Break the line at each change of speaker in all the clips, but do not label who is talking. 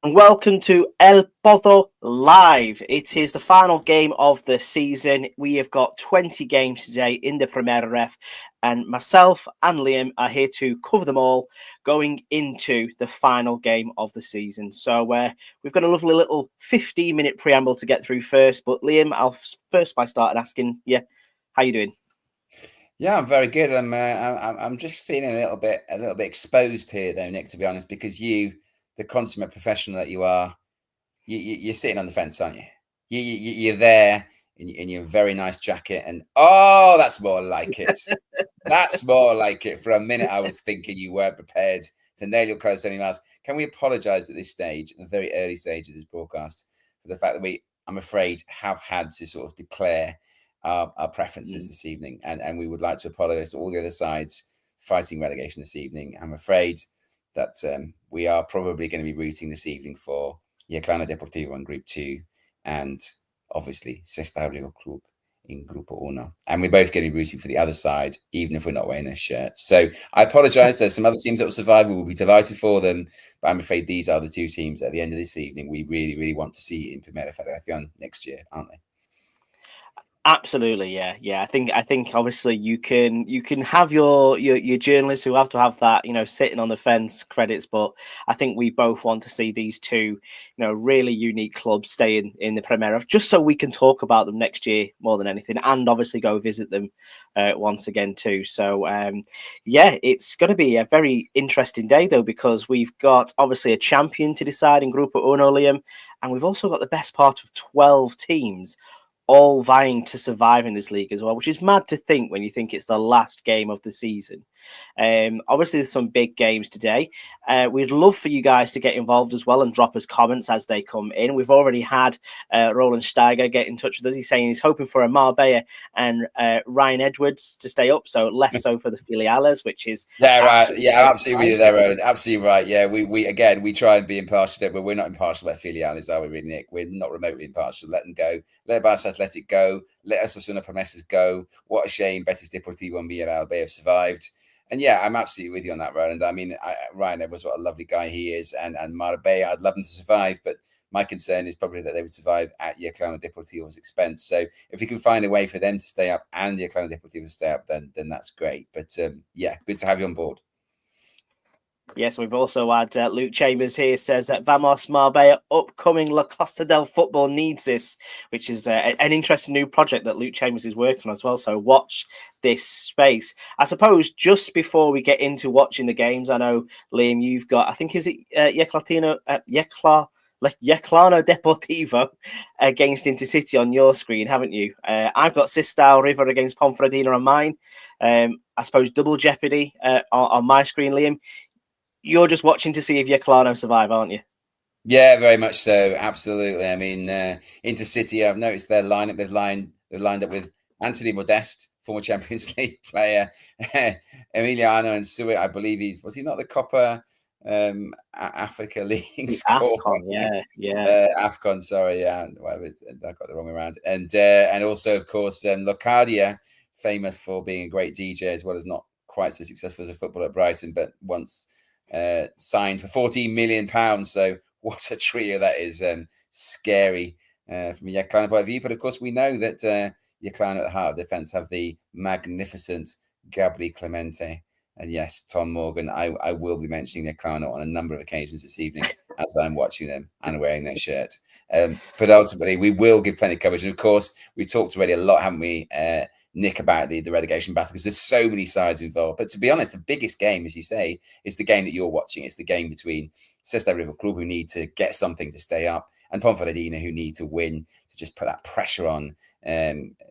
and welcome to El Pozo Live. It is the final game of the season. We have got 20 games today in the Primera RFEF, and myself and Liam are here to cover them all going into the final game of the season. So we've got a lovely little 15-minute preamble to get through first, but Liam, I'll first by starting asking you, how you doing?
Yeah, I'm very good. I'm just feeling a little bit exposed here, though, Nick. To be honest, because you, the consummate professional that you are, you're sitting on the fence, aren't you? You're there in your very nice jacket, and that's more like it. That's more like it. For a minute, I was thinking you weren't prepared to nail your clothes to anyone else. Can we apologise at this stage, at the very early stage of this broadcast, for the fact that I'm afraid, have had to sort of declare our preferences this evening, and we would like to apologise to all the other sides fighting relegation this evening. I'm afraid that we are probably going to be rooting this evening for Yeclano Deportivo in Group 2, and obviously Sexta Relegation Club in Grupo 1. And we're both going to be rooting for the other side, even if we're not wearing their shirts. So I apologise. There's some other teams that will survive. We will be delighted for them. But I'm afraid these are the two teams at the end of this evening we really, really want to see in Primera Federación next year, aren't they?
Absolutely, yeah. I think obviously you can have your journalists who have to have that, sitting on the fence credits, but I think we both want to see these two, really unique clubs stay in the Primera, just so we can talk about them next year more than anything, and obviously go visit them once again too. So it's going to be a very interesting day though, because we've got obviously a champion to decide in Grupo 1, Liam, and we've also got the best part of 12 teams all vying to survive in this league as well, which is mad to think when you think it's the last game of the season. Obviously, there's some big games today. We'd love for you guys to get involved as well and drop us comments as they come in. We've already had Roland Steiger get in touch with us. He's saying he's hoping for a Marbella and Ryan Edwards to stay up, so less so for the Filiales, which is
right. Yeah, absolutely there, Roland. Absolutely right. Yeah, we try and be impartial, but we're not impartial about Filiales, are we, really, Nick? We're not remotely impartial. Let them go. Let Barças let it go. Let Osasuna Promesas go. What a shame Betis Deportivo and Villarreal have survived. And yeah, I'm absolutely with you on that, Roland. I mean, Ryan Edwards, what a lovely guy he is, and Marbella, I'd love them to survive, but my concern is probably that they would survive at Yeclano Deportivo's expense. So if we can find a way for them to stay up and Yeclano Deportivo to stay up, then that's great. But good to have you on board.
Yes, we've also had Luke Chambers here says that Vamos Marbella upcoming La Costa del Football needs this, which is an interesting new project that Luke Chambers is working on as well. So watch this space. I suppose just before we get into watching the games, I know, Liam, you've got, I think, is it Yeclano Deportivo against Intercity on your screen, haven't you? I've got Sestao River against Ponferradina on mine. I suppose double jeopardy on my screen, Liam. You're just watching to see if Yeclano survive, aren't you?
Yeah, very much so. Absolutely. I mean, Intercity, I've noticed their lineup. They've lined up with Anthony Modeste, former Champions League player, Emiliano and Suet. I believe was he not the Copa Africa leading scorer?
AFCON, yeah.
AFCON, sorry, yeah. Well, I got the wrong way around. And also, of course, Locadia, famous for being a great DJ as well as not quite so successful as a footballer at Brighton, but once signed for £14 million. So what a trio that is. Scary from a Yeclano point of view. But of course, we know that Yeclano at the heart of defence have the magnificent Gabri Clemente. And yes, Tom Morgan, I will be mentioning Yeclano on a number of occasions this evening as I'm watching them and wearing their shirt. But ultimately, we will give plenty of coverage. And of course, we talked already a lot, haven't we, Nick, about the relegation battle, because there's so many sides involved. But to be honest, the biggest game, as you say, is the game that you're watching. It's the game between Sestao River Club, who need to get something to stay up, and Ponferradina, who need to win to just put that pressure on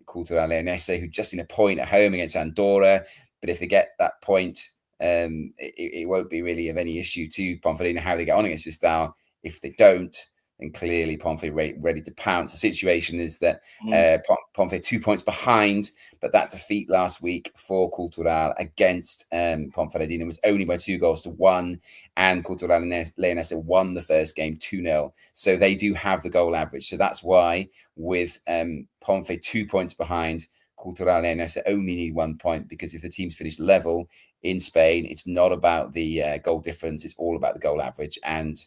Cultural Leonese, who just in a point at home against Andorra. But if they get that point, it won't be really of any issue to Ponferradina how they get on against Sestao. If they don't, then clearly Ponfe ready to pounce. The situation is that Ponfe 2 points behind, but that defeat last week for Cultural against Ponferradina was only by 2-1, and Cultural Leonese won the first game 2-0. So they do have the goal average. So that's why with Ponfe 2 points behind, Cultural Leonesa only need 1 point, because if the teams finish level in Spain, it's not about the goal difference, it's all about the goal average, and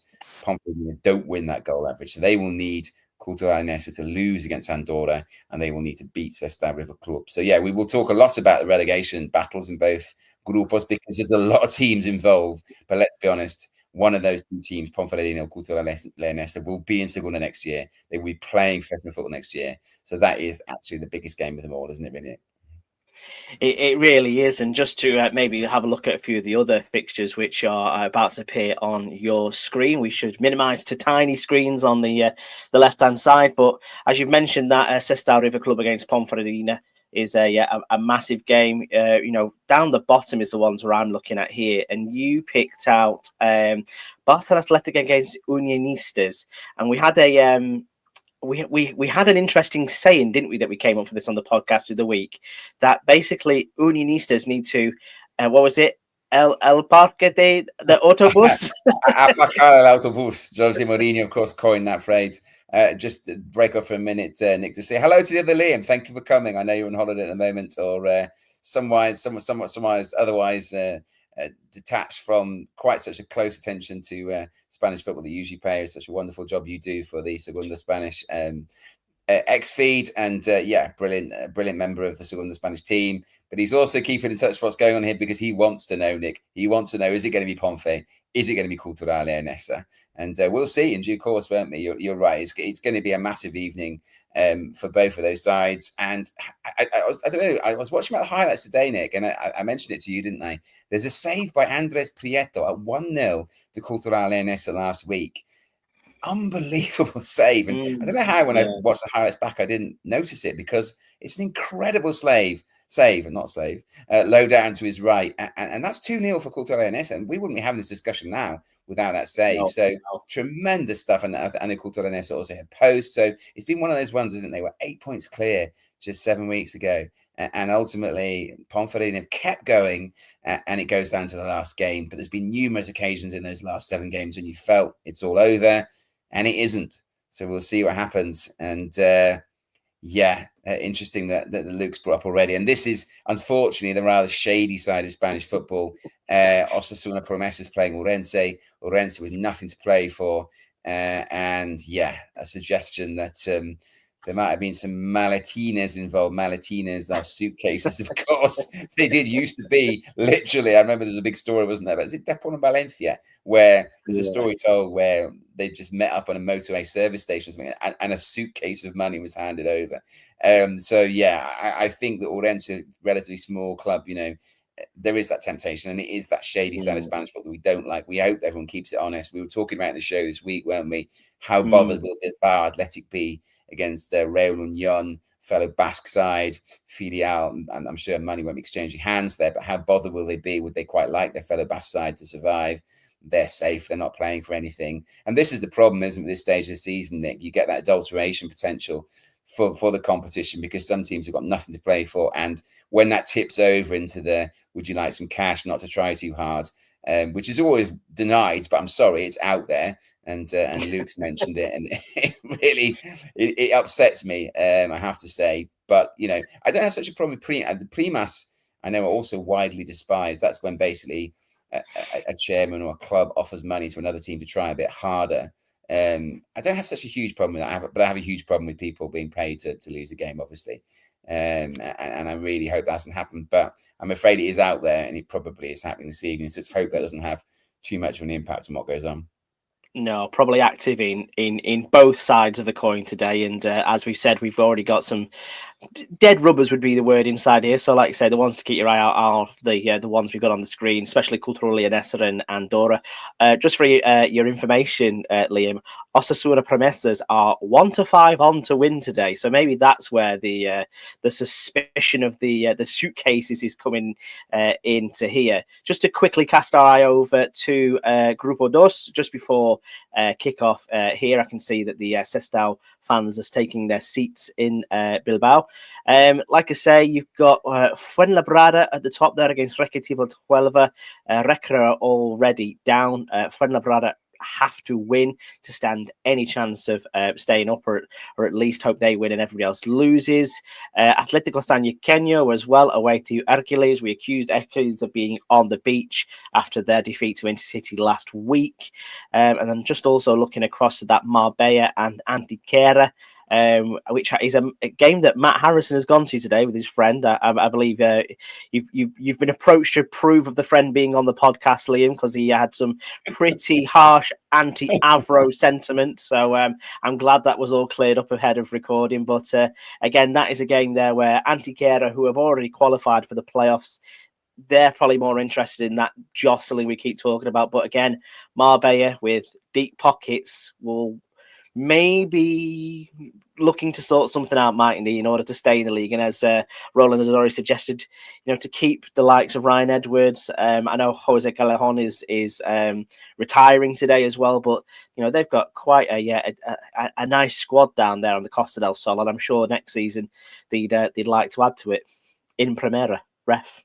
Ponferradina don't win that goal average, so they will need Cultural Leonesa to lose against Andorra, and they will need to beat Sestao River Club. So yeah, we will talk a lot about the relegation battles in both grupos, because there's a lot of teams involved, but let's be honest, one of those two teams, Ponferradina or Cultural Leonesa, will be in Segunda next year. They will be playing professional football next year. So that is actually the biggest game of them all, isn't it, really?
It really is. And just to maybe have a look at a few of the other fixtures which are about to appear on your screen, we should minimize to tiny screens on the left-hand side. But as you've mentioned, that Sestao River Club against Ponferradina is a massive game. Down the bottom is the ones where I'm looking at here. And you picked out Barça Athletic against Unionistas. And we had a... We had an interesting saying, didn't we, that we came up with this on the podcast of the week, that basically Unionistas need to, what was it? El Parque de Autobus?
Aparcar el Autobus. Jose Mourinho, of course, coined that phrase. Just break off for a minute, Nick, to say hello to the other Liam. Thank you for coming. I know you're on holiday at the moment, or somewhat otherwise detached from quite such a close attention to Spanish football that you usually pay. Such a wonderful job you do for the Segunda Spanish X feed, and brilliant member of the Segunda Spanish team. But he's also keeping in touch with what's going on here, because he wants to know, Nick. He wants to know: is it going to be Ponfe? Is it going to be Cultural Leonesa? And we'll see in due course, won't we? You're right. It's going to be a massive evening for both of those sides. And I don't know. I was watching the highlights today, Nick, and I mentioned it to you, didn't I? There's a save by Andres Prieto at 1-0 to Cultural Leonesa last week. Unbelievable save. And I don't know how, when I watched the highlights back, I didn't notice it, because it's an incredible low down to his right. And that's 2-0 for Cultural Leonesa. And we wouldn't be having this discussion now without that save. Tremendous stuff. And the Cultural Leonesa also had post. So it's been one of those ones, isn't it? They were 8 points clear just 7 weeks ago. And ultimately, Ponferradina have kept going, and it goes down to the last game. But there's been numerous occasions in those last 7 games when you felt it's all over, and it isn't. So we'll see what happens. And interesting that Luke's brought up already. And this is, unfortunately, the rather shady side of Spanish football. Osasuna Promesas playing Orense with nothing to play for. A suggestion that there might have been some maletines involved. Maletines are suitcases, of course. They did used to be, literally. I remember there's a big story, wasn't there? But is it Depon in Valencia, where there's a story told where they just met up on a motorway service station or something, and a suitcase of money was handed over. I think that Orense, a relatively small club, there is that temptation, and it is that shady side of Spanish football that we don't like. We hope everyone keeps it honest. We were talking about in the show this week, weren't we? How bothered will Bilbao Athletic be against Real Union, fellow Basque side, Filial? I'm sure money won't be exchanging hands there, but how bothered will they be? Would they quite like their fellow Basque side to survive? They're safe. They're not playing for anything. And this is the problem, isn't it, at this stage of the season, Nick? You get that adulteration potential for the competition, because some teams have got nothing to play for. And when that tips over into the would you like some cash, not to try too hard, which is always denied, but I'm sorry, it's out there. And Luke's mentioned it, and it upsets me, I have to say. But, I don't have such a problem with the Primas, I know, are also widely despised. That's when basically a chairman or a club offers money to another team to try a bit harder. I don't have such a huge problem with that, but I have a huge problem with people being paid to lose a game, obviously. And I really hope that doesn't happen. But I'm afraid it is out there, and it probably is happening this evening. So let's hope that doesn't have too much of an impact on what goes on.
No, probably active in both sides of the coin today. And as we said, we've already got some dead rubbers would be the word inside here. So like I say, the ones to keep your eye out are the ones we've got on the screen, especially Cultural Leonesa and Andorra. Just for your information, Liam, Osasuna Promesas are 1-5 on to win today. So maybe that's where the suspicion of the suitcases is coming into here. Just to quickly cast our eye over to Grupo Dos just before kickoff here, I can see that the Sestao fans are taking their seats in Bilbao. Like I say, you've got Fuenlabrada at the top there against Recreativo Huelva. Recre are already down. Fuenlabrada have to win to stand any chance of staying up, or at least hope they win and everybody else loses. Atletico San Yuqueño as well, away to Hercules. We accused Hercules of being on the beach after their defeat to Intercity last week. And then just also looking across to that Marbella and Antequera, which is a game that Matt Harrison has gone to today with his friend. I believe you've been approached to approve of the friend being on the podcast, Liam, because he had some pretty harsh anti-Avro sentiment. So I'm glad that was all cleared up ahead of recording. But again, that is a game there where Antequera, who have already qualified for the playoffs, they're probably more interested in that jostling we keep talking about. But again, Marbella with deep pockets will maybe looking to sort something out, mightn't they, in order to stay in the league. And as Roland has already suggested, to keep the likes of Ryan Edwards. I know Jose Callejon is retiring today as well, but they've got quite a nice squad down there on the Costa del Sol, and I'm sure next season they'd like to add to it in Primera RFEF.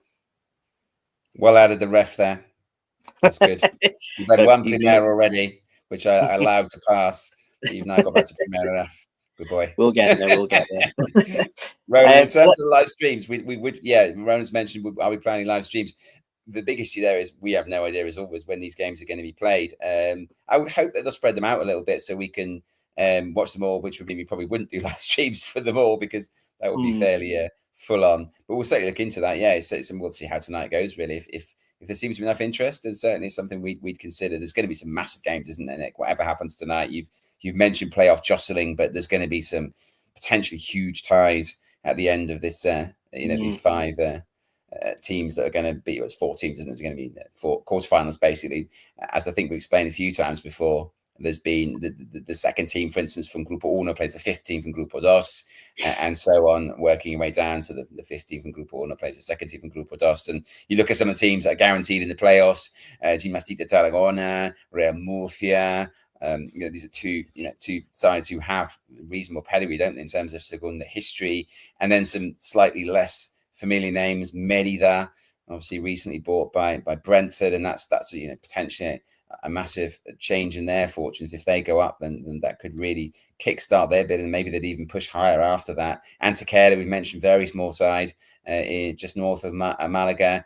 Well added, the ref there. That's good. You've had one Primera already, which I allowed to pass. But you've now got back to Primera RFEF. Good boy.
We'll get there.
Ronan, in terms of live streams, we would, Ronan's mentioned, are we planning live streams? The big issue there is we have no idea, as always, when these games are going to be played. I would hope that they'll spread them out a little bit so we can watch them all, which would mean we probably wouldn't do live streams for them all, because that would be fairly full on. But we'll certainly look into that. Yeah, we'll see how tonight goes, really. If there seems to be enough interest, then certainly something we'd consider. There's going to be some massive games, isn't there, Nick? Whatever happens tonight, you've mentioned playoff jostling, but there's going to be some potentially huge ties at the end of this. These five teams that are going to be. It's 4 teams, isn't it? It's going to be 4 quarterfinals, basically. As I think we explained a few times before, there's been the second team, for instance, from Grupo Uno plays the 5th team from Grupo Dos, and so on, working your way down. So the 5th team from Grupo Uno plays the second team from Grupo Dos. And you look at some of the teams that are guaranteed in the playoffs: Gimnástica Tarragona, Real Murcia. These are two sides who have reasonable pedigree, don't they, in terms of Segunda history, and then some slightly less familiar names. Mérida, obviously recently bought by Brentford, and that's potentially a massive change in their fortunes. If they go up, then that could really kickstart their bid, and maybe they'd even push higher after that. Antequera, we've mentioned, very small side, just north of Malaga.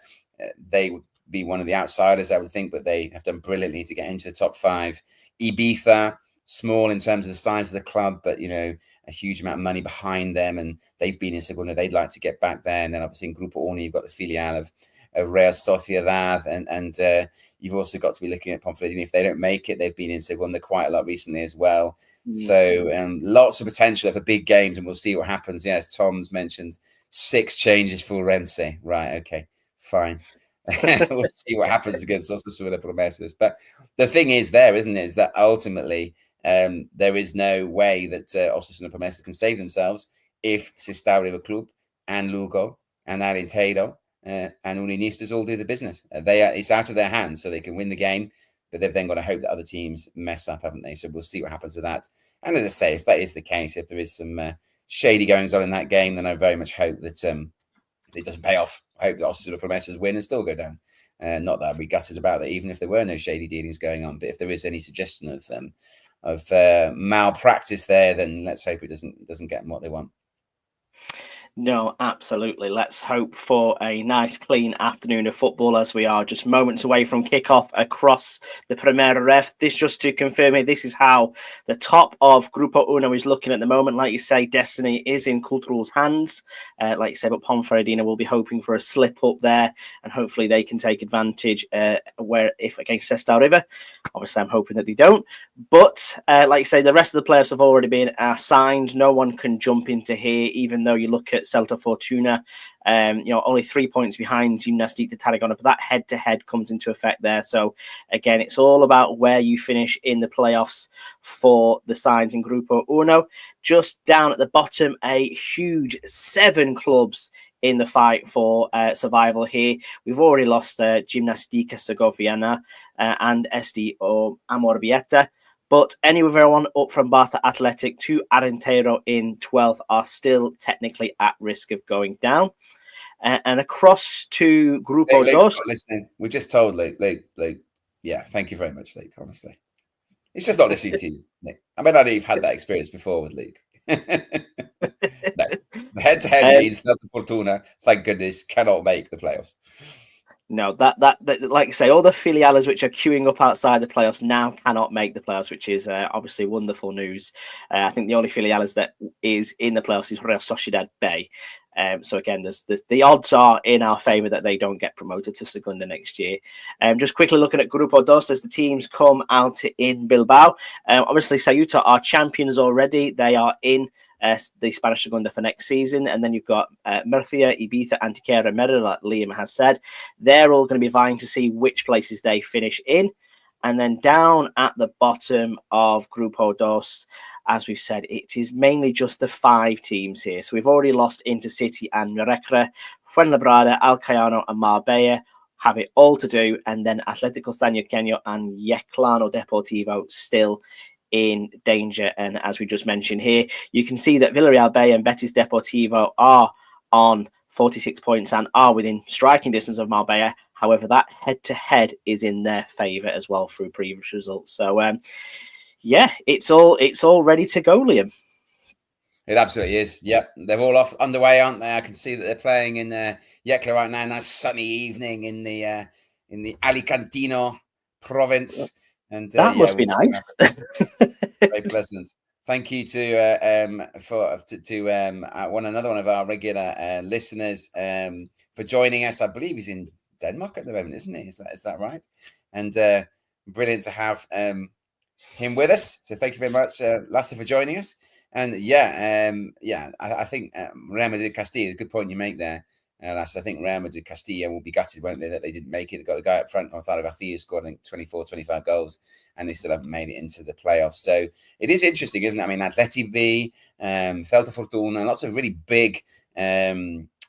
They would be one of the outsiders, I would think, but they have done brilliantly to get into the top 5. Ibiza, small in terms of the size of the club, but a huge amount of money behind them, and they've been in Segunda. They'd like to get back there. And then obviously in Grupo Uno, you've got the filial of Real Sociedad, and you've also got to be looking at Ponferradina. If they don't make it, they've been in Segunda quite a lot recently as well. So lots of potential for big games, and we'll see what happens. Yes, Tom's mentioned 6 changes for Rense. Right, okay, fine. We'll see what happens against Osasuna Promesas. But the thing is there, isn't it, is that ultimately there is no way that Osasuna Promesas can save themselves if Sestao River Club and Lugo and Arenteiro and Unionistas all do the business. It's out of their hands, so they can win the game, but they've then got to hope that other teams mess up, haven't they? So we'll see what happens with that. And as I say, if that is the case, if there is some shady goings on in that game, then I very much hope that it doesn't pay off. I hope that Osasuna Promesas win and still go down. Not that I'd be gutted about that, even if there were no shady dealings going on. But if there is any suggestion of malpractice there, then let's hope it doesn't get them what they want.
No, absolutely. Let's hope for a nice, clean afternoon of football, as we are just moments away from kickoff across the Primera RFEF. This just to confirm it, this is how the top of Grupo Uno is looking at the moment. Like you say, destiny is in Cultural's hands. Like you say, but Ponferradina will be hoping for a slip up there, and hopefully they can take advantage if against Sestao River. Obviously, I'm hoping that they don't. But like you say, the rest of the players have already been signed. No one can jump into here, even though you look at Celta Fortuna, only 3 points behind Gimnástica Tarragona, but that head-to-head comes into effect there. So again, it's all about where you finish in the playoffs for the sides in Grupo Uno. Just down at the bottom, a huge 7 clubs in the fight for survival here. We've already lost Gimnástica Segoviana and SDO Amorebieta. But everyone up from Barça Athletic to Arenteiro in 12th are still technically at risk of going down. And across to Grupo Dos.
Listening. We're just told, like, yeah, thank you very much, Luke, honestly. It's just not the city, Nick. I mean, I know you've had that experience before with Luke. No, the head-to-head means Santa Fortuna, thank goodness, cannot make the playoffs.
No, that like I say, all the filiales which are queuing up outside the playoffs now cannot make the playoffs, which is obviously wonderful news. I think the only filiales that is in the playoffs is Real Sociedad B. So again, the odds are in our favour that they don't get promoted to Segunda next year. Just quickly looking at Grupo Dos as the teams come out in Bilbao. Obviously, Ceuta are champions already. They are in the Spanish Segunda for next season. And then you've got Murcia, Ibiza, Antequera, Merida, like Liam has said. They're all going to be vying to see which places they finish in. And then down at the bottom of Grupo Dos, as we've said, it is mainly just the 5 teams here. So we've already lost Intercity and Recre, Fuenlabrada, Alcayano and Marbella have it all to do. And then Atlético Sanluqueño and Yeclano Deportivo still in danger. And as we just mentioned here, you can see that Villarreal B and Betis Deportivo are on 46 points and are within striking distance of Marbella. However, that head-to-head is in their favour as well through previous results. So, yeah, it's all ready to go, Liam.
It absolutely is. Yep, they're all off underway, aren't they? I can see that they're playing in Yecla right now. Nice sunny evening in the Alicantino province, and
that must be nice.
Very pleasant. Thank you to one of our regular listeners for joining us. I believe he's in Denmark at the moment, isn't he? Is that right? And brilliant to have him with us. So thank you very much, Lasse, for joining us. And I think Real Madrid Castilla is a good point you make there. Lasse. I think Real Madrid Castilla will be gutted, won't they, that they didn't make it. They've got a guy up front, Gonzalo Garcia, scored, I think, 24, 25 goals, and they still haven't made it into the playoffs. So it is interesting, isn't it? I mean, Atleti B, Celta Fortuna, lots of really big, La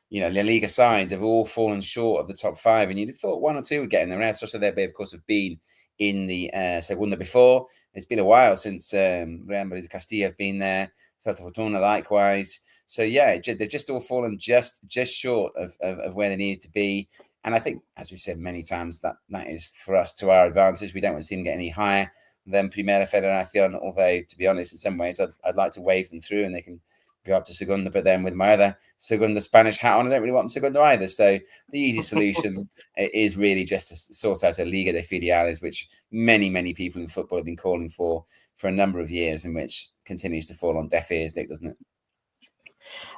Liga sides have all fallen short of the top 5. And you'd have thought 1 or 2 would get in the rest. So they, of course, have been in the Segunda before. It's been a while since Real Madrid Castilla have been there. Celta Fortuna likewise. So yeah, they've just all fallen just short of where they needed to be. And I think, as we've said many times, that is for us to our advantage. We don't want to see them get any higher than Primera Federación, although, to be honest, in some ways, I'd like to wave them through and they can go up to Segunda. But then with my other Segunda Spanish hat on, I don't really want them Segunda either. So the easy solution is really just to sort out a Liga de Filiales, which many people in football have been calling for a number of years, and which continues to fall on deaf ears, Nick, doesn't it?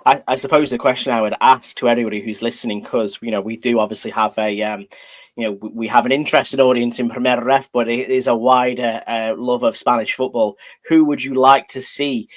I suppose the question I would ask to anybody who's listening, because we do obviously have a we have an interested audience in Primera RF, but it is a wider love of Spanish football. Who would you like to see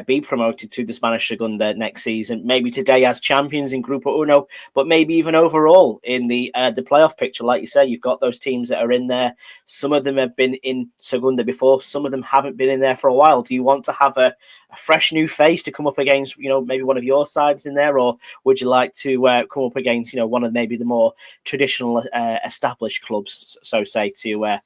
be promoted to the Spanish Segunda next season? Maybe today as champions in Grupo Uno, but maybe even overall in the playoff picture. Like you say, you've got those teams that are in there. Some of them have been in Segunda before. Some of them haven't been in there for a while. Do you want to have a fresh new face to come up against, maybe one of your sides in there, or would you like to come up against, one of maybe the more traditional established clubs, so say, to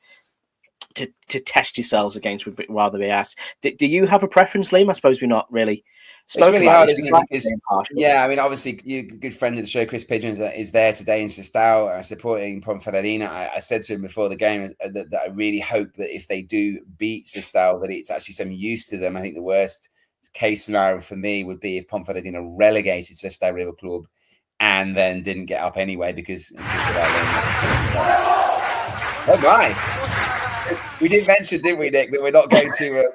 test yourselves against, would rather be asked. Do you have a preference, Liam? I suppose we're not really.
It's really hard, isn't it? Because, I mean, obviously, your good friend of the show, Chris Pigeons, is there today in Sestao supporting Ponferradina. I said to him before the game that I really hope that if they do beat Sestao, that it's actually some use to them. I think the worst case scenario for me would be if Ponferradina relegated Sestao River Club and then didn't get up anyway because oh my, we did mention, didn't we, Nick, that we're not going to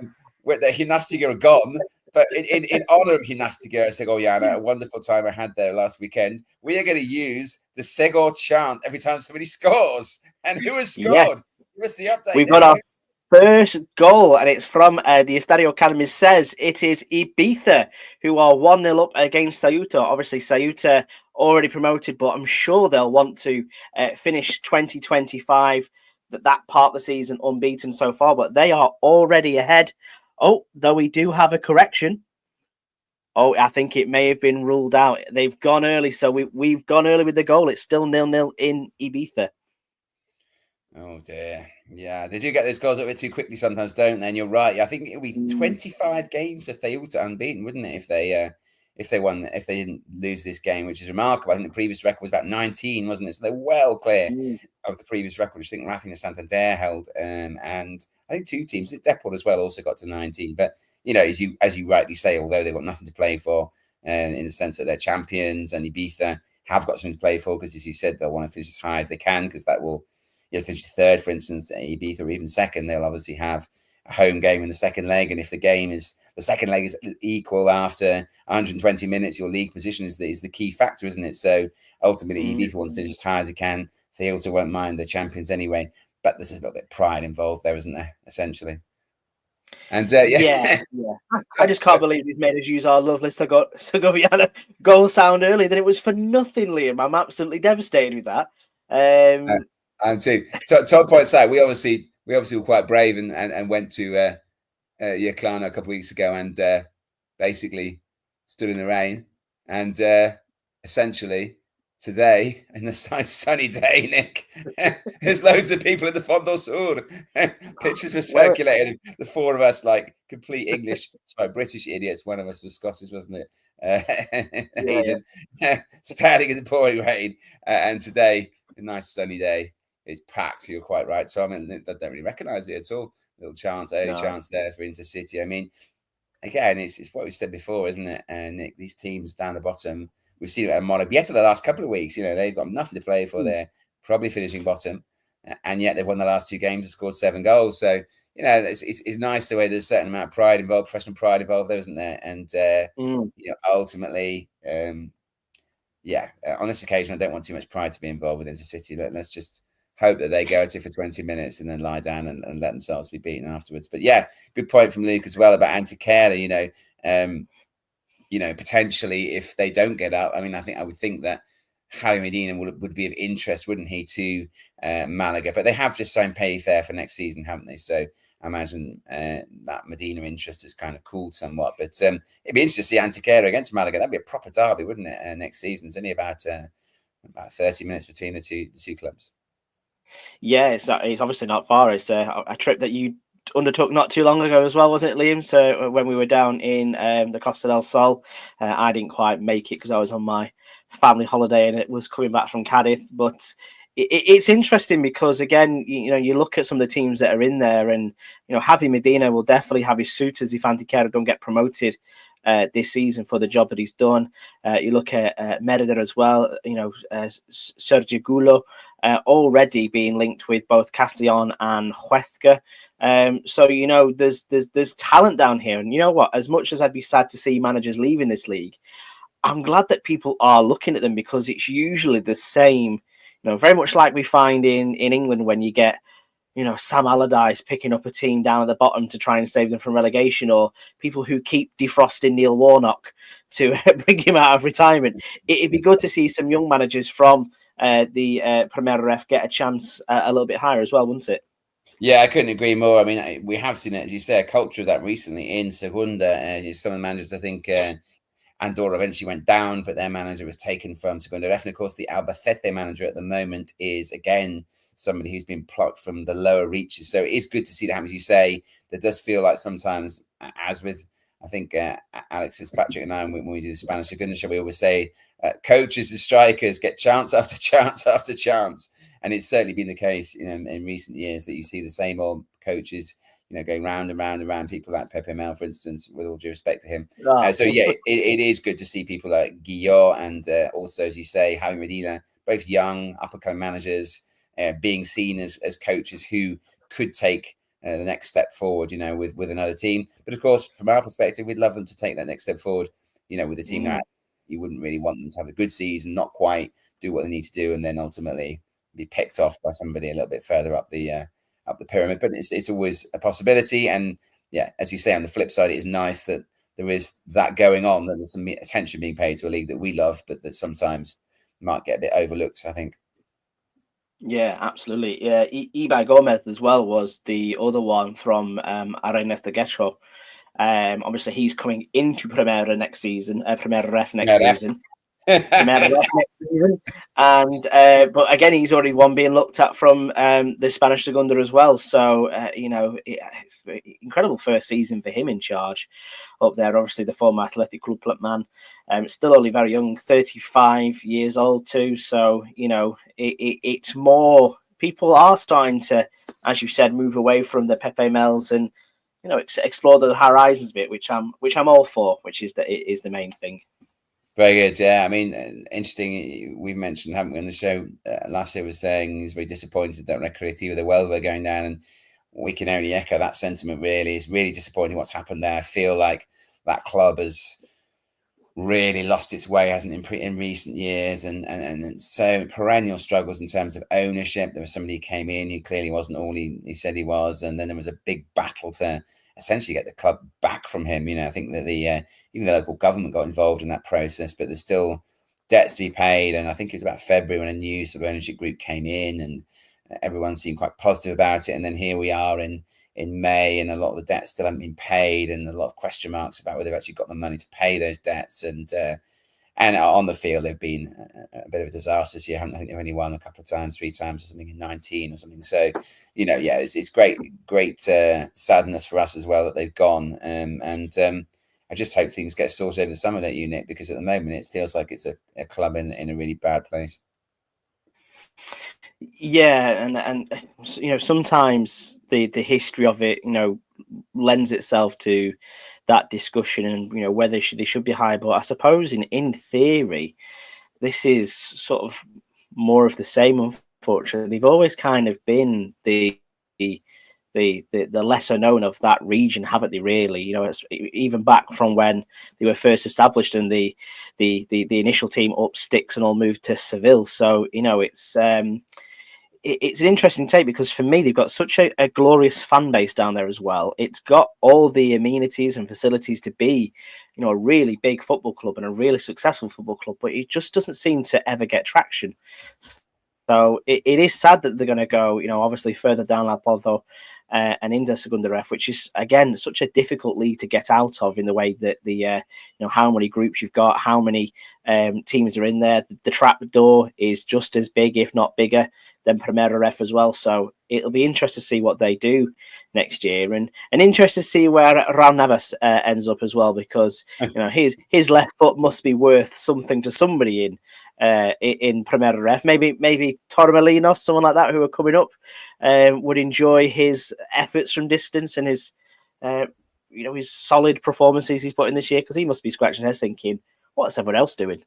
that Gimnástica are gone, but in honor of Gimnástica Segoviana, a wonderful time I had there last weekend, we are going to use the Segor chant every time somebody scores. And who has scored?
Yes.
Give us the update.
We've got our first goal, and it's from the Estadio Academy. Says it is Ibiza, who are 1-0 up against Ceuta. Obviously, Ceuta already promoted, but I'm sure they'll want to finish 2025, that part of the season, unbeaten so far, but they are already ahead. Oh, though we do have a correction. Oh, I think it may have been ruled out. They've gone early, so we've gone early with the goal. It's still 0-0 in Ibiza.
Oh dear. Yeah, they do get those goals a bit too quickly sometimes, don't they? And you're right. I think it'll be 25 games for Ceuta unbeaten, wouldn't it? if they didn't lose this game, which is remarkable. I think the previous record was about 19, wasn't it? So they're well clear of the previous record, which I think Racing and Santander held. And I think two teams, Deport as well, also got to 19. But, as you rightly say, although they've got nothing to play for, in the sense that they're champions, and Ibiza have got something to play for, because, as you said, they'll want to finish as high as they can, because that will, finish third, for instance, Ibiza, or even second, they'll obviously have a home game in the second leg. And if the second leg is equal after 120 minutes, your league position is the key factor, isn't it? So ultimately, Ibiza want to finish as high as they can. They also won't mind the champions anyway. But there's a little bit of pride involved there, isn't there, essentially? And
yeah. I just can't believe he's made us use our lovely Segoviana goal sound earlier. Then it was for nothing, Liam. I'm absolutely devastated with that.
And too, Todd points out, we obviously were quite brave and went to Yaclano a couple of weeks ago, and basically stood in the rain. And essentially today, in the nice sunny day, Nick, there's loads of people in the Fondo Sur. Pictures were circulated. The four of us, like complete British idiots. One of us was Scottish, wasn't it? Standing in the pouring rain. And today, a nice sunny day, it's packed. You're quite right, Tom. And I don't really recognise it at all. Little chance there for Intercity. I mean, again, it's what we said before, isn't it, Nick? These teams down the bottom, we've seen it at Monabieta the last couple of weeks. They've got nothing to play for. They're probably finishing bottom, and yet they've won the last two games and scored 7 goals. So it's nice the way there's a certain amount of pride involved, professional pride involved there, isn't there? And ultimately, on this occasion, I don't want too much pride to be involved with Intercity. Let's just hope that they go at it for 20 minutes and then lie down and let themselves be beaten afterwards. But good point from Luke as well about Antequera. Potentially if they don't get up, I would think that Javi Medina would be of interest, wouldn't he, to Malaga? But they have just signed Pellicer for next season, haven't they? So I imagine that Medina interest has kind of cooled somewhat. But it'd be interesting to see Antequera against Malaga. That'd be a proper derby, wouldn't it? Next season. It's only about 30 minutes between the two clubs.
Yeah, it's obviously not far. It's a trip that you undertook not too long ago as well, wasn't it, Liam? So when we were down in the Costa del Sol, I didn't quite make it because I was on my family holiday and it was coming back from Cadiz. But it's interesting because, again, you look at some of the teams that are in there, and Javi Medina will definitely have his suitors if Antequera don't get promoted this season for the job that he's done. You look at Merida as well, Sergio Gulo already being linked with both Castellón and Huesca. So, there's talent down here. And you know what? As much as I'd be sad to see managers leaving this league, I'm glad that people are looking at them, because it's usually the same, very much like we find in England when you get, Sam Allardyce picking up a team down at the bottom to try and save them from relegation, or people who keep defrosting Neil Warnock to bring him out of retirement. It'd be good to see some young managers from the Primera RFEF get a chance a little bit higher as well, wouldn't it?
Yeah, I couldn't agree more. We have seen it, as you say, a culture of that recently in Segunda. Some of the managers, I think, Andorra eventually went down, but their manager was taken from Segunda RFEF. And of course, the Albacete manager at the moment is, again, somebody who's been plucked from the lower reaches. So it is good to see that happen. As you say, there does feel like sometimes, as with, I think, Alex Fitzpatrick and I, when we do the Spanish Segunda show, we always say coaches and strikers get chance after chance after chance. And it's certainly been the case in recent years that you see the same old coaches, going round and round and round. People like Pepe Mel, for instance, with all due respect to him. It is good to see people like Guillot and also, as you say, Javi Medina, both young, up-and-coming managers, being seen as coaches who could take the next step forward, with another team. But of course, from our perspective, we'd love them to take that next step forward, with a team that you wouldn't really want them to have a good season, not quite do what they need to do, and then ultimately be picked off by somebody a little bit further up the pyramid. But it's always a possibility. And as you say, on the flip side, it is nice that there is that going on, that there's some attention being paid to a league that we love, but that sometimes might get a bit overlooked, I think.
Yeah, absolutely. Yeah, Ibai Gomez as well was the other one from Arenas de Getxo. Obviously, he's coming into Primera next season, Primera RFEF next season. Primera RFEF next season. And but again, he's already one being looked at from the Spanish Segunda as well. So incredible first season for him in charge up there. Obviously, the former Athletic Club man, still only very young, 35 years old too. So it's more people are starting to, as you said, move away from the Pepe Mels and explore the horizons a bit, which I'm all for, which is the main thing.
Very good. Yeah, I mean, interesting. We've mentioned, haven't we, on the show last year, was saying he's very disappointed that Recreativa de Huelva are going down, and we can only echo that sentiment. Really, it's really disappointing what's happened there. I feel like that club has really lost its way, hasn't in recent years, and so perennial struggles in terms of ownership. There was somebody who came in who clearly wasn't all he said he was, and then there was a big battle to essentially get the club back from him. I think that even the local government got involved in that process, but there's still debts to be paid. And I think it was about February when a new sort of ownership group came in, and everyone seemed quite positive about it. And then here we are in May, and a lot of the debts still haven't been paid, and a lot of question marks about whether they've actually got the money to pay those debts. And on the field, they've been a bit of a disaster this year. I think they've only won a couple of times, 3 times or something in 19 or something. So, it's great sadness for us as well that they've gone. I just hope things get sorted over the summer, don't you, Nick? Because at the moment it feels like it's a club in a really bad place.
Yeah, and sometimes the history of it lends itself to that discussion, and whether they should be high. But I suppose in theory, this is sort of more of the same. Unfortunately, they've always kind of been the lesser known of that region, haven't they? Really, it's even back from when they were first established, and the initial team up sticks and all moved to Seville. So it's an interesting take, because for me, they've got such a glorious fan base down there as well. It's got all the amenities and facilities to be, a really big football club and a really successful football club, but it just doesn't seem to ever get traction. So it is sad that they're going to go, obviously further down La Pozo and into Segunda Ref, which is, again, such a difficult league to get out of, in the way that how many groups you've got, how many teams are in there. The trap door is just as big, if not bigger, than Primera Ref as well. So it'll be interesting to see what they do next year, and interesting to see where Raul Navas ends up as well, because his left foot must be worth something to somebody in Primera Ref. Maybe Torremolinos, someone like that, who are coming up, would enjoy his efforts from distance and his his solid performances he's put in this year, because he must be scratching his head thinking, what's everyone else doing?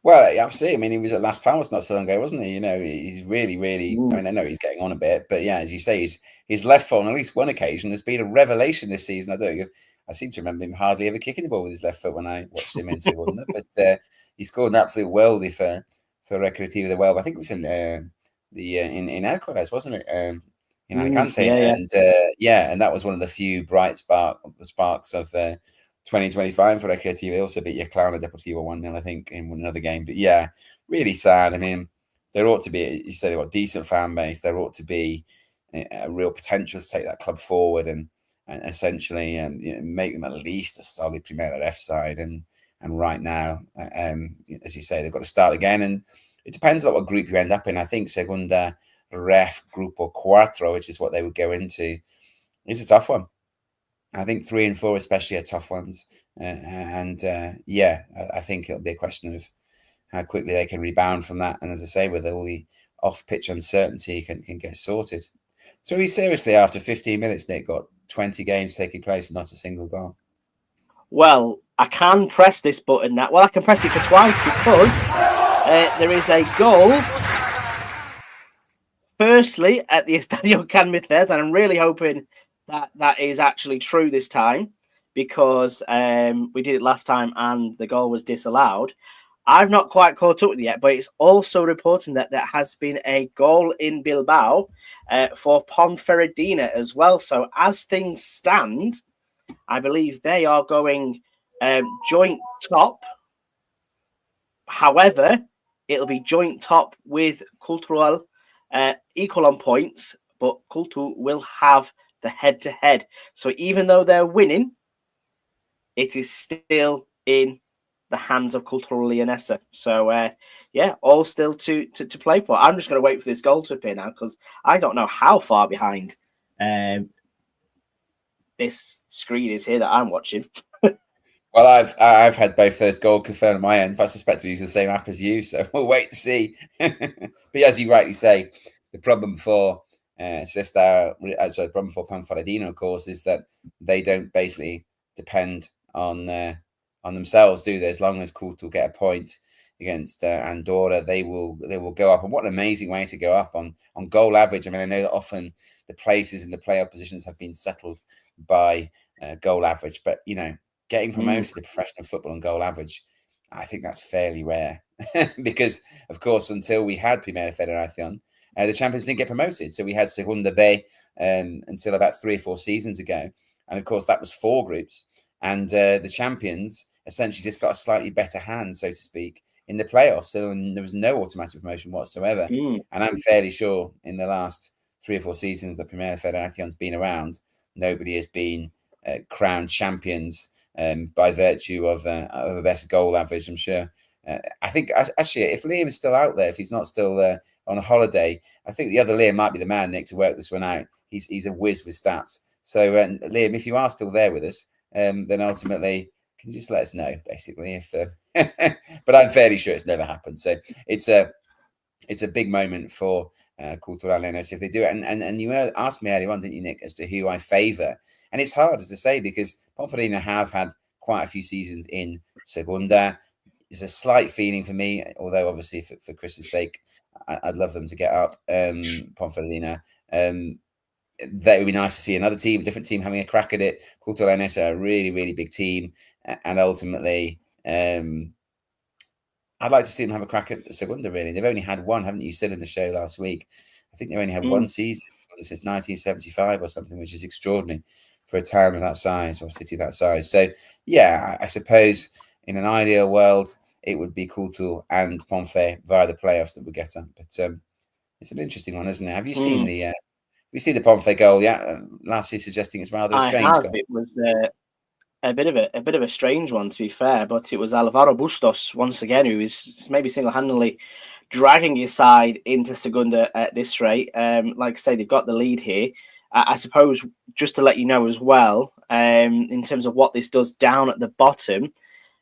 Well, absolutely. I mean, he was at Las Palmas not so long ago, wasn't he? He's really, really. I mean, I know he's getting on a bit, but yeah, as you say, his left foot on at least one occasion has been a revelation this season. I seem to remember him hardly ever kicking the ball with his left foot when I watched him in Segunda, but he scored an absolute worldie for Recreativa de Huelva. I think it was in in Hércules, wasn't it? In Alicante, and that was one of the few bright sparks of 2025 for Recreativa. They also beat Yaclana Deportivo 1-0, I think, in another game. But yeah, really sad. I mean, there ought to be, you say they've got a decent fan base. There ought to be a real potential to take that club forward and essentially make them at least a solid Primera Ref side. And right now, as you say, they've got to start again. And it depends on what group you end up in. I think Segunda Ref Grupo Cuatro, which is what they would go into, is a tough one. I think 3 and 4 especially are tough ones. I think it'll be a question of how quickly they can rebound from that. And as I say, with all the off-pitch uncertainty can get sorted. So we seriously, after 15 minutes, Nick, got 20 games taking place and not a single goal.
Well, I can press this button now. Well, I can press it for twice, because there is a goal. Firstly, at the Estadio Can Mitres, and I'm really hoping that is actually true this time, because we did it last time and the goal was disallowed. I've not quite caught up with it yet, but it's also reporting that there has been a goal in Bilbao for Ponferradina as well. So as things stand, I believe they are going joint top. However, it'll be joint top with Cultural equal on points, but Cultu will have the head-to-head. So even though they're winning, it is still in the hands of Cultural Leonessa. So yeah, all still to play for. I'm just going to wait for this goal to appear now because I don't know how far behind this screen is here that I'm watching.
Well, I've had both those goals confirmed on my end, but I suspect we're using the same app as you, so we'll wait to see. But as you rightly say, the problem for the problem for Panfredino, of course, is that they don't basically depend on themselves, do they? As long as Cultural get a point against Andorra, they will go up. And what an amazing way to go up on goal average. I mean, I know that often the places in the playoff positions have been settled by goal average, but getting promoted to professional football and goal average, I think that's fairly rare because, of course, until we had Primera Federación, the champions didn't get promoted. So we had Segunda B until about 3 or 4 seasons ago. And, of course, that was 4 groups. And the champions essentially just got a slightly better hand, so to speak, in the playoffs. So there was no automatic promotion whatsoever. And I'm fairly sure in the last 3 or 4 seasons that Primera Federación's been around, nobody has been crowned champions by virtue of a better goal average, I'm sure. I think, actually, if Liam is still out there, if he's not still on a holiday, I think the other Liam might be the man, Nick, to work this one out. He's a whiz with stats. So, Liam, if you are still there with us, then ultimately, can you just let us know, basically? If but I'm fairly sure it's never happened. So it's a big moment for Cultural Leonesa if they do it. And you asked me earlier on, didn't you, Nick, as to who I favour? And it's hard, as I say, because Ponferrada have had quite a few seasons in Segunda. It's a slight feeling for me, although obviously for Chris's sake, I'd love them to get up. Ponferrada. That would be nice to see another team, a different team, having a crack at it. Cultural Leonesa are a really, really big team. And ultimately, I'd like to see them have a crack at Segunda, really. They've only had one, haven't you? Said in the show last week. I think they've only had one season since 1975 or something, which is extraordinary for a town of that size or a city of that size. So, yeah, I suppose in an ideal world, it would be Cultural and Ponfe via the playoffs that would get up. But it's an interesting one, isn't it? Have you seen the Ponfe goal? Yeah, last year suggesting it's rather a strange goal.
It was a bit of a strange one, to be fair, but it was Alvaro Bustos once again who is maybe single-handedly dragging his side into Segunda at this rate. Like I say, they've got the lead here. I suppose just to let you know as well, in terms of what this does down at the bottom,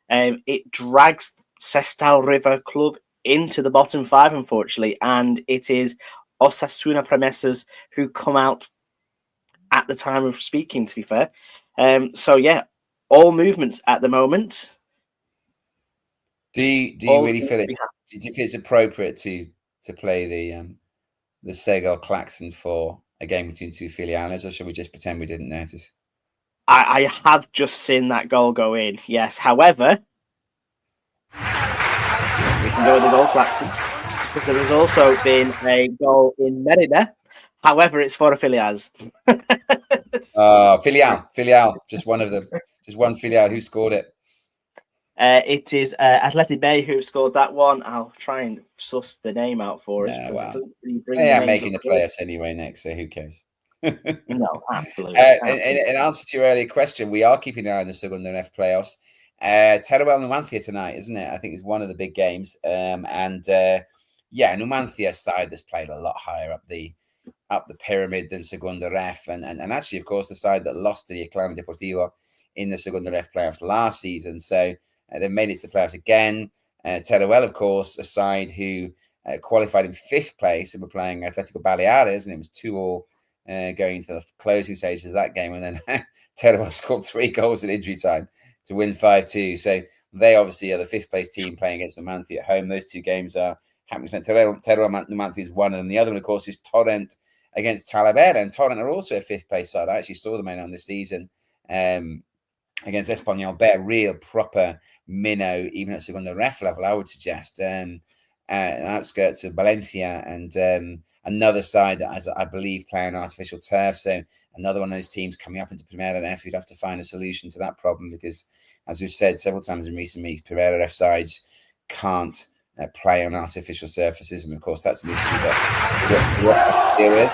it drags Sestao River Club into the bottom 5, unfortunately, and it is Osasuna Promesas who come out at the time of speaking, to be fair. So, yeah, all movements at the moment.
Do you really feel it's appropriate to play the Segal Klaxon for a game between 2 filiales, or should we just pretend we didn't notice?
I have just seen that goal go in, yes. However, we can go with the goal Klaxon, because there has also been a goal in Merida. However, it's for a filiales.
Filial, just one of them. Just one filial. Who scored it?
It is Athletic Bay who scored that one. I'll try and suss the name out for us.
Well,
it doesn't really bring
they are making the playoffs anyway next, so who cares?
No, absolutely.
In answer to your earlier question, we are keeping an eye on the Segunda F playoffs. Teruel Numancia tonight, isn't it? I think it's one of the big games. Numancia's side that's played a lot higher up the pyramid than Segunda Ref, and actually, of course, the side that lost to the Eclano Deportivo in the Segunda Ref playoffs last season. So they've made it to the playoffs again. Teruel, of course, a side who qualified in 5th place and were playing Atletico Baleares, and it was 2-2 going into the closing stages of that game. And then Teruel scored 3 goals in injury time to win 5-2. So they obviously are the 5th place team playing against Numancia at home. Those 2 games are happening. Teruel Numancia is one, and the other one, of course, is Torrent against Talavera. And Torrent are also a 5th place side. I actually saw them on this season against Espanyol B, a real proper minnow, even at Segunda Ref level, I would suggest. Outskirts of Valencia, and another side that has, I believe, playing artificial turf. So another one of those teams coming up into Primera F, you'd have to find a solution to that problem because, as we've said several times in recent weeks, Primera F sides can't play on artificial surfaces, and of course that's an issue that we have to deal with.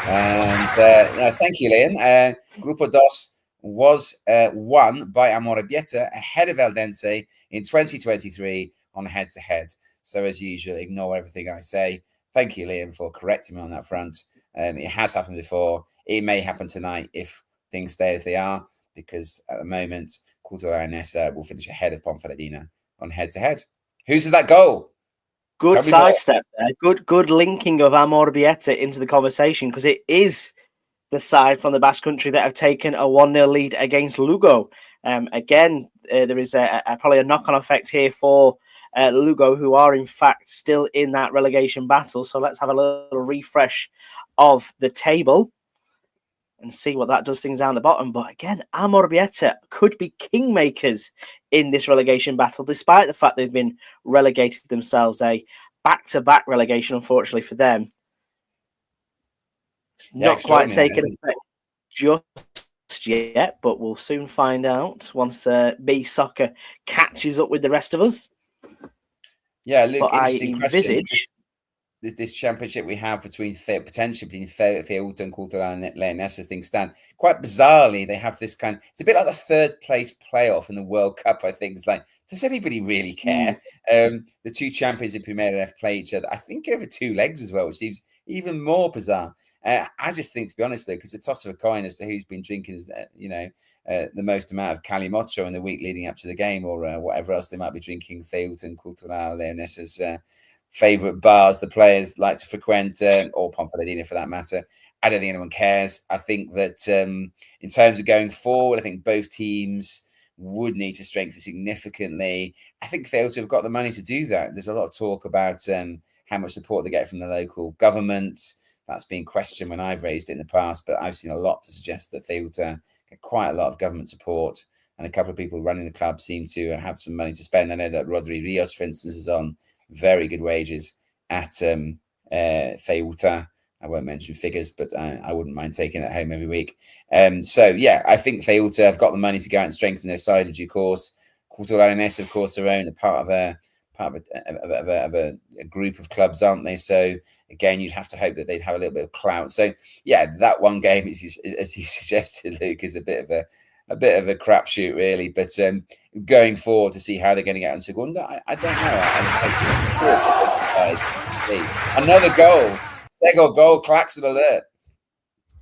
And thank you, Liam. Grupo Dos was won by Amorebieta ahead of Eldense in 2023 on head-to-head. So as usual, ignore everything I say. Thank you, Liam, for correcting me on that front. It has happened before. It may happen tonight if things stay as they are, because at the moment, Cultural Nessa will finish ahead of Ponferradina on head-to-head. Who's that goal?
Good sidestep there. Good linking of Amorebieta into the conversation, because it is the side from the Basque Country that have taken a 1-0 lead against Lugo. Again, there is probably a knock-on effect here for Lugo, who are in fact still in that relegation battle. So let's have a little refresh of the table and see what that does things down the bottom. But again, Amorebieta could be kingmakers in this relegation battle, despite the fact they've been relegated themselves. A back-to-back relegation, unfortunately for them. It's not quite taken effect just yet, but we'll soon find out once B Soccer catches up with the rest of us.
Yeah, Luke,
but
interesting question. This championship we have potentially between Ceuta and Cultural Leonesa as things stand. Quite bizarrely, they have this it's a bit like the third place playoff in the World Cup, I think. It's like, does anybody really care? The two champions in Primera RFEF play each other, I think, over 2 legs as well, which seems even more bizarre. I just think, to be honest, though, because it's a toss of a coin as to who's been drinking, the most amount of Calimocho in the week leading up to the game, or whatever else they might be drinking, Ceuta and Cultural Leonesa's favourite bars the players like to frequent, or Ponferradina for that matter. I don't think anyone cares. I think that in terms of going forward, I think both teams would need to strengthen significantly. I think Ceuta have got the money to do that. There's a lot of talk about how much support they get from the local government. That's been questioned when I've raised it in the past, but I've seen a lot to suggest that Ceuta get quite a lot of government support, and a couple of people running the club seem to have some money to spend. I know that Rodri Rios, for instance, is on very good wages at Ceuta. I won't mention figures, but I wouldn't mind taking it home every week. So yeah, I think Ceuta have got the money to go out and strengthen their side in due course. Cultural Leonesa, of course, are a part of a group of clubs, aren't they? So again, you'd have to hope that they'd have a little bit of clout. So yeah, that one game, as you suggested, Luke, is a bit of a crapshoot, really. But going forward to see how they're going to get on Segunda, I don't know. Another goal. Sego goal, Claxon alert.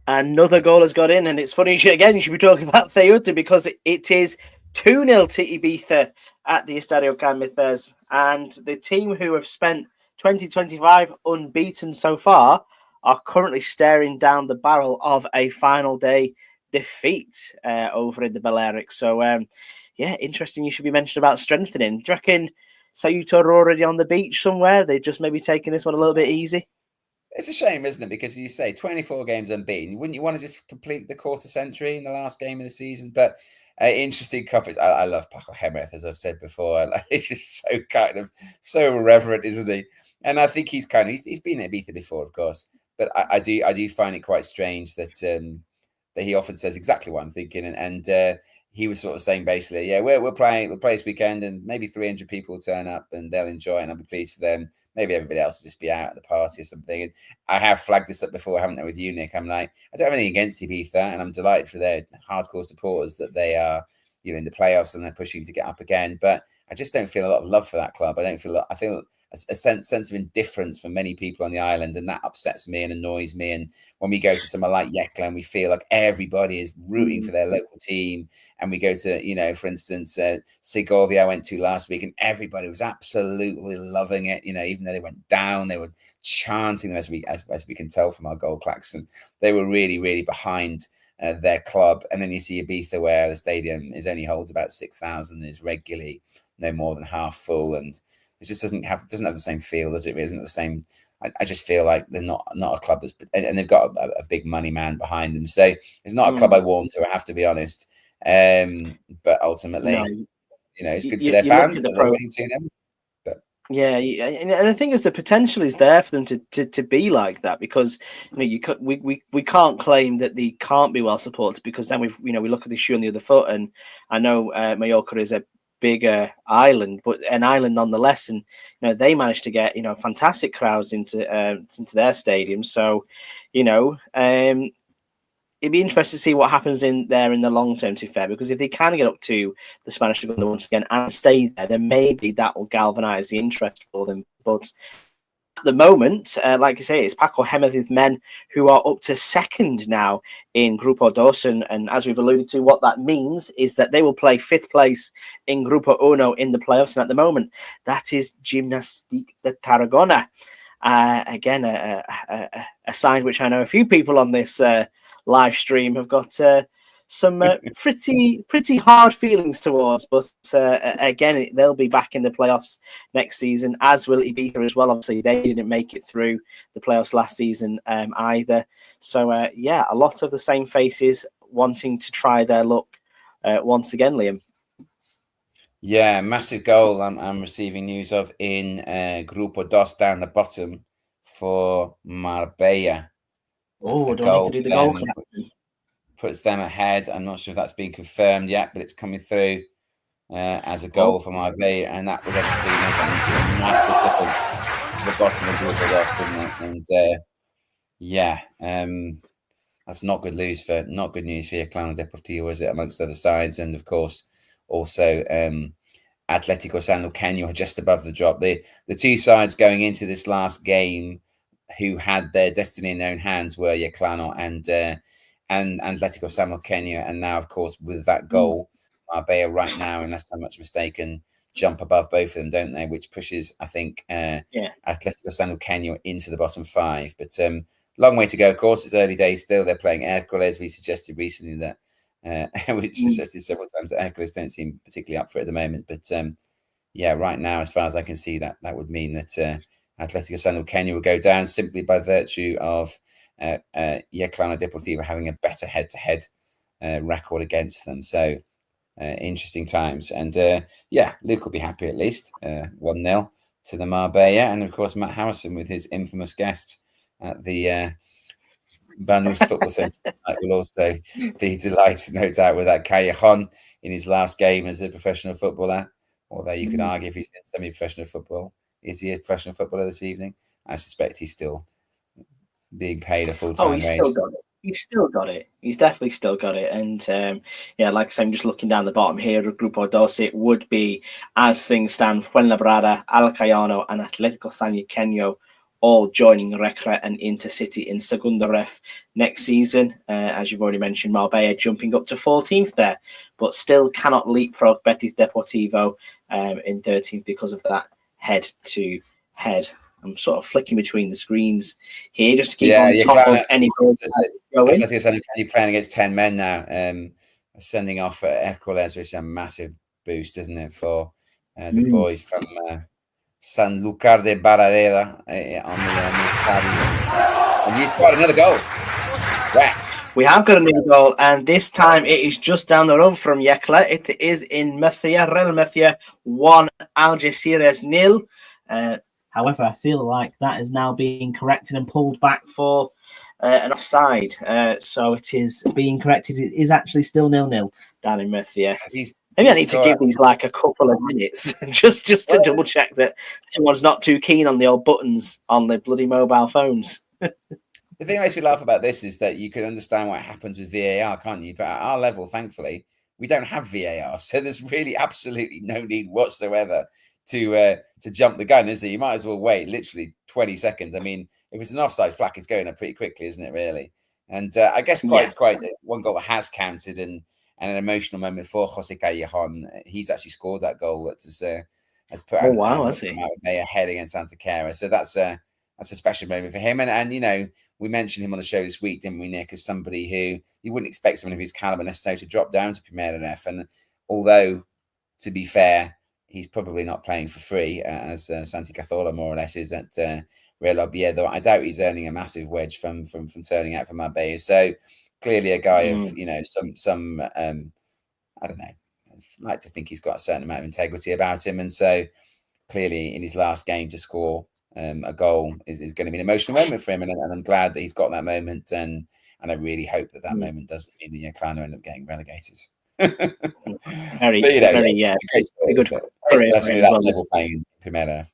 Another goal has got in, and it's funny, again, you should be talking about Ceuta, because it is 2-0 to Ibiza at the Estadio Can Míthers, and the team who have spent 2025 unbeaten so far are currently staring down the barrel of a final day defeat over in the Balearics. So, yeah, interesting you should be mentioned about strengthening. Do you reckon Ceuta are already on the beach somewhere? They're just maybe taking this one a little bit easy?
It's a shame, isn't it? Because you say 24 games unbeaten. Wouldn't you want to just complete the quarter century in the last game of the season? But interesting coverage. I love Paco Gémez, as I've said before. He's just so irreverent, isn't he? And I think he's been at Ibiza before, of course. But I do find it quite strange that that he often says exactly what I'm thinking. And he was sort of saying basically, yeah, we'll play this weekend, and maybe 300 people will turn up and they'll enjoy it, and I'll be pleased for them. Maybe everybody else will just be out at the party or something. And I have flagged this up before, haven't I, with you, Nick? I'm like, I don't have anything against Ibiza, and I'm delighted for their hardcore supporters that they are, in the playoffs and they're pushing to get up again. But I just don't feel a lot of love for that club. I feel a sense of indifference for many people on the island, and that upsets me and annoys me. And when we go to somewhere like Yekla and we feel like everybody is rooting for their local team, and we go to, for instance, Segovia I went to last week, and everybody was absolutely loving it. Even though they went down, they were chanting them, as we can tell from our goal klaxon. They were really, really behind their club. And then you see Ibiza, where the stadium holds about 6,000 and is regularly no more than half full, and it just doesn't have the same feel, does it? It isn't the same. I just feel like they're not a club and they've got a big money man behind them. So it's not a club I warm to, I have to be honest. But ultimately, it's good for their fans that they're winning to them. But
yeah, and I think the potential is there for them to be like that, because we can't claim that they can't be well supported, because then we look at the shoe on the other foot, and I know Mallorca is a bigger island, but an island nonetheless, and they managed to get fantastic crowds into their stadium. So it'd be interesting to see what happens in there in the long term, to be fair, because if they can get up to the Spanish Segunda once again and stay there, then maybe that will galvanise the interest for them. But at the moment, like I say, it's Paco Gémez's men who are up to second now in Grupo Dos, and as we've alluded to, what that means is that they will play 5th place in Grupo Uno in the playoffs, and at the moment, that is Gimnàstic de Tarragona. Again, a side which I know a few people on this live stream have got some pretty hard feelings towards, but again, they'll be back in the playoffs next season, as will Ibiza as well. Obviously, they didn't make it through the playoffs last season either. So, yeah, a lot of the same faces wanting to try their luck once again, Liam.
Yeah, massive goal I'm receiving news of in Grupo Dos down the bottom for Marbella.
Oh, do I need to do the goal?
Puts them ahead. I'm not sure if that's been confirmed yet, but it's coming through as a goal for Marbella, and that would obviously make a massive difference to the bottom of Grupo Dos, didn't it? And yeah, that's not good news for Yeclano Deportivo, is it? Amongst other sides, and of course, also Atlético Sanluqueño are just above the drop. The two sides going into this last game who had their destiny in their own hands were Yeclano and Atlético Sanluqueño, and now, of course, with that goal, Marbella right now, unless I'm much mistaken, jump above both of them, don't they? Which pushes, I think, Atlético Sanluqueño into the bottom 5. But long way to go, of course. It's early days still. They're playing Hércules. We suggested recently that which suggested several times that Hércules don't seem particularly up for it at the moment. But yeah, right now, as far as I can see, that would mean that Atlético Sanluqueño will go down simply by virtue of Yeclano Deportivo having a better head-to-head record against them. So interesting times. And yeah, Luke will be happy at least. 1-0 to the Marbella. And of course, Matt Harrison with his infamous guest at the Banús Football Centre will also be delighted, no doubt, with that Callejon in his last game as a professional footballer. Although you could argue if he's in semi-professional football, is he a professional footballer this evening? I suspect he's still being paid a full-time wage.
Still got it. He's still got it. He's definitely still got it. And yeah, like I said, I'm just looking down the bottom here of Grupo Dos. It would be, as things stand, Fuenlabrada, Alcayano, and Atlético Sanluqueño all joining Recre and Intercity in Segunda Ref next season. As you've already mentioned, Marbella jumping up to 14th there, but still cannot leapfrog Betis Deportivo in 13th because of that head-to-head. I'm sort of flicking between the screens here just to keep on top of any goals going.
You're playing against 10 men now, sending off Hércules, which is a massive boost, isn't it, for the boys from Sanlúcar de Barrameda on the and you scored another goal. Wow.
We have got another goal, and this time it is just down the road from Yecla. It is in Murcia, Real Murcia 1, Algeciras 0. However, I feel like that is now being corrected and pulled back for an offside. So it is being corrected. It is actually still 0-0 down in Murcia. Maybe I need to give these like a couple of minutes just to double check that someone's not too keen on the old buttons on the bloody mobile phones.
The thing that makes me laugh about this is that you can understand what happens with VAR, can't you? But at our level, thankfully, we don't have VAR. So there's really absolutely no need whatsoever to jump the gun, is there? You might as well wait literally 20 seconds. I mean, if it's an offside flag, it's going up pretty quickly, isn't it, really? And I guess quite one goal has counted and an emotional moment for Jose Callejon. He's actually scored that goal that has put out ahead against Santa Clara. So that's a special moment for him. And you know, we mentioned him on the show this week, didn't we, Nick, as somebody who you wouldn't expect someone of his caliber necessarily to drop down to Primera RFEF. And although, to be fair, he's probably not playing for free, as Santi Cazorla more or less is at Real Oviedo. I doubt he's earning a massive wedge from turning out for Marbella. So clearly a guy of, you know, some I don't know, I'd like to think he's got a certain amount of integrity about him. And so clearly in his last game to score a goal is going to be an emotional moment for him. And I'm glad that he's got that moment. And I really hope that moment doesn't mean the Yeclano end up getting relegated.
Very good.
Level playing in Primera.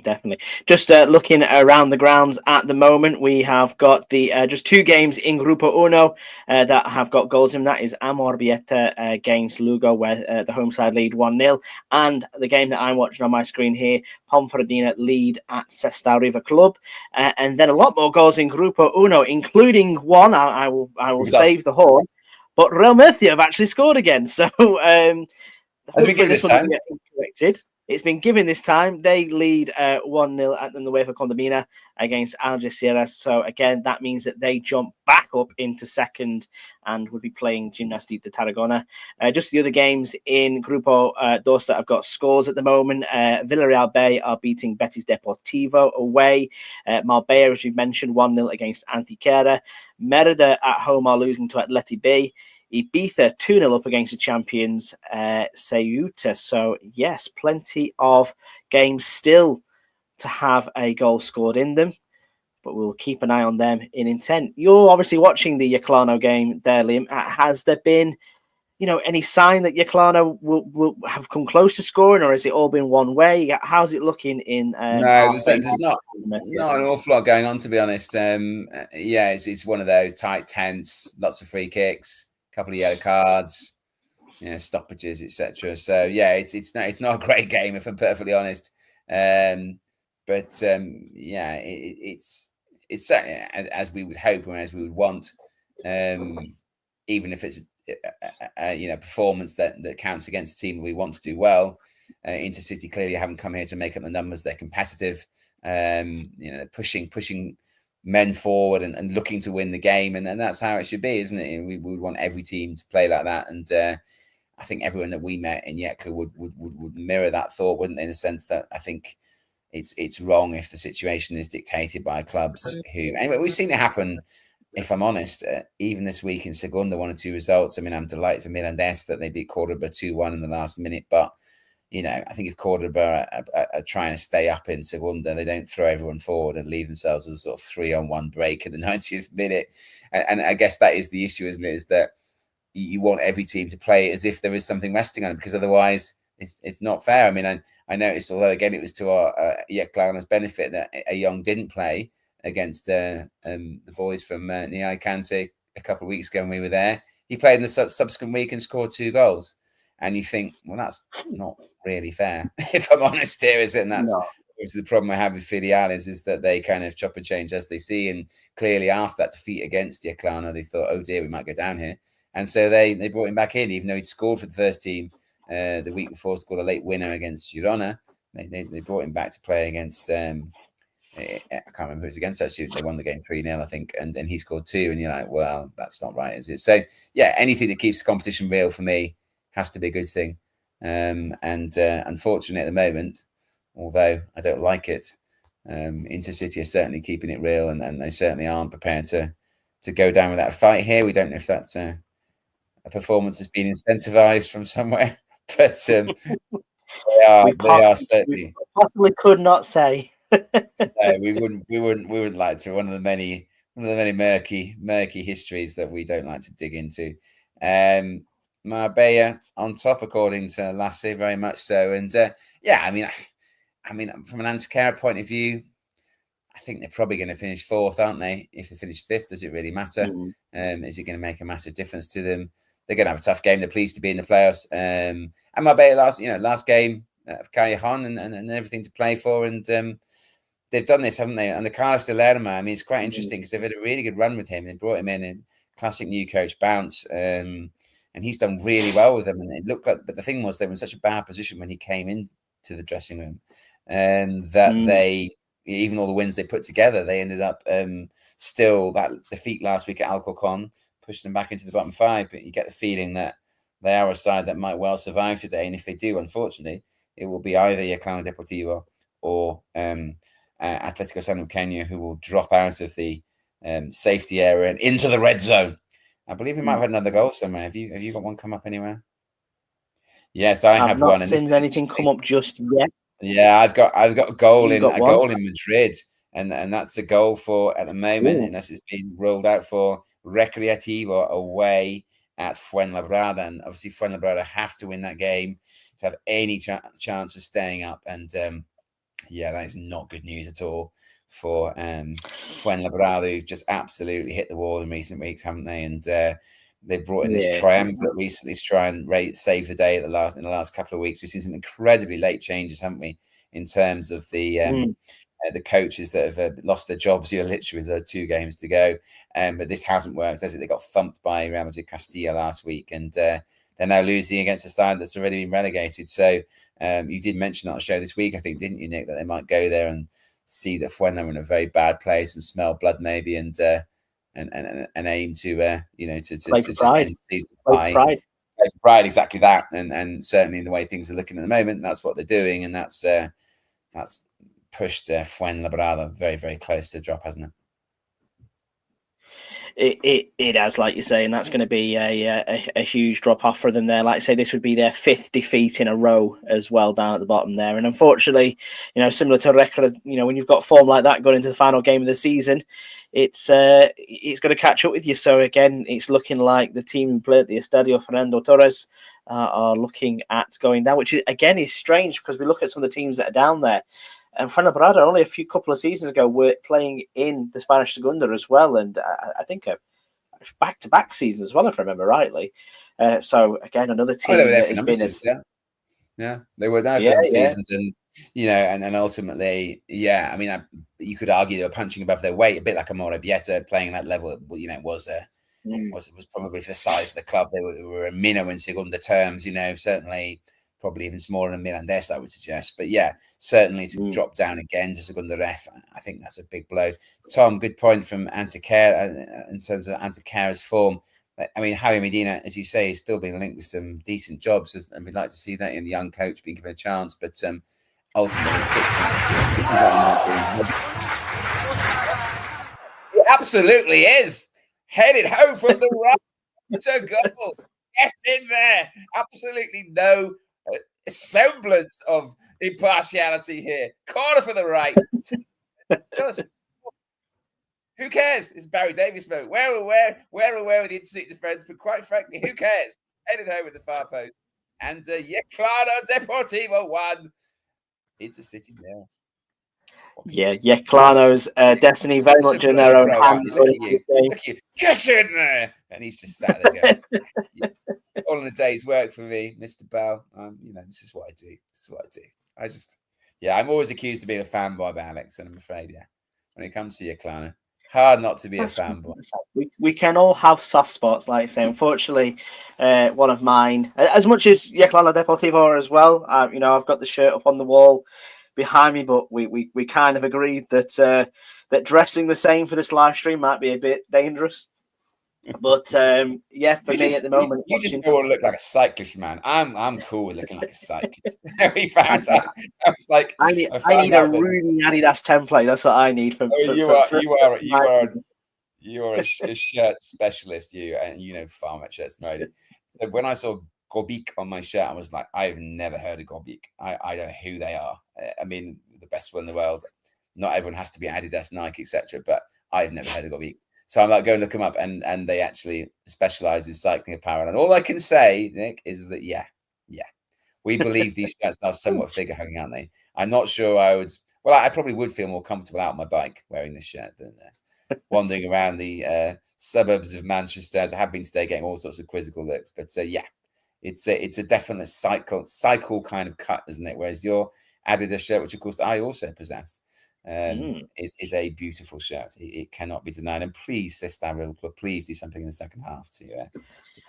Definitely. Just looking around the grounds at the moment, we have got the just 2 games in Grupo Uno that have got goals in. That is Amorebieta against Lugo, where the home side lead 1-0. And the game that I'm watching on my screen here, Ponferradina lead at Sestao River Club. And then a lot more goals in Grupo Uno, including one, I will save the horn, but Real Murcia have actually scored again. So hopefully this one doesn't get corrected. It's been given this time. They lead 1-0 at the UEFA Condomina against Algeciras. So, again, that means that they jump back up into second and would be playing Gimnàstic de Tarragona. Just the other games in Grupo Dos that have got scores at the moment. Villarreal B are beating Betis Deportivo away. Marbella, as we've mentioned, 1-0 against Antequera. Merida at home are losing to Atleti B. Ibiza 2-0 up against the champions Ceuta. So, yes, plenty of games still to have a goal scored in them, but we'll keep an eye on them in intent. You're obviously watching the Yaclano game there, Liam. Has there been, any sign that Yaclano will have come close to scoring, or has it all been one way? How's it looking in?
No, there's not an awful lot going on, to be honest. It's one of those tight, tense, lots of free kicks, couple of yellow cards, stoppages, etc. So it's not a great game, if I'm perfectly honest. It's certainly as we would hope and as we would want. Even if it's a performance that counts against a team that we want to do well. Intercity clearly haven't come here to make up the numbers. They're competitive, pushing men forward and looking to win the game, and that's how it should be, isn't it? We would want every team to play like that, and I think everyone that we met in Yekla would mirror that thought, wouldn't they? In the sense that I think it's wrong if the situation is dictated by clubs who. Anyway, we've seen it happen. If I'm honest, even this week in Segunda, 1 or 2 results. I mean, I'm delighted for Mirandés that they beat Cordoba 2-1 in the last minute, but. I think if Cordoba are trying to stay up in Segunda, they don't throw everyone forward and leave themselves with a sort of 3-on-1 break in the 90th minute. And I guess that is the issue, isn't it? Is that you want every team to play as if there is something resting on it, because otherwise it's not fair. I mean, I noticed, although again it was to our Yeclano's benefit that a Young didn't play against the boys from near Alicante a couple of weeks ago when we were there. He played in the subsequent week and scored 2 goals. And you think, well, that's not really fair, if I'm honest here, is it? And that's the problem I have with Filiales, is that they kind of chop and change as they see. And clearly after that defeat against Yeclano, they thought, oh dear, we might go down here. And so they brought him back in, even though he'd scored for the first team the week before, scored a late winner against Girona. They brought him back to play against, I can't remember who it was against, actually. They won the game 3-0, I think, and he scored 2. And you're like, well, that's not right, is it? So, anything that keeps the competition real for me has to be a good thing. Unfortunately at the moment, although I don't like it, Intercity are certainly keeping it real, and they certainly aren't prepared to go down without a fight here. We don't know if that's a performance that's been incentivized from somewhere, but they are certainly.
We possibly could not say.
No, we wouldn't like to. One of the many murky histories that we don't like to dig into. Marbella on top, according to Lassie, very much so. And I mean, from an Antequera point of view, I think they're probably going to finish 4th, aren't they? If they finish 5th, does it really matter? Is it going to make a massive difference to them? They're going to have a tough game. They're pleased to be in the playoffs. And Marbella last game of Callejon and everything to play for. And they've done this, haven't they? And the Carlos de Lerma, I mean, it's quite interesting because they've had a really good run with him. They brought him in classic new coach bounce. And he's done really well with them. And it looked like, but the thing was, they were in such a bad position when he came into the dressing room, that they, even all the wins they put together, they ended up still, that defeat last week at Alcorcon pushed them back into the bottom 5. But you get the feeling that they are a side that might well survive today. And if they do, unfortunately, it will be either Yeclano Deportivo or Atletico San Eugenio, who will drop out of the safety area and into the red zone. I believe we might have had another goal somewhere. Have you got one come up anywhere? Yes, I have one.
I've not seen anything come up just yet.
Yeah, I've got a goal in Madrid, and that's a goal for at the moment, unless it's been rolled out for Recreativo away at Fuenlabrada, and obviously Fuenlabrada have to win that game to have any chance of staying up. And that is not good news at all for Fuenlabrada, who've just absolutely hit the wall in recent weeks, haven't they? And they brought in this triumvirate recently to try and save the day in the last couple of weeks. We've seen some incredibly late changes, haven't we, in terms of the coaches that have lost their jobs, literally with 2 games to go. But this hasn't worked, has it? They got thumped by Real Madrid Castilla last week, and they're now losing against a side that's already been relegated. So you did mention that on the show this week, I think, didn't you, Nick, that they might go there and see that Fuenla are in a very bad place and smell blood maybe, and aim to just end the season by pride, exactly that, and certainly in the way things are looking at the moment, that's what they're doing, and that's pushed Fuenlabrada very, very close to the drop, hasn't it?
It has, like you say, and that's going to be a huge drop off for them there. Like I say, this would be their 5th defeat in a row as well down at the bottom there. And unfortunately, similar to Recre, when you've got form like that going into the final game of the season, it's going to catch up with you. So again, it's looking like the team who played at the Estadio Fernando Torres are looking at going down, which again is strange because we look at some of the teams that are down there. And Fuenlabrada only a couple of seasons ago were playing in the Spanish Segunda as well, and I think a back-to-back season as well, if I remember rightly. So again, another team that has been
they were there for seasons, and and ultimately, I mean, you could argue they were punching above their weight, a bit like a Morebieta playing at that level. Was probably for the size of the club. They were a minnow in Segunda terms, certainly. Probably even smaller than Mirandés, I would suggest. But certainly to drop down again to Segunda Ref, I think that's a big blow. Tom, good point from Antequera in terms of Antequera's form. I mean, Javi Medina, as you say, is still being linked with some decent jobs, and we'd like to see that in the young coach being given a chance. But ultimately, 6 months. It absolutely is. Headed home from the right. It's a goal. Yes, in there. Absolutely no semblance of impartiality here. Corner for the right. Jonathan, who cares? It's Barry Davies mode. We're aware with the intercity defense, but quite frankly, who cares? Headed home with the far post. And Yeclano Deportivo 1. Intercity there.
Yeclano's destiny very much in their own hands.
Look at you. Get in there. And he's just sat there going, all in a day's work for me, Mr. Bell. This is what I do. I'm always accused of being a fanboy by Alex, and I'm afraid, when it comes to Yeclano, hard not to be a fanboy.
We can all have soft spots, like I say. Unfortunately, one of mine, as much as Yeclano Deportivo as well, I've got the shirt up on the wall behind me, but we kind of agreed that that dressing the same for this live stream might be a bit dangerous. But for me at the moment,
you just don't want to look like a cyclist, man. I'm cool with looking like a cyclist. We found out. I was like,
I need a Rooney Adidas template. That's what I need.
You are a shirt specialist. You far much shirts than I do. So when I saw Gobik on my shirt, I was like, I've never heard of Gobik. I don't know who they are. I mean, the best one in the world. Not everyone has to be Adidas, Nike, etc. But I've never heard of Gobik. So I'm like, go and look them up, and they actually specialize in cycling apparel. And all I can say, Nick, is that we believe these shirts are somewhat figure hugging, aren't they? I'm not sure I would. Well, I probably would feel more comfortable out on my bike wearing this shirt than wandering around the suburbs of Manchester, as I have been today, getting all sorts of quizzical looks. But it's a definite cycle kind of cut, isn't it? Whereas your Adidas shirt, which of course I also possess, is a beautiful shirt. It cannot be denied. And please, Sister Real Club, please do something in the second half to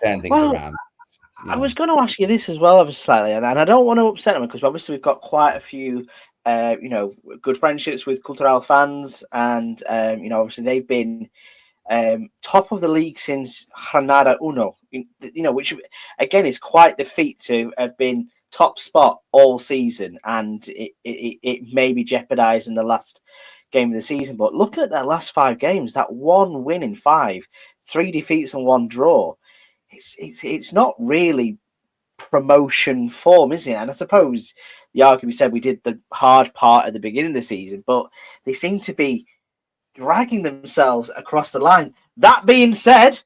turn things around.
I was going to ask you this as well, obviously, slightly, and I don't want to upset them because obviously we've got quite a few, good friendships with Cultural fans, and obviously they've been top of the league since Jornada Uno. Which again is quite the feat to have been top spot all season, and it may be jeopardised in the last game of the season. But looking at their last 5 games, that 1 win in 5, 3 defeats and 1 draw, it's not really promotion form, is it? And I suppose the argument said we did the hard part at the beginning of the season, but they seem to be dragging themselves across the line. That being said,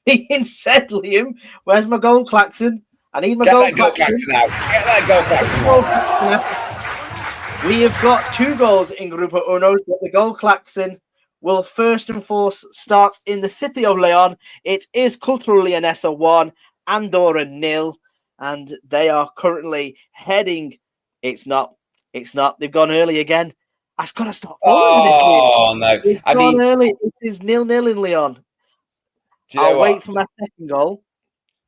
Liam, where's my goal klaxon? I need my goal klaxon.
Get that goal klaxon out. Get that goal klaxon out.
We have got 2 goals in Grupo Uno, but the goal klaxon will first and foremost start in the city of Leon. It is Cultural Leonesa 1, Andorra 0, and they are currently heading. It's not. They've gone early again. I've got to stop falling with this, Liam.
Oh no!
It's gone early. It is 0-0 in Leon. I'll wait for my second goal.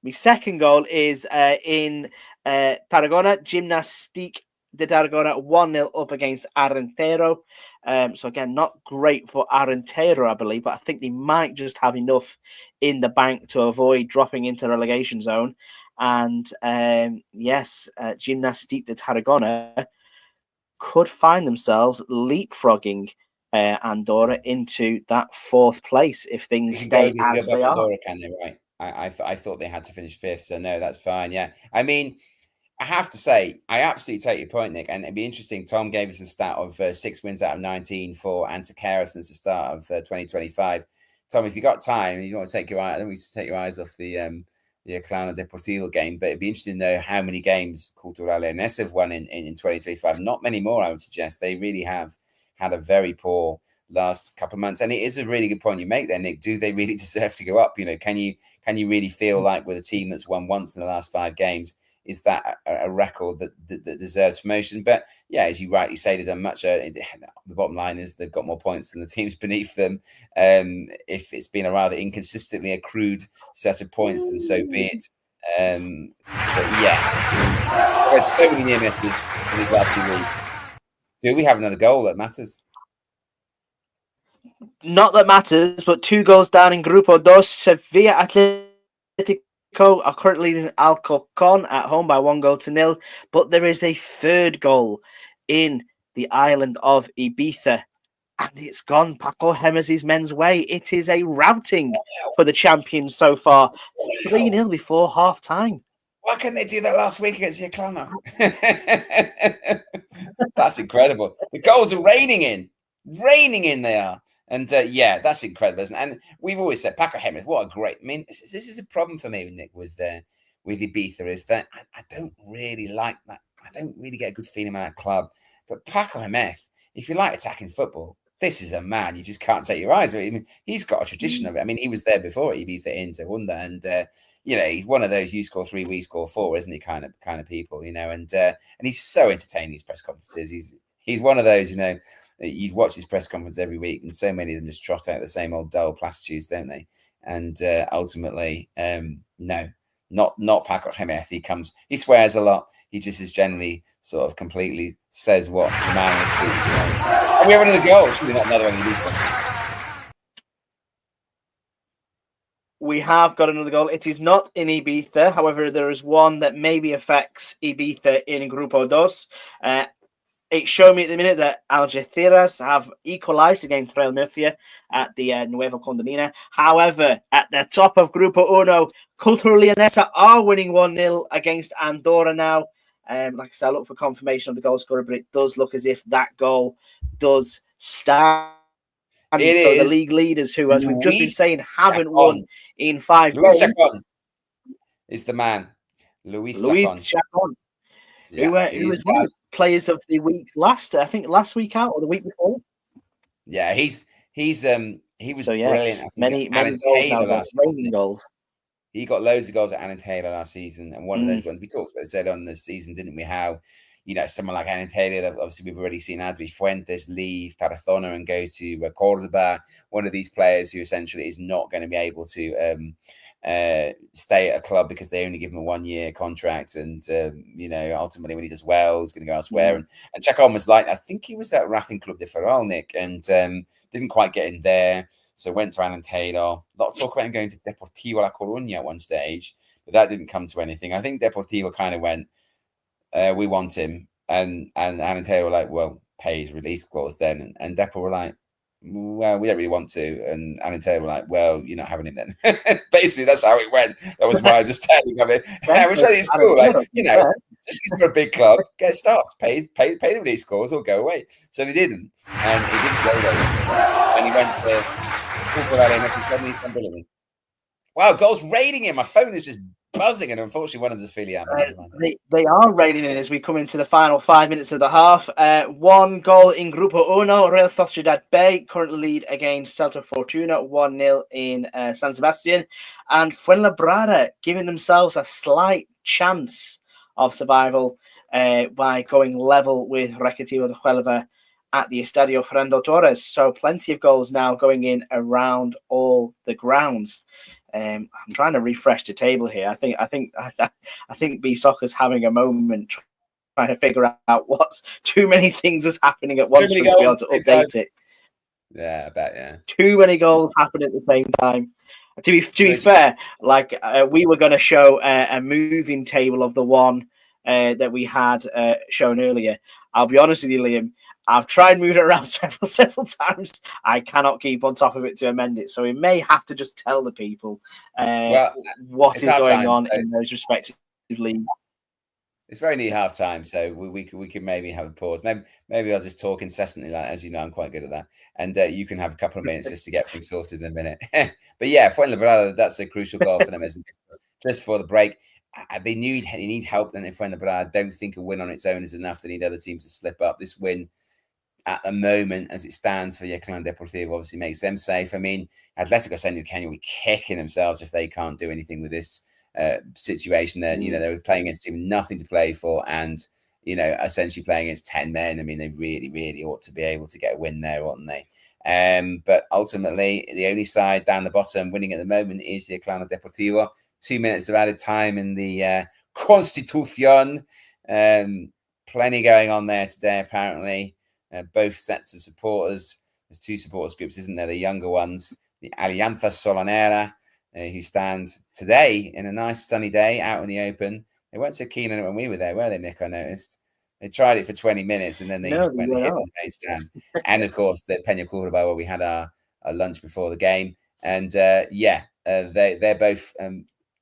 My second goal is in Tarragona, Gimnàstic de Tarragona 1-0 up against Arentero. So again, not great for Arentero, I believe, but I think they might just have enough in the bank to avoid dropping into relegation zone. And yes, Gimnàstic de Tarragona could find themselves leapfrogging Andorra into that 4th place if things stay as they are.
Andorra, can they? Right. I thought they had to finish 5th, so no, that's fine. Yeah, I mean, I have to say, I absolutely take your point, Nick, and it'd be interesting. Tom gave us a stat of 6 wins out of 19 for Antequera since the start of 2025. Tom, if you got time and you want to take your eye, I don't want you to take your eyes off the Clowna Deportivo game, but it'd be interesting to know how many games Cultural Leonesa have won in 2025. Not many more, I would suggest. They really have had a very poor last couple of months, and it is a really good point you make there, Nick. Do they really deserve to go up? You know, can you really feel like with a team that's won once in the last 5 games, is that a record that deserves promotion? But yeah, as you rightly say, they've done much. The bottom line is they've got more points than the teams beneath them. If it's been a rather inconsistently accrued set of points, then so be it. But yeah, there's so many near misses in these last few weeks. Do we have another goal that matters?
Not that matters, but 2 goals down in Grupo Dos. Sevilla Athletic are currently leading Alcorcon at home by 1-0. But there is a 3rd goal in the island of Ibiza, and it's gone Paco Gémez' men's way. It is a routing for the champions so far, 3-0 before half time.
Why couldn't they do that last week against Yaclano? That's incredible. The goals are raining in. They are. And yeah, that's incredible, isn't it? And we've always said Paco Gémez, what a great. I mean, this is a problem for me, Nick, with Ibiza, is that I don't really like that. I don't really get a good feeling about that club. But Paco Gémez, if you like attacking football, this is a man you just can't take your eyes off. I mean, he's got a tradition of it. I mean, he was there before Ibiza in Segunda, and you know, he's one of those you score 3, we score 4, isn't he? Kind of people, you know. And he's so entertaining, his press conferences. He's one of those, you know. You'd watch his press conference every week, and so many of them just trot out the same old dull platitudes, don't they? And ultimately, no, not Paco Gémez. He swears a lot. He just is generally sort of completely says what the man is saying. And we have another goal. Should we not another one?
We have got another goal. It is not in Ibiza. However, there is one that maybe affects Ibiza in Grupo Dos. It's showing me at the minute that Algeciras have equalised against Real Murcia at the Nueva Condomina. However, at the top of Grupo Uno, Cultural Leonesa are winning 1-0 against Andorra now. Like I said, I look for confirmation of the goal scorer, but it does look as if that goal does stand. So the league leaders, who, as we've just been saying, haven't won in 5
Luis
games.
Chacon is the man. Luis
Chacon. Yeah, who was one of the players of the week last week out or the week before.
Yeah, he was
so, yes,
brilliant.
Many goals now, goals.
He got loads of goals at Alan Taylor last season, and one of those ones we talked about said on the season, didn't we? How, you know, someone like Alan Taylor, obviously we've already seen Adri Fuentes leave Tarazona and go to Córdoba. One of these players who essentially is not going to be able to stay at a club because they only give him a 1-year contract, and you know, ultimately when he does well, he's going to go elsewhere. And Chacon was like, I think he was at Racing Club de Ferrol, Nick, and didn't quite get in there, so went to Alan Taylor. A lot of talk about him going to Deportivo La Coruña at one stage, but that didn't come to anything. I think Deportivo kind of went, we want him, and Alan Taylor were like, well, pay his release clause then, and Depor were like, well, we don't really want to. And Alan Taylor were like, well, you're not having him then. Basically, that's how it went. That was my understanding of it. Which I think is cool. Like, you know, just because you're a big club, get stuffed, pay the release clause or go away. So they didn't. And he didn't go there. And he went to Cultural Leonesa and suddenly he's gone brilliantly. Wow, goals raiding him. My phone is just buzzing, and unfortunately one of them's a filial.
They are raining in as we come into the final 5 minutes of the half. 1 goal in Grupo Uno. Real Sociedad B currently lead against Celta Fortuna 1-0 in San Sebastian, and Fuenlabrada giving themselves a slight chance of survival by going level with Recreativo de Huelva at the Estadio Fernando Torres. So plenty of goals now going in around all the grounds. I'm trying to refresh the table here. I think B Soccer's having a moment trying to figure out what's too many things is happening at once for us to be able to update it.
Yeah, I bet. Yeah,
too many goals happen at the same time. To be fair, like we were going to show a moving table of the one that we had shown earlier. I'll be honest with you, Liam. I've tried moving it around several times. I cannot keep on top of it to amend it. So we may have to just tell the people what is going on in those respective leagues.
It's very near half time, so we could maybe have a pause. Maybe I'll just talk incessantly, like, as you know, I'm quite good at that. And you can have a couple of minutes just to get things sorted in a minute. But yeah, Fuenlabrada, that's a crucial goal for them, isn't it? Just for the break. They need help. And if Fuenlabrada don't think a win on its own is enough, they need other teams to slip up. This win at the moment, as it stands for Yeclano Deportivo, obviously makes them safe. I mean, Atletico San Lucan will be kicking themselves if they can't do anything with this situation. That they were playing against a team with nothing to play for, and essentially playing against 10 men. I mean, they really ought to be able to get a win there, oughtn't they? But ultimately, the only side down the bottom winning at the moment is the Yeclano Deportivo. 2 minutes of added time in the Constitucion. Plenty going on there today, apparently. Both sets of supporters. There's 2 supporters groups, isn't there? The younger ones, the Alianza Solonera, who stand today in a nice sunny day out in the open. They weren't so keen on it when we were there, were they, Nick? I noticed. They tried it for 20 minutes and then they went and hit the main stand. And of course, the Peña Cordoba, where we had our lunch before the game. And they're both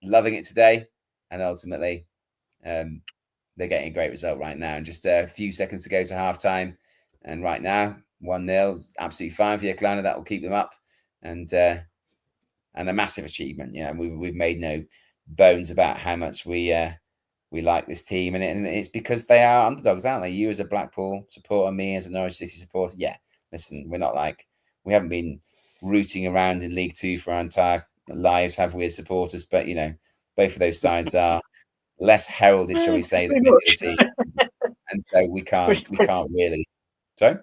loving it today. And ultimately, they're getting a great result right now. And just a few seconds to go to halftime. And right now, 1-0, absolutely fine for Yeclano. That will keep them up. And a massive achievement. Yeah, we've made no bones about how much we like this team, and it's because they are underdogs, aren't they? You as a Blackpool supporter, me as a Norwich City supporter. Yeah, listen, we haven't been rooting around in League Two for our entire lives, have we, as supporters? But both of those sides are less heralded, shall we say, than the other team, and so we can't really. Sorry.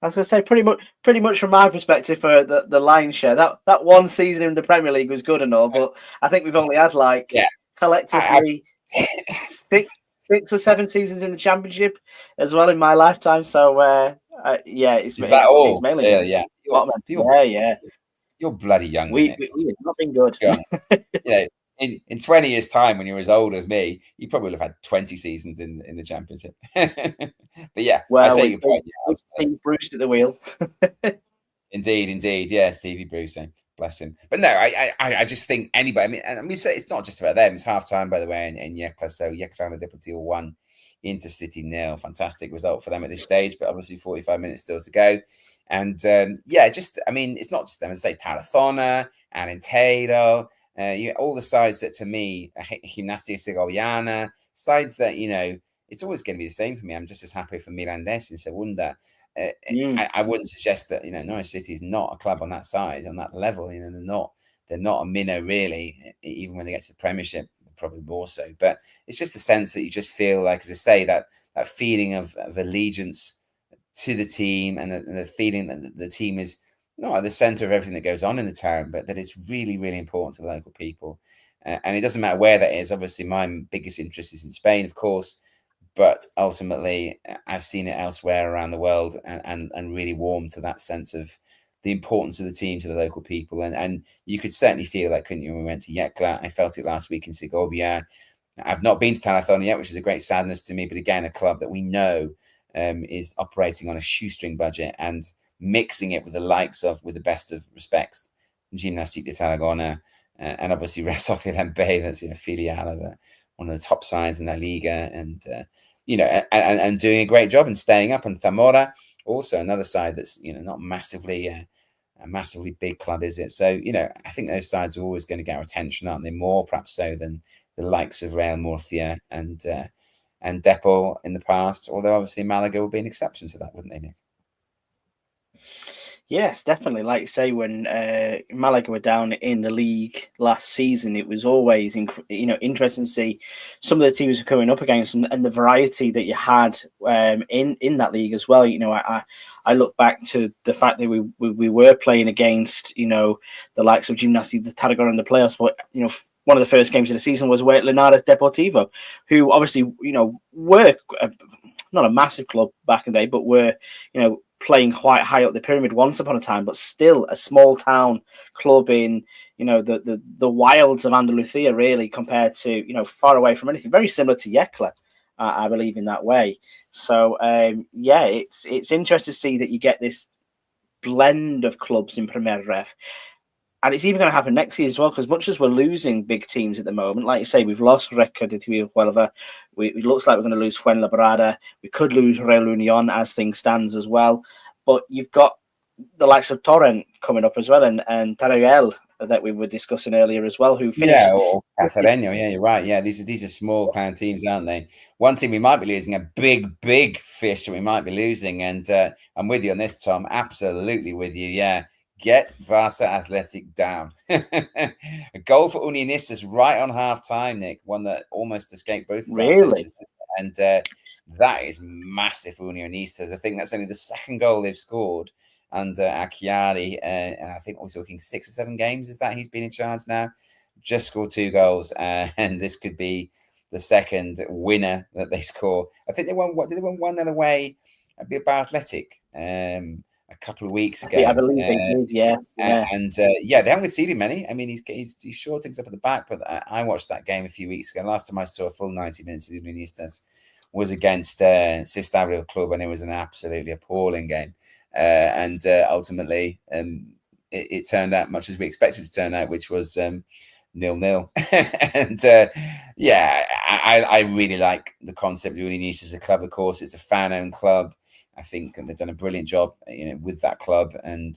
I was going to say, pretty much from my perspective, for the line share, that one season in the Premier League was good and all, but I think we've only had collectively 6 or 7 seasons in the Championship as well in my lifetime. So it's mainly
yeah. You're bloody young.
We've not been good.
In 20 years' time, when you're as old as me, you probably would have had 20 seasons in the Championship. But yeah, I take your point.
Steve Bruce at the wheel.
Indeed. Yeah, Stevie Bruce, bless him. But no, I just think anybody. I mean, we say it's not just about them. It's half time, by the way, in Yecla. So Yeclano Deportivo 1, Intercity 0. Fantastic result for them at this stage, but obviously 45 minutes still to go. And it's not just them. As I say, Tarazona, Alentejo. All the sides that, to me, Gimnasia Segoviana, sides that, it's always going to be the same for me. I'm just as happy for Mirandés and Segunda. I wouldn't suggest that, Norwich City is not a club on that size, on that level. They're not a minnow, really, even when they get to the Premiership, probably more so. But it's just the sense that you just feel like, as I say, that feeling of allegiance to the team, and the feeling that the team is not at the center of everything that goes on in the town, but that it's really, really important to the local people. And it doesn't matter where that is. Obviously, my biggest interest is in Spain, of course, but ultimately I've seen it elsewhere around the world, and really warm to that sense of the importance of the team to the local people. And you could certainly feel that, couldn't you, when we went to Yecla? I felt it last week in Segovia. I've not been to Tarazona yet, which is a great sadness to me, but again, a club that we know is operating on a shoestring budget and mixing it with the likes of, with the best of respects, Gimnàstic de Tarragona, and obviously Real Sociedad B, that's filial of one of the top sides in La Liga, and and doing a great job and staying up. And Zamora, also another side that's not massively a massively big club, is it? So, you know, I think those sides are always going to get our attention, aren't they? More perhaps so than the likes of Real Murcia and Depor in the past. Although obviously Malaga would be an exception to that, wouldn't they, Nick?
Yes, definitely. Like you say, when Malaga were down in the league last season, it was always interesting to see some of the teams were coming up against and the variety that you had in that league as well. You know, I look back to the fact that we were playing against the likes of Gimnastic de Tarragona in the playoffs, but one of the first games of the season was away at Linares Deportivo, who obviously were not a massive club back in the day, but were playing quite high up the pyramid once upon a time, but still a small town club in the wilds of Andalusia, really, compared to far away from anything. Very similar to Yekla, I believe, in that way. So it's interesting to see that you get this blend of clubs in Primera RFEF. And it's even going to happen next year as well, because much as we're losing big teams at the moment, like you say, we've lost Recreativo Huelva. It looks like we're going to lose Fuenlabrada. We could lose Real Union as things stands as well. But you've got the likes of Torrent coming up as well, and Tarragona that we were discussing earlier as well, who finished.
Yeah, or Cacereño. Yeah, you're right. Yeah, these are small kind of teams, aren't they? One team we might be losing, a big fish that we might be losing. And I'm with you on this, Tom. Absolutely with you. Yeah. Get Barca Athletic down. A goal for Unionistas right on half time, Nick. One that almost escaped both of our touches. And that is massive for Unionistas. I think that's only the second goal they've scored under Acchiari. And I think we're talking 6 or 7 games. Is that he's been in charge now? Just scored 2 goals. And this could be the second winner that they score. I think they won. What did they win 1-0 away at Bilbao Athletic? A couple of weeks ago.
I believe they did, yeah.
And they haven't conceded many. I mean, he's shored things up at the back, but I watched that game a few weeks ago. Last time I saw a full 90 minutes with Unionistas was against Seasn Club, and it was an absolutely appalling game. And ultimately, it turned out much as we expected it to turn out, which was 0-0. And I really like the concept of Unionistas as a club. Of course, it's a fan-owned club. I think they've done a brilliant job, with that club, and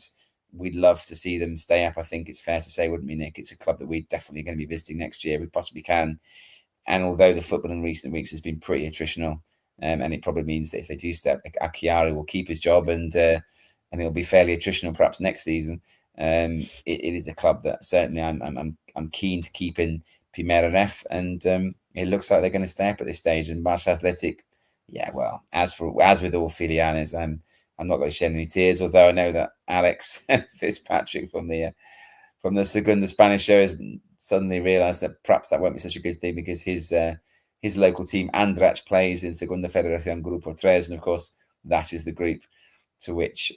we'd love to see them stay up. I think it's fair to say, wouldn't we, Nick? It's a club that we're definitely going to be visiting next year if we possibly can. And although the football in recent weeks has been pretty attritional, and it probably means that if they do step, Acchiari will keep his job, and it'll be fairly attritional perhaps next season. It is a club that certainly I'm keen to keep in Primera RFEF, and it looks like they're going to stay up at this stage. And Barça Athletic. Yeah, well, as with all Filianes, I'm not going to shed any tears. Although I know that Alex Fitzpatrick from the Segunda Spanish show has suddenly realised that perhaps that won't be such a good thing, because his local team Andratx plays in Segunda Federación Grupo 3, and of course that is the group to which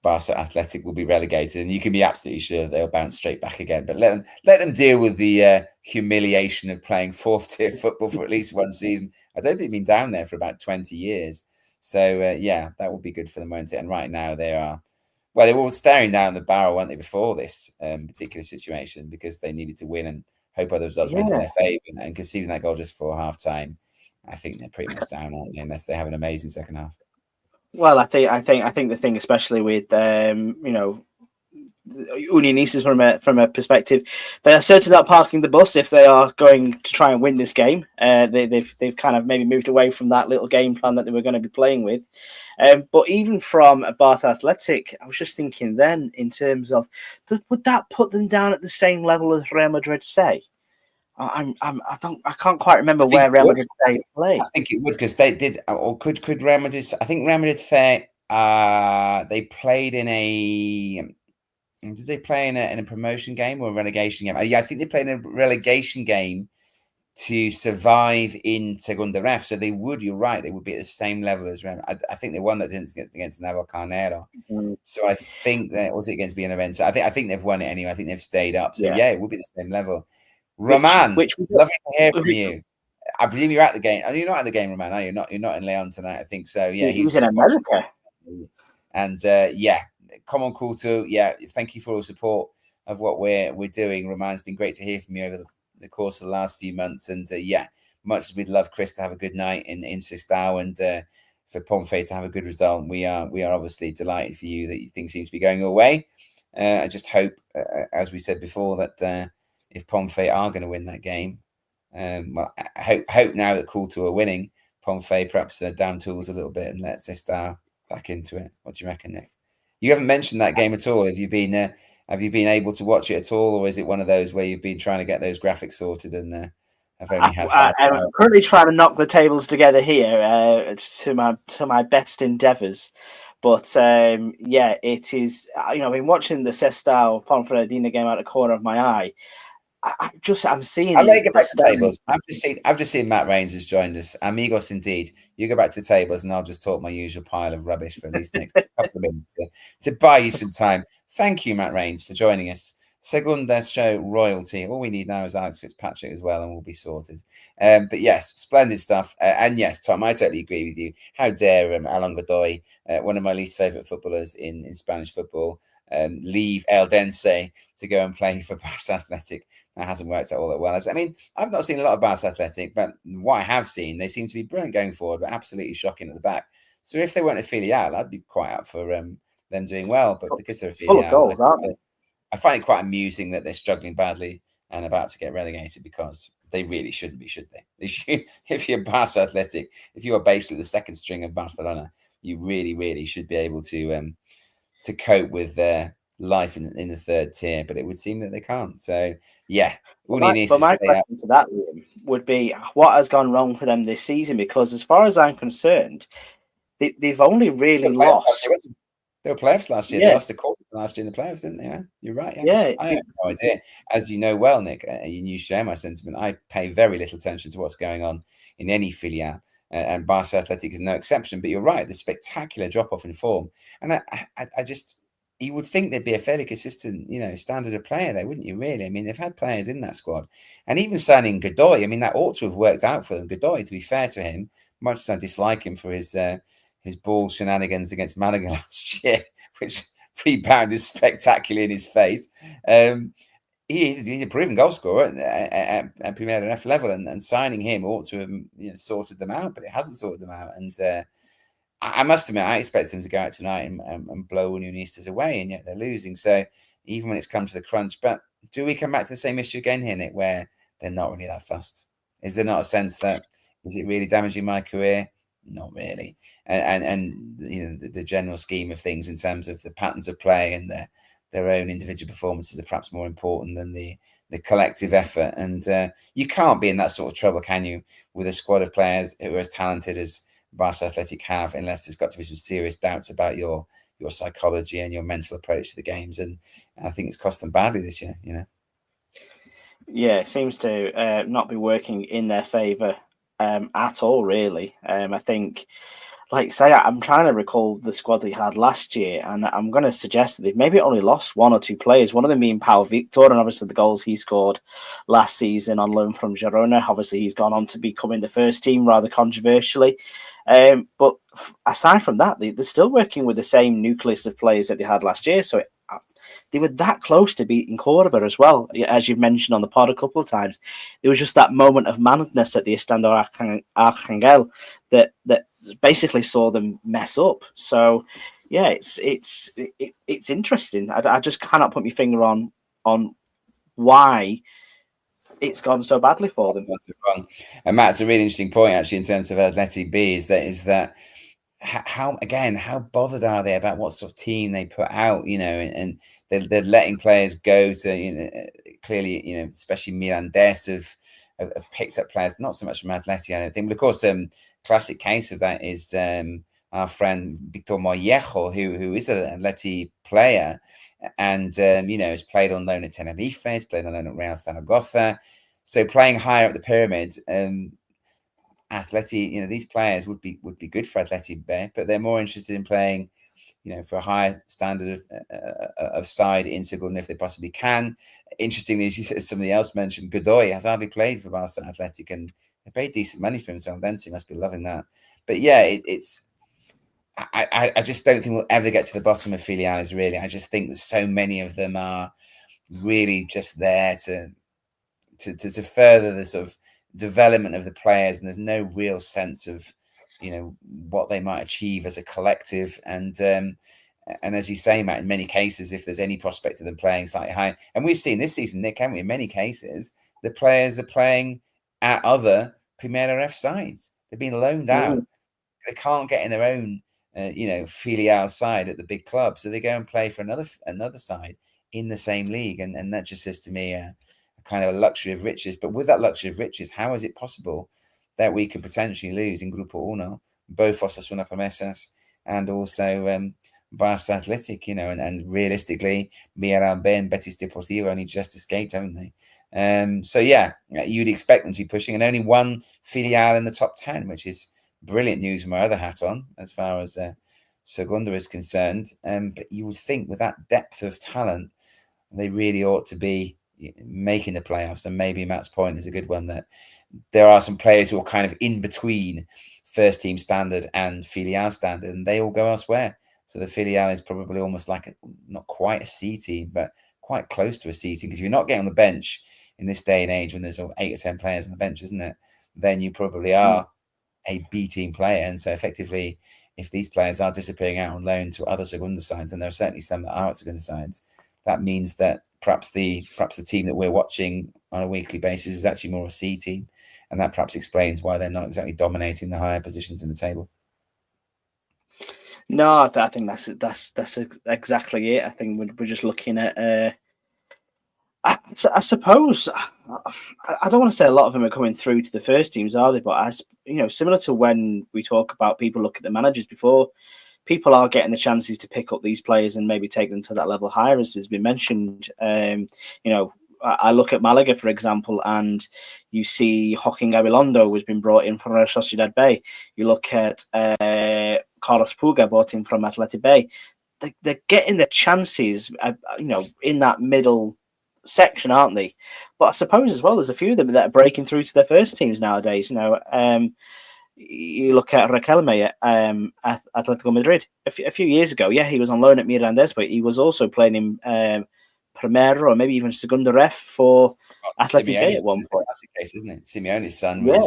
Barça Athletic will be relegated, and you can be absolutely sure they'll bounce straight back again. But let them deal with the humiliation of playing 4th tier football for at least one season. I don't think they've been down there for about 20 years. So that would be good for them, won't it? And right now they were all staring down the barrel, weren't they, before this particular situation, because they needed to win and hope other results went in their favour, and conceding that goal just for half time. I think they're pretty much down, aren't they, unless they have an amazing second half.
Well, I think the thing, especially with Unionistas from a perspective, they are certainly not parking the bus if they are going to try and win this game. They've kind of maybe moved away from that little game plan that they were going to be playing with. But even from Barça Athletic, I was just thinking then, in terms of, would that put them down at the same level as Real Madrid, say? I can't quite remember where Real Madrid played.
I think it would, because they did, or could Real Madrid? I think Real Madrid they played in a. Did they play in a promotion game or a relegation game? Yeah, I think they played in a relegation game to survive in Segunda RFEF. So they would. You're right. They would be at the same level as Real. I think they won that against Navalcarnero. So I think that was it against Benevento. I think they've won it anyway. I think they've stayed up. So yeah, it would be the same level. Roman, lovely to hear from you. I presume you're at the game. You're not at the game, Roman, are you? You're not in Leon tonight, I think so. Yeah,
he was in America.
And come on, cool too. Yeah, thank you for all the support of what we're doing, Roman. It's been great to hear from you over the course of the last few months. And much as we'd love Chris to have a good night in Sestao, and for Pompey to have a good result. We are obviously delighted for you that things seem to be going your way. I just hope, as we said before, that if Pompey are going to win that game, well, I hope now that Coulter are winning, Pompey perhaps down tools a little bit and lets Sestao back into it. What do you reckon, Nick? You haven't mentioned that game at all. Have you been able to watch it at all, or is it one of those where you've been trying to get those graphics sorted and have only had?
I'm currently trying to knock the tables together here to my best endeavours. But yeah, it is. I've been watching the Sestao Ponferradina game out of the corner of my eye. I'm seeing.
I'll let you get back to the tables. I've just seen Matt Rains has joined us. Amigos indeed. You go back to the tables, and I'll just talk my usual pile of rubbish for at least the next couple of minutes to buy you some time. Thank you, Matt Rains, for joining us. Segunda show royalty. All we need now is Alex Fitzpatrick as well, and we'll be sorted. But yes, splendid stuff. And yes, Tom, I totally agree with you. How dare Alan Godoy, one of my least favourite footballers in Spanish football, leave El Dense to go and play for Barça Athletic. That hasn't worked out all that well. I mean, I've not seen a lot of Barça Athletic, but what I have seen, they seem to be brilliant going forward, but absolutely shocking at the back. So if they weren't a filial, I'd be quite up for them doing well. But because they're a filial,
full of goals, aren't they?
I find it quite amusing that they're struggling badly and about to get relegated, because they really shouldn't be, should they? They should, if you're Barça Athletic, if you are basically the second string of Barcelona, you really, really should be able to cope with their life in the third tier. But it would seem that they can't. So yeah,
my question to that, Liam, would be what has gone wrong for them this season? Because as far as I'm concerned, they've only really lost.
They were playoffs last year. Yeah. They lost a quarter last year in the playoffs, didn't they? Yeah, you're right. Yeah. I have no idea. As you know well, Nick, you share my sentiment. I pay very little attention to what's going on in any filial, and Barça Athletic is no exception. But you're right, the spectacular drop-off in form. And I just, you would think there'd be a fairly consistent, standard of player there, wouldn't you, really? I mean, they've had players in that squad. And even signing Godoy, I mean, that ought to have worked out for them. Godoy, to be fair to him, much as I dislike him for his ball shenanigans against Malaga last year, which rebounded spectacularly in his face. He's a proven goal scorer at Primera RFEF level, and signing him ought to have sorted them out, but it hasn't sorted them out. And I must admit, I expect them to go out tonight and blow Unionistas away, and yet they're losing. So even when it's come to the crunch, but do we come back to the same issue again here, Nick, where they're not really that fussed? Is there not a sense that, is it really damaging my career? Not really. And the general scheme of things in terms of the patterns of play and their own individual performances are perhaps more important than the collective effort. And you can't be in that sort of trouble, can you, with a squad of players who are as talented as Barça Athletic have, unless there's got to be some serious doubts about your psychology and your mental approach to the games. And I think it's cost them badly this year,
Yeah, it seems to not be working in their favour at all, really. I think, like say, I'm trying to recall the squad they had last year, and I'm going to suggest that they've maybe only lost one or two players. One of them being Pau Victor, and obviously the goals he scored last season on loan from Girona. Obviously, he's gone on to becoming the first team rather controversially. But aside from that, they're still working with the same nucleus of players that they had last year. So they were that close to beating Cordoba as well, as you've mentioned on the pod a couple of times. There was just that moment of madness at the Estadio Arcangel that basically saw them mess up. So, yeah, it's interesting. I just cannot put my finger on why it's gone so badly for them.
And Matt's a really interesting point, actually, in terms of Athletic B, is that how bothered are they about what sort of team they put out, and they're letting players go to, clearly, especially Mirandes have picked up players, not so much from Athletic, I don't think, but of course, classic case of that is our friend Victor Mollejo, who is an Athletic player, and has played on loan at Tenerife, has played on loan at Real Zaragoza, so playing higher up the pyramid. Athletic, these players would be good for Athletic B, but they're more interested in playing, for a higher standard of side in Segunda if they possibly can. Interestingly, as somebody else mentioned, Godoy has hardly played for Barça Athletic, and they paid decent money for him, so Valencia must be loving that. But yeah, I just don't think we'll ever get to the bottom of filiales, really. I just think that so many of them are really just there to further the sort of development of the players, and there's no real sense of what they might achieve as a collective. And as you say, Matt, in many cases, if there's any prospect of them playing slightly high, and we've seen this season, Nick, haven't we? In many cases, the players are playing at other Primera RF sides. They've been loaned out. They can't get in their own, filial side at the big club, so they go and play for another side in the same league, and that just says to me a kind of a luxury of riches. But with that luxury of riches, how is it possible that we could potentially lose in Grupo Uno both Osasuna Promesas and also Barça Athletic, and realistically, Villarreal B and Betis Deportivo only just escaped, haven't they? So yeah, you'd expect them to be pushing, and only one filial in the top 10, which is brilliant news with my other hat on as far as Segunda is concerned. But you would think with that depth of talent, they really ought to be making the playoffs. And maybe Matt's point is a good one, that there are some players who are kind of in between first team standard and filial standard, and they all go elsewhere. So the filial is probably almost like not quite a C team, but quite close to a C team, because if you're not getting on the bench in this day and age when there's 8 or 10 players on the bench, isn't it? Then you probably are a B team player. And so effectively, if these players are disappearing out on loan to other Segunda sides, and there are certainly some that are at Segunda sides, that means that perhaps the team that we're watching on a weekly basis is actually more a C team, and that perhaps explains why they're not exactly dominating the higher positions in the table.
No, I think that's exactly it. I think we're just looking at. I suppose I don't want to say a lot of them are coming through to the first teams, are they? But similar to when we talk about people look at the managers before, people are getting the chances to pick up these players and maybe take them to that level higher, as has been mentioned. I look at Malaga, for example, and you see Joaquin Gabilondo has been brought in from Real Sociedad B. You look at Carlos Puga, brought in from Athletic B. They're getting the chances, in that middle section, aren't they? But I suppose as well, there's a few of them that are breaking through to their first teams nowadays. You look at Raquelme at Atletico Madrid a few years ago. Yeah, he was on loan at Mirandes, but he was also playing in Primera or maybe even Segunda RF for Athletic B at one point.
That's the case, isn't it? Simeone's son was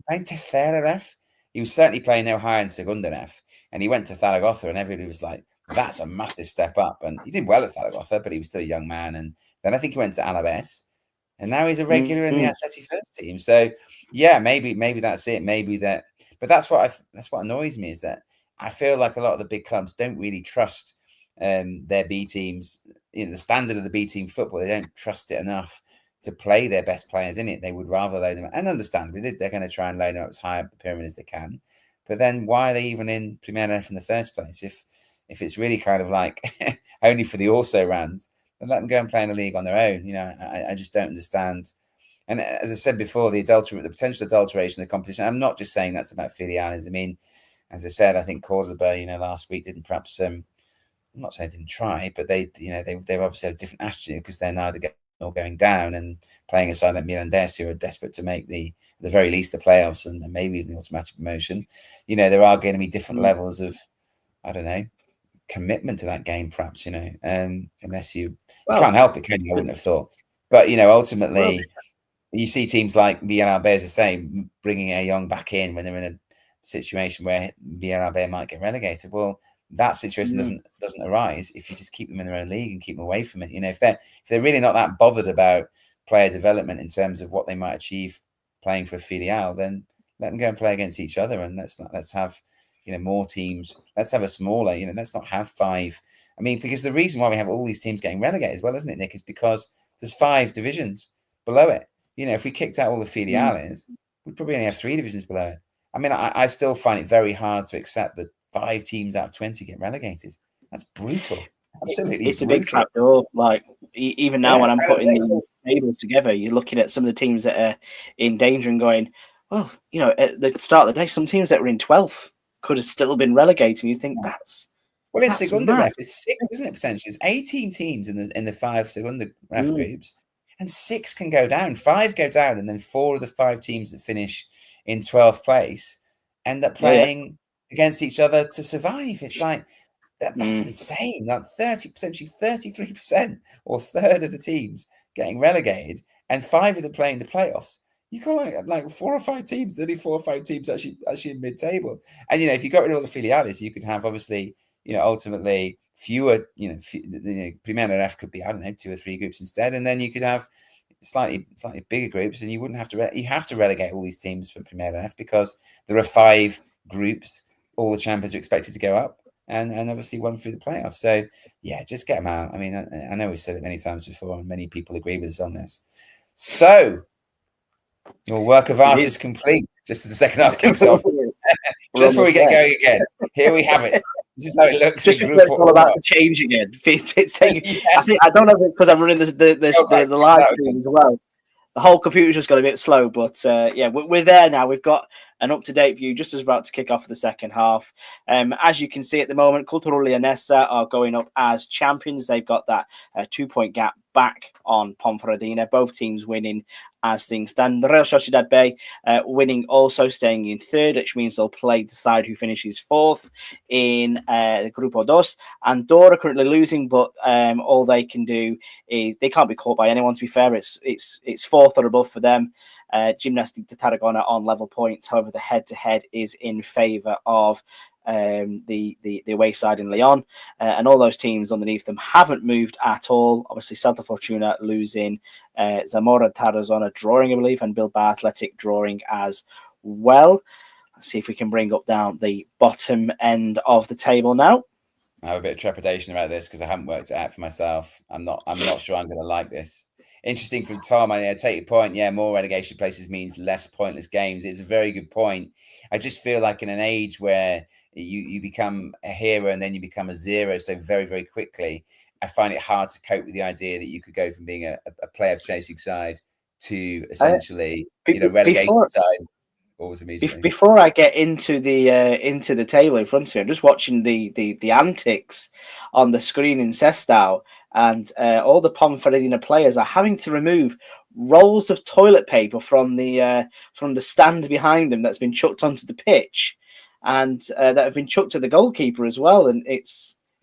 playing Tercera RF. He was certainly playing no higher in Segunda RF, and he went to Zaragoza, and everybody was like, that's a massive step up. And he did well at Zaragoza, but he was still a young man. And then I think he went to Alaves, and now he's a regular in the Athletic first team. So yeah, maybe that's it. Maybe that, but that's what annoys me, is that I feel like a lot of the big clubs don't really trust their B teams, the standard of the B team football. They don't trust it enough to play their best players in it. They would rather load them, and understandably, they're going to try and load them up as high up the pyramid as they can. But then why are they even in Primera F in the first place? If it's really kind of like only for the also rans, then let them go and play in a league on their own. I just don't understand. And as I said before, the potential adulteration of the competition. I'm not just saying that's about filiales. I mean, as I said, I think Cordoba, last week didn't perhaps. I'm not saying didn't try, but they obviously had a different attitude, because they're neither going down and playing a side like Mirandes, who are desperate to make the very least the playoffs and maybe even the automatic promotion. There are going to be different levels of, I don't know, commitment to that game, perhaps, unless you can't help it, can you? I wouldn't have thought. But, ultimately, you see teams like Villarreal, as I say, bringing a young back in when they're in a situation where Villarreal might get relegated. Well, that situation doesn't arise if you just keep them in their own league and keep them away from it. If they're really not that bothered about player development in terms of what they might achieve playing for a filial, then let them go and play against each other, and let's have more teams. Let's have a smaller. Let's not have 5. I mean, because the reason why we have all these teams getting relegated as well, isn't it, Nick, is because there's 5 divisions below it. If we kicked out all the filiales, we'd probably only have 3 divisions below it. I mean, I still find it very hard to accept that 5 teams out of 20 get relegated. That's brutal. Absolutely,
it's brutal. A big trapdoor. Like even now, when I'm putting these tables together, you're looking at some of the teams that are in danger and going, well, at the start of the day, some teams that were in 12th could have still been relegated. And you think that's
in Segunda RF, it's 6, isn't it? Potentially, it's 18 teams in the 5 Segunda RF groups, and 6 can go down. 5 go down, and then 4 of the 5 teams that finish in 12th place end up playing against each other to survive. It's like that's insane. Like 30, potentially 33%, or a third of the teams getting relegated, and 5 of them playing the playoffs. you got like 4 or 5 teams, only 4 or 5 teams actually in mid-table. And if you got rid of all the filiales, you could have obviously ultimately fewer. Primera RF could be, I don't know, 2 or 3 groups instead, and then you could have slightly bigger groups, and you wouldn't have to you have to relegate all these teams from Primera RF because there are 5 groups. All the champions are expected to go up, and obviously 1 through the playoffs. So yeah, just get them out. I mean, I know we've said it many times before, and many people agree with us on this. So your work of art is complete. Just as the second half kicks off, just before we get going again, here we have it. This is how it looks.
Just before it's all about to change again. It's taking, I don't know if it's because I'm running the live stream as well. The whole computer's just got a bit slow, but yeah, we're there now. We've got an up-to-date view just as about to kick off the second half. As you can see at the moment, Cultural Leonesa are going up as champions. They've got that 2-point gap back on Ponferradina. Both teams winning as things stand. Real Sociedad B winning, also staying in third, which means they'll play decide who finishes fourth in the Grupo Dos. Andorra currently losing, but all they can do is they can't be caught by anyone. To be fair, it's fourth or above for them. Gimnastic de Tarragona on level points. However, the head-to-head is in favour of the away side in Leon, and all those teams underneath them haven't moved at all. Obviously, Salta Fortuna losing, Zamora Tarazona drawing, I believe, and Bilbao Athletic drawing as well. Let's see if we can bring up down the bottom end of the table now.
I have a bit of trepidation about this because I haven't worked it out for myself. I'm not sure I'm going to like this. Interesting from Tom. I take your point. Yeah, more relegation places means less pointless games. It's a very good point. I just feel like in an age where you become a hero and then you become a zero so very, very quickly, I find it hard to cope with the idea that you could go from being a playoff chasing side to essentially relegation side.
Before I get into the table in front of me, I'm just watching the antics on the screen in Sestao, and all the Ponferradina players are having to remove rolls of toilet paper from the stand behind them that's been chucked onto the pitch, and that have been chucked to the goalkeeper as well. And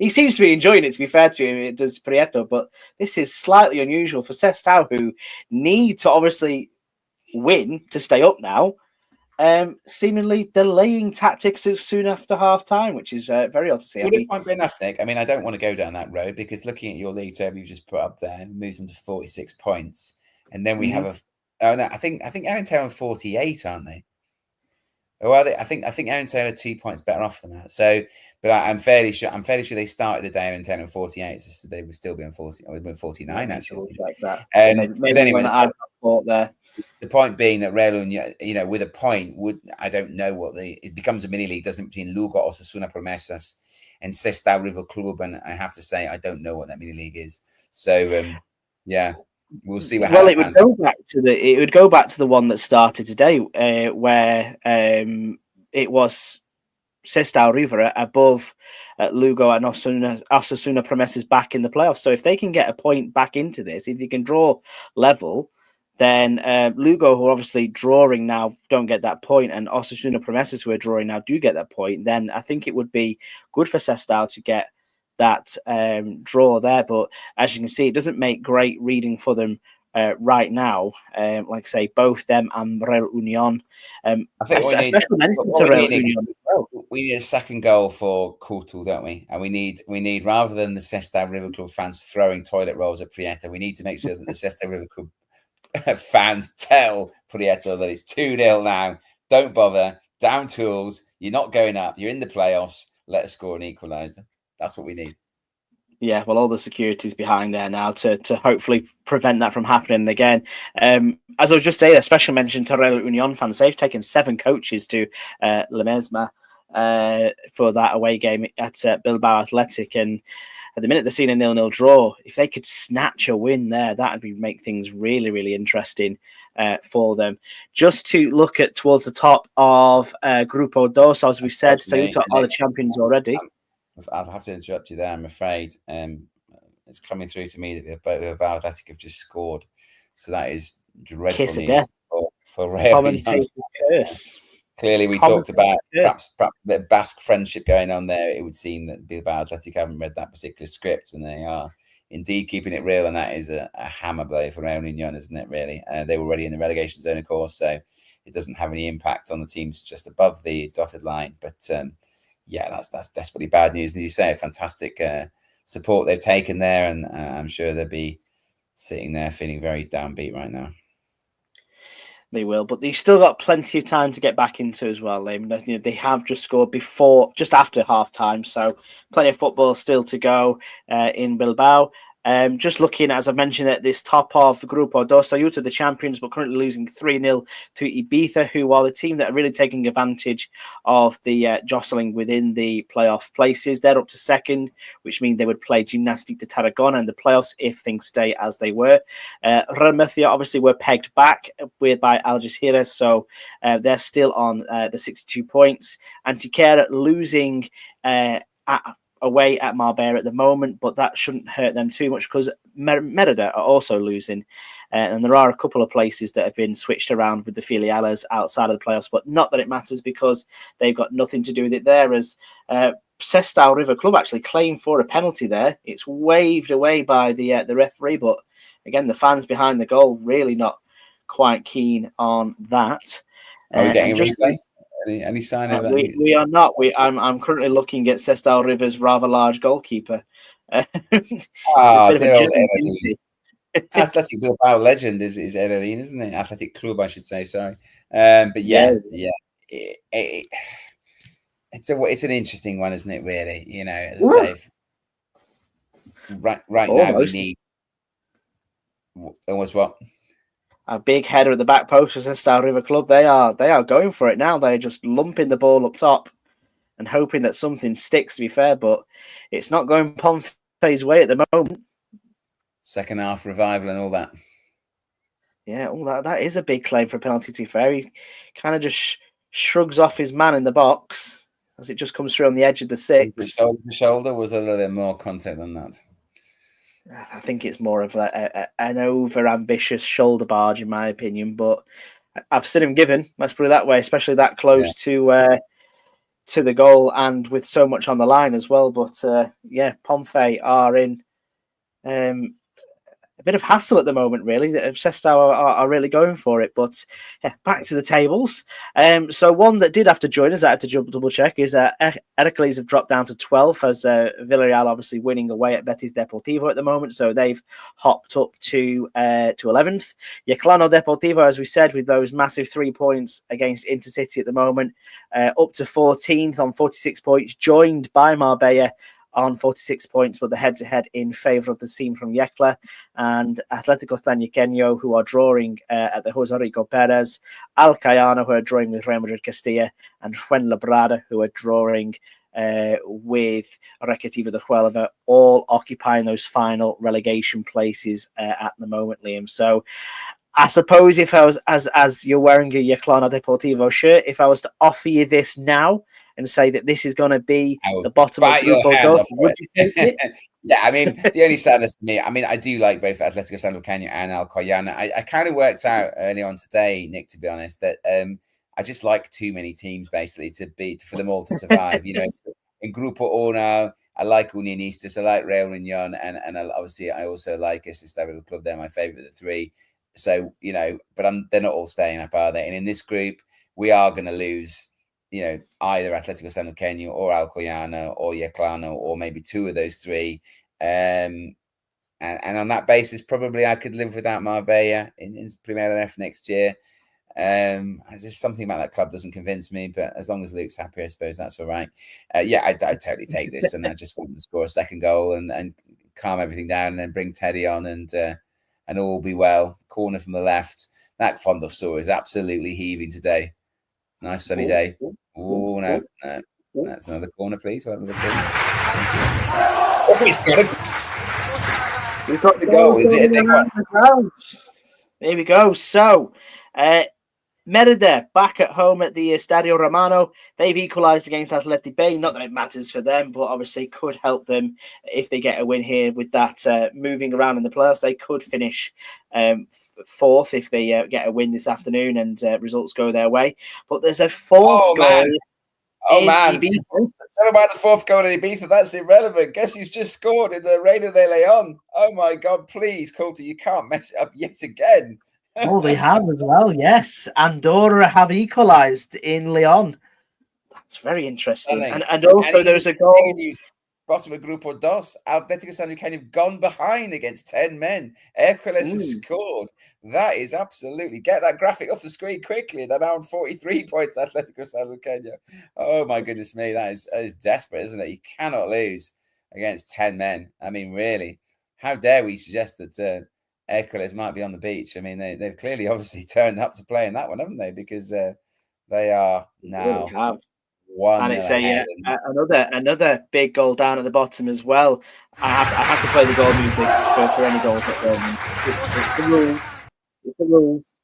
he seems to be enjoying it. To be fair to him, it does Prieto, but this is slightly unusual for Sestao, who need to obviously win to stay up now. Seemingly delaying tactics soon after half time, which is very odd to see.
Would it might be enough, Nick? I mean, I don't want to go down that road because looking at your league table you've just put up there, moves them to 46 points, and then we have I think Arentel are 48, aren't they? Well, I think Arentel are 2 points better off than that. So, but I'm fairly sure they started the day Arentel on 48, so they would still be on 40 or 49 actually.
Like that.
But anyway,
I've thought there.
The point being that Real Union, with a point, I don't know it becomes a mini league, doesn't it, between Lugo, Osasuna Promesas, and Sestao River Club, and I have to say I don't know what that mini league is. So yeah, we'll see what happens.
It would go back to the one that started today, where it was Sestao River above Lugo and Osasuna Promesas back in the playoffs. So if they can get a point back into this, if they can draw level, then Lugo, who are obviously drawing now, don't get that point, and Osasuna Promesas, who are drawing now, do get that point. Then I think it would be good for Sestao to get that draw there. But as you can see, it doesn't make great reading for them right now. Like I say, both them and Real Union.
I think we need a second goal for Couto, don't we? And we need rather than the Sestao River Club fans throwing toilet rolls at Prieto, we need to make sure that the Sestao River Club fans tell Prieto that it's 2-0 now. Don't bother. Down tools. You're not going up. You're in the playoffs. Let us score an equaliser. That's what we need.
Yeah, well, all the security's behind there now to hopefully prevent that from happening again. As I was just saying, a special mention to Real Union fans. They've taken 7 coaches to La Mesma for that away game at Bilbao Athletic, and at the minute they're seeing a 0-0 draw. If they could snatch a win there, that would make things really, really interesting for them. Just to look at towards the top of Grupo Dos, as we've said, Ceuta are the champions already.
I'll have to interrupt you there, I'm afraid. It's coming through to me that Bilbao Athletic have just scored. So that is dreadful news for Real Union. Clearly, we talked about perhaps a bit of Basque friendship going on there. It would seem that Bilbao Athletic haven't read that particular script, and they are indeed keeping it real, and that is a hammer blow for Real Union, isn't it? Really, they were already in the relegation zone, of course, so it doesn't have any impact on the teams just above the dotted line. But yeah, that's desperately bad news. And you say, fantastic support they've taken there, and I'm sure they'll be sitting there feeling very downbeat right now.
They will, but they've still got plenty of time to get back into as well. They have just scored just after half time, so plenty of football still to go in Bilbao. Just looking, as I mentioned, at this top of Grupo Dos, Ayuta, the champions, but currently losing 3-0 to Ibiza, who are the team that are really taking advantage of the jostling within the playoff places. They're up to second, which means they would play Gimnastic de Tarragona in the playoffs if things stay as they were. Real Murcia obviously were pegged back by Algeciras, so they're still on the 62 points. Antequera losing away at Marbella at the moment, but that shouldn't hurt them too much because Merida are also losing. And there are a couple of places that have been switched around with the filiales outside of the playoffs, but not that it matters because they've got nothing to do with it there. As Sestao River Club actually claimed for a penalty there. It's waved away by the referee, but again, the fans behind the goal really not quite keen on that.
Are we getting a replay? Any sign of that?
We are not. I'm currently looking at Sestao River's rather large goalkeeper.
Athletic Bilbao legend is Ererin, isn't it? Athletic Club, I should say. Sorry, but yeah. It's an interesting one, isn't it? Really, as I say, right now we need. Was what?
A big header at the back post for Sestao River Club. They are going for it now. They're just lumping the ball up top and hoping that something sticks, to be fair, but it's not going Pompey's way at the moment.
Second half revival and all that.
Yeah, that is a big claim for a penalty, to be fair. He kind of just shrugs off his man in the box as it just comes through on the edge of the six.
Shoulder to shoulder, was a little bit more contact than that?
I think it's more of an over-ambitious shoulder barge, in my opinion. But I've seen him given. Let's put it that way, especially that close to the goal and with so much on the line as well. But Pompey are in a bit of hassle at the moment, really. Sestao are really going for it. But back to the tables. So one that did have to join us, I had to double check, is Heracles have dropped down to 12th as Villarreal obviously winning away at Betis Deportivo at the moment. So they've hopped up to 11th. Yeclano Deportivo, as we said, with those massive 3 points against Intercity at the moment, up to 14th on 46 points, joined by Marbella on 46 points, but the head-to-head in favour of the team from Yecla, and Atlético Stañequeño, who are drawing at the José Rico Pérez, Alcayano, who are drawing with Real Madrid Castilla, and Fuenlabrada, who are drawing with Recreativa de Huelva, all occupying those final relegation places at the moment, Liam. So I suppose if I was, as you're wearing a Yeclano Deportivo shirt, if I was to offer you this now and say that this is going to be the bottom of Grupo Dos, would you take it?
Yeah, I mean, the only sadness to me, I mean, I do like both Atlético Sanluqueño and Alcoyana. I kind of worked out early on today, Nick, to be honest, that I just like too many teams basically for them all to survive. In Grupo Uno, I like Unionistas, I like Real Union, and obviously I also like Sestao Club. They're my favourite of the three. So, but they're not all staying up, are they? And in this group, we are going to lose, either Atlético Sanluqueño or Alcoyano or Yeclano or maybe two of those three. And on that basis, probably I could live without Marbella in Primera RFEF next year. Just something about that club doesn't convince me, but as long as Luke's happy, I suppose that's all right. I'd totally take this, and I just want to score a second goal and calm everything down and then bring Teddy on and all will be well. Corner from the left. That Fondov is absolutely heaving today. Nice sunny day. Oh, no. That's another corner, please. Another corner. Oh, he's got a goal. Is it a big one?
There we go. So, Merida back at home at the Estadio Romano. They've equalised against Athletic Bay. Not that it matters for them, but obviously could help them if they get a win here with that moving around in the playoffs. They could finish fourth if they get a win this afternoon and results go their way. But there's a fourth goal.
Man. Never mind the fourth goal in Ibiza. That's irrelevant. Guess who's just scored in the Reina de Leon? Oh my God! Please, Coulter, you can't mess it up yet again.
Oh, they have as well. Yes, Andorra have equalised in Lyon. That's very interesting.
Stunning.
And also there's a goal.
Bottom of Grupo Dos, Atletico San Lucan have gone behind against 10 men. Hercules have scored. That is absolutely... Get that graphic off the screen quickly. They're now on 43 points, Atletico San Lucan. Oh, my goodness me. That is desperate, isn't it? You cannot lose against 10 men. I mean, really, how dare we suggest that Hercules might be on the beach? I mean, they've clearly obviously turned up to play in that one, haven't they? Because they are now...
And it's another big goal down at the bottom as well. I have to play the goal music for any goals at the moment. It's the rules.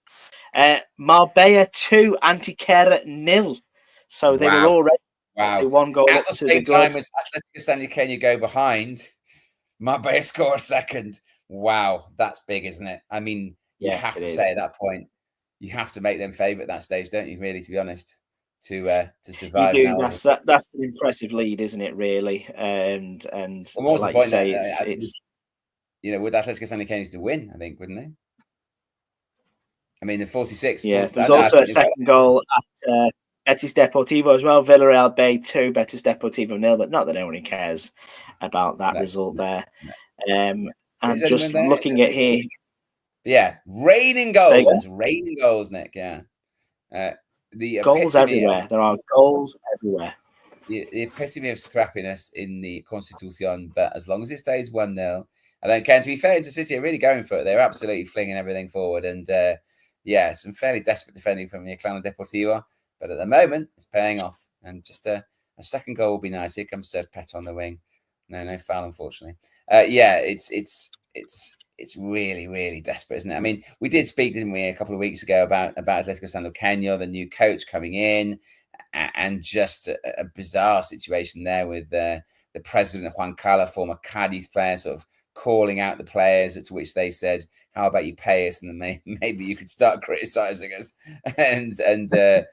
Marbella 2, Antequera 0. So they were already one goal
at
up
the
to
same
the
time
good.
as Atletico San Lucan go behind. Marbella score a second. Wow, that's big, isn't it? I mean, you have to say at that point, you have to make them favourite at that stage, don't you? Really, to be honest. To survive.
You do. That's an impressive lead, isn't it? Really, and
what was
like
the point?
You say, it's
with Atletico San Lucan to win, I think, wouldn't they? I mean, the 46.
Yeah, there's also a second goal at Betis Deportivo as well. Villarreal B 2, Betis Deportivo 0. But not that anyone cares about that result there. I'm just looking at here.
Yeah, raining goals, Nick. Yeah. The
goals everywhere. There are goals everywhere.
The epitome of scrappiness in the Constitucion, but as long as it stays 1-0, I don't care. And to be fair, Intercity are really going for it. They're absolutely flinging everything forward. And some fairly desperate defending from the Clan Deportivo. But at the moment, it's paying off. And just a second goal will be nice. Here comes Serge Pet on the wing. No foul, unfortunately. It's really, really desperate, isn't it? I mean, we did speak, didn't we, a couple of weeks ago about Atletico San Lucan, the new coach coming in, and just a bizarre situation there with the president, Juan Cala, former Cadiz player, sort of calling out the players, to which they said, how about you pay us, and then maybe you could start criticising us. And I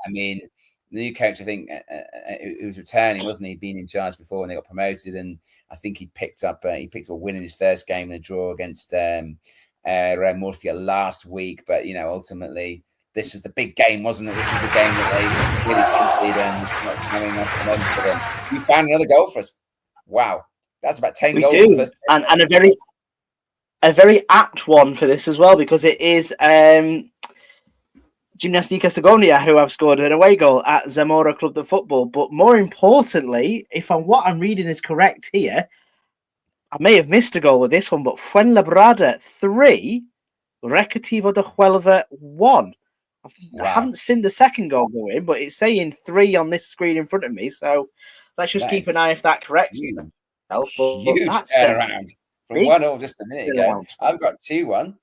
mean, the new coach, I think, who was returning, wasn't he? Been in charge before when they got promoted, and I think he picked up a win in his first game and a draw against Real Murcia last week. But ultimately, this was the big game, wasn't it? This was the game that they really fancied, and not coming off the moment for them. You found another goal for us. Wow, that's about 10 goals.
We do, and a very apt one for this as well, because it is Gimnastica Segovia who have scored an away goal at Zamora Club de Football. But more importantly, if what I'm reading is correct here, I may have missed a goal with this one, but Fuenlabrada 3, Recreativo de Huelva 1. I haven't seen the second goal go in, but it's saying 3 on this screen in front of me. So let's just keep an eye if that corrects itself.
Huge turnaround from 1-0 just a minute ago. I've got 2-1.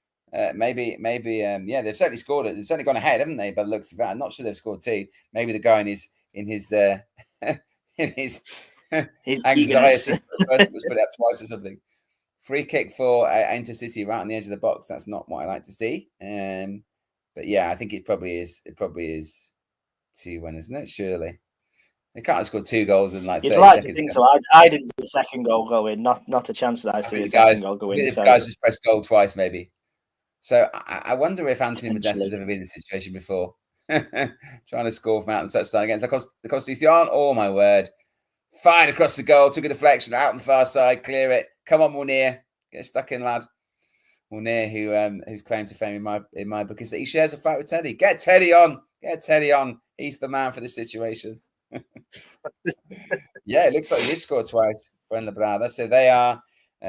Maybe, they've certainly scored it. They've certainly gone ahead, haven't they? But looks, I'm not sure they've scored 2. Maybe the guy in his anxiety was put it up twice or something. Free kick for Intercity right on the edge of the box. That's not what I like to see. But yeah, I think it probably is. It probably is 2-1, isn't it? Surely they can't have scored 2 goals in like 30
like
seconds.
To think so. I didn't see the second goal go in. Not a chance that I see the second goal go in.
The guys just pressed goal twice, maybe. So I wonder if Anthony Modesto's ever been in a situation before, trying to score from out and touchdown against the Constitucion. Oh my word! Fired across the goal, took a deflection out on the far side, clear it. Come on, Munir, get stuck in, lad. Munir, who's claimed to fame in my book, is that he shares a flat with Teddy. Get Teddy on. He's the man for this situation. Yeah, it looks like he did score twice for Fuenlabrada. So they are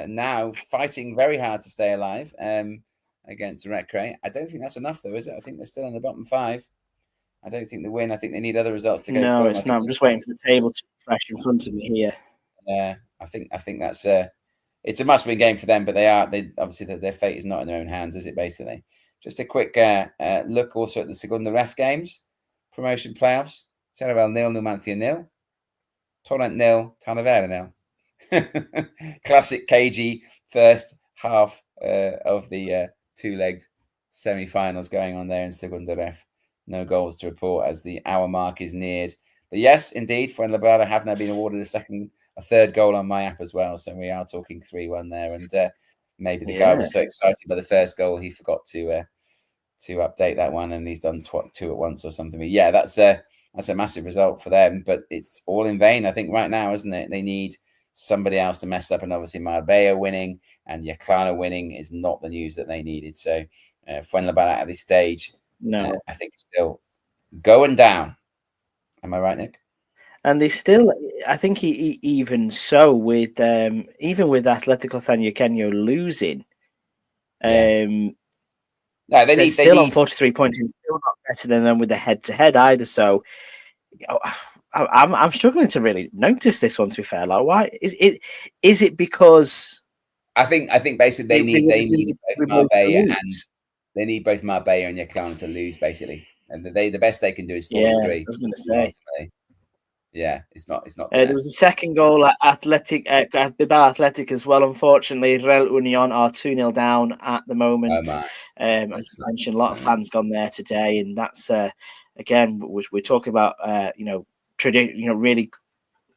now fighting very hard to stay alive. Against Recre. I don't think that's enough, though, is it? I think they're still in the bottom 5. I don't think they win. I think they need other results to go.
No, it's not. I'm just waiting for the table to be fresh in front of me here.
Yeah, I think that's it's a must-win game for them, but they obviously their fate is not in their own hands, is it? Basically, just a quick look also at the Segunda Ref games, promotion playoffs. Teruel 0, Numancia 0, Torrent 0, Talavera 0. Classic KG first half of the 2-legged semi-finals going on there in Segunda Ref. No goals to report as the hour mark is neared. But yes, indeed, Fuenlabrada have now been awarded a third goal on my app as well. So we are talking 3-1 there. And maybe the guy was so excited by the first goal he forgot to update that one, and he's done 2 at once or something. But yeah, that's a massive result for them. But it's all in vain, I think, right now, isn't it? They need somebody else to mess up, and obviously Marbella winning and Yaclana winning is not the news that they needed. So Fuenlabrada at this stage,
no,
I think still going down. Am I right, Nick?
And they still, I think, even so, with even with Atletico Thanyakenyo losing,
no, they
still
need
on 43 points, and still not better than them with the head-to-head either. So, I'm struggling to really notice this one. To be fair, like, why is it? Is it because
I think basically they need both Marbella and Yaclana to lose, basically, and the best they can do is 43.
Yeah, I was going to say.
Yeah, it's not.
There was a second goal at Bilbao Athletic as well. Unfortunately, Real Union are 2-0 down at the moment. As you mentioned, a lot of fans gone there today, and that's again we're talking about really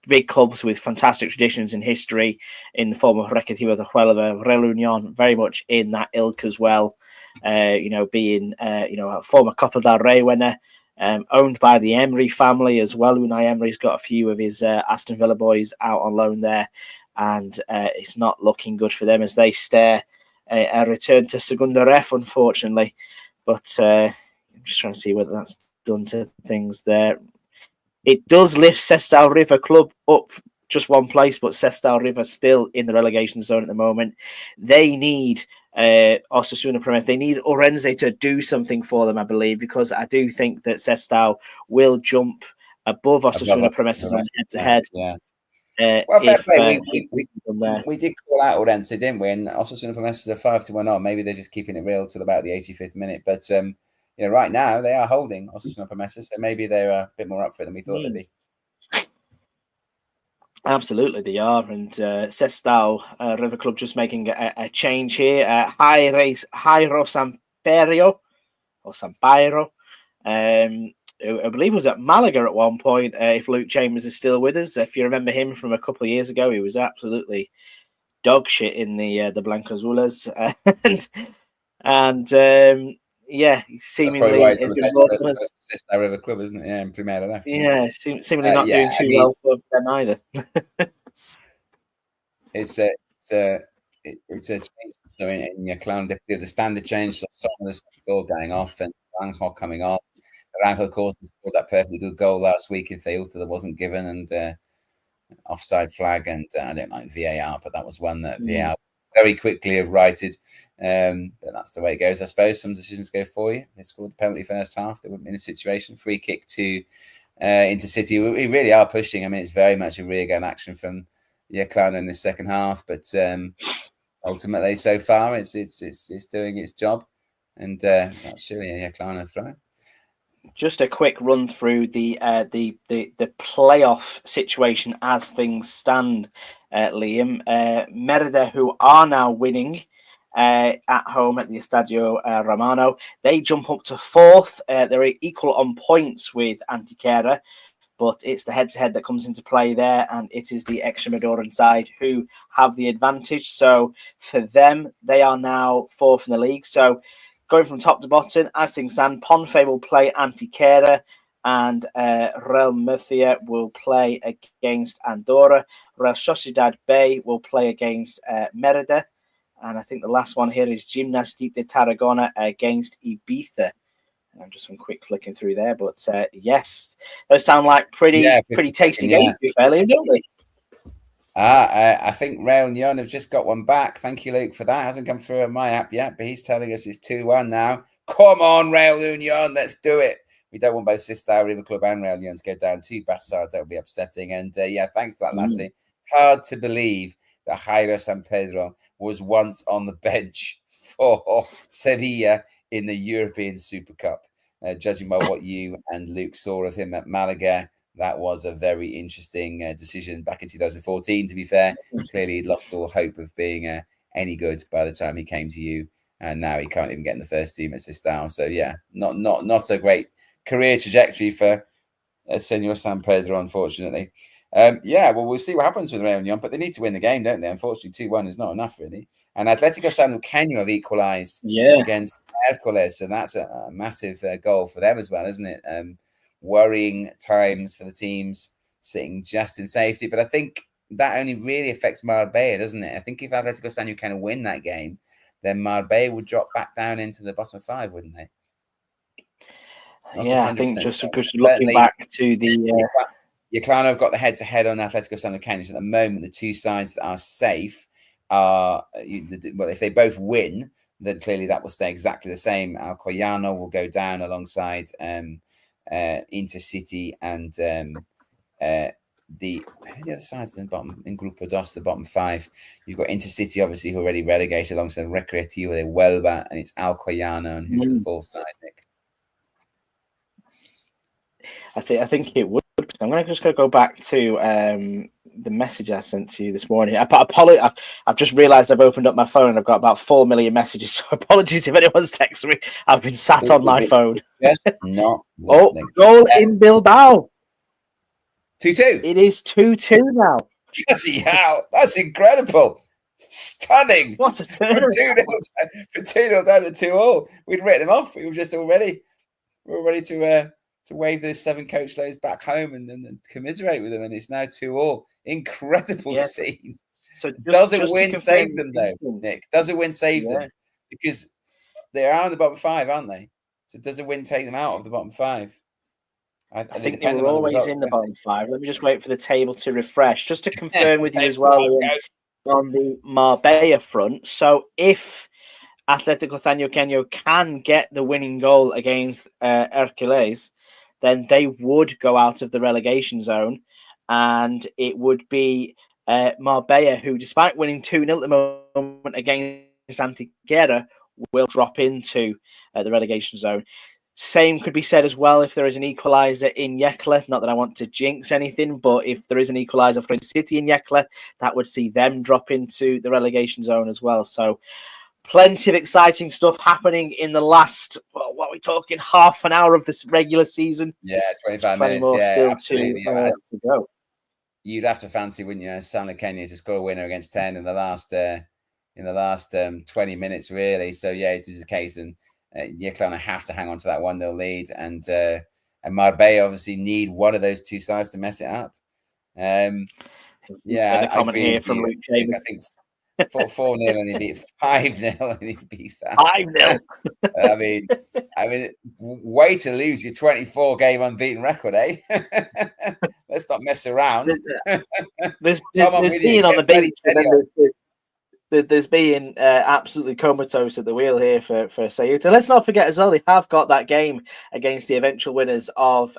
big clubs with fantastic traditions and history in the form of Recreativo de Huelva. Real Union very much in that ilk as well. Being a former Copa del Rey winner. Owned by the Emery family as well. Unai Emery's got a few of his Aston Villa boys out on loan there, and it's not looking good for them as they stare a return to Segunda Ref, unfortunately. But I'm just trying to see whether that's done to things there. It does lift Sestao River Club up just one place, but Sestao River still in the relegation zone at the moment. They need Osasuna Promesas. They need Orense to do something for them, I believe, because I do think that Sestao will jump above Osasuna Promesas on head-to-head.
Yeah. Well, fair play. We did call out Orense, didn't we? And Osasuna Promesas are 5-1 on. Maybe they're just keeping it real till about the 85th minute. But right now they are holding Osasuna Promesas, so maybe they're a bit more up for it than we thought they'd be.
Absolutely, they are. And Sestao River Club just making a change here. Jairo Sampaio, or Sampaio, I believe was at Malaga at one point. If Luke Chambers is still with us, if you remember him from a couple of years ago, he was absolutely dog shit in the Blancazulas. Yeah, seemingly
that's probably why it's the River Club, isn't it? Yeah, in Primera RFEF.
Yeah, seemingly not doing too well for them either.
It's a change. So in Yaclana, the standard change, so some of the goal going off and Aranjo coming off. Aranjo, of course, scored that perfectly good goal last week in Ceuta that wasn't given, and offside flag. And I don't like VAR, but that was one that VAR very quickly have righted. But that's the way it goes, I suppose. Some decisions go for you. They scored the penalty first half. They wouldn't be in a situation. Free kick to Intercity. We really are pushing. I mean, it's very much a rear-gun action from Yaclana in the second half, but ultimately, so far, it's doing its job, and that's surely a Yaclana throw.
Just a quick run through the playoff situation as things stand, Liam. Merida, who are now winning at home at the Estadio Romano, they jump up to fourth. They're equal on points with Antequera, but it's the head-to-head that comes into play there, and it is the Extremadura side who have the advantage. So for them, they are now fourth in the league. So going from top to bottom, as things stand, Ponfe will play Antequera, and Real Murcia will play against Andorra. Real Sociedad B will play against Merida. And I think the last one here is Gimnastic de Tarragona against Ibiza. I'm just quick flicking through there, but yes, those sound like pretty tasty games, to be fair, don't they?
I think Real Union have just got one back. Thank you, Luke, for that. Hasn't come through on my app yet, but he's telling us it's 2-1 now. Come on, Real Union, let's do it. We don't want both Sestao River Club and Real Union to go down two bastards. That would be upsetting. And thanks for that, Lassie. Hard to believe that Jairo San Pedro was once on the bench for Sevilla in the European Super Cup. Judging by what you and Luke saw of him at Malaga, that was a very interesting decision back in 2014, to be fair. Clearly, he'd lost all hope of being any good by the time he came to you. And now he can't even get in the first team at Sestao. So, yeah, not a great career trajectory for Senor San Pedro, unfortunately. Yeah, well, we'll see what happens with Reunion, but they need to win the game, don't they? Unfortunately, 2-1 is not enough, really. And Atletico San Luqueño have equalised against Hércules, so that's a massive goal for them as well, isn't it? Worrying times for the teams sitting just in safety, but I think that only really affects Marbella, doesn't it? I think if Atletico San Luqueño win that game, then Marbella would drop back down into the bottom 5, wouldn't they?
I think just looking back to the...
Yaclano have got the head-to-head on Atletico San Luqueño. So at the moment, the two sides that are safe are... well, if they both win, then clearly that will stay exactly the same. Alcoyano will go down alongside Intercity and the other side's in the bottom, in Grupo Dos, the bottom 5. You've got Intercity, obviously, who are already relegated alongside Recreativo de Huelva, and it's Alcoyano, and who's the fourth side, Nick?
I think it would. I'm just going to go back to the message I sent to you this morning. I've just realised I've opened up my phone and I've got about 4 million messages. So apologies if anyone's texting me. I've been sat on my phone.
Yes, not listening.
Goal in Bilbao.
2-2.
It is 2-2 now.
Bloody hell! That's incredible. Stunning.
What a turn.
For 2-0 down to 2-2. We'd written them off. We were just already. We were ready to wave the 7 coach loads back home and commiserate with them, and it's now 2-2. Incredible scenes. So does it win save them though, Nick? Does it win save them? Because they are in the bottom 5, aren't they? So does it win take them out of the bottom 5?
I think they were always in the bottom 5. Let me just wait for the table to refresh, just to confirm with you as well on the Marbella front. So if Atletico San Luqueño can get the winning goal against Hércules, then they would go out of the relegation zone, and it would be Marbella, who, despite winning 2-0 at the moment against Antequera, will drop into the relegation zone. Same could be said as well if there is an equaliser in Yecla. Not that I want to jinx anything, but if there is an equaliser for City in Yecla, that would see them drop into the relegation zone as well. So plenty of exciting stuff happening in the last, what are we talking, half an hour of this regular season?
Yeah, 25 minutes.
More still
to
go.
You'd have to fancy, wouldn't you, San Luqueño to score a winner against 10 in the last 20 minutes, really. So yeah, it is a case, and Yeclano have to hang on to that 1-0 lead, and Marbella obviously need one of those two sides to mess it up.
Yeah, the comment here from Luke James.
I think 4-0 and he beat 5-0 and he beat that.
5-0.
I mean, way to lose your 24-game unbeaten record, eh? Let's not mess around.
There's being on the bench. There's being absolutely comatose at the wheel here for Ceuta. Let's not forget as well, they have got that game against the eventual winners of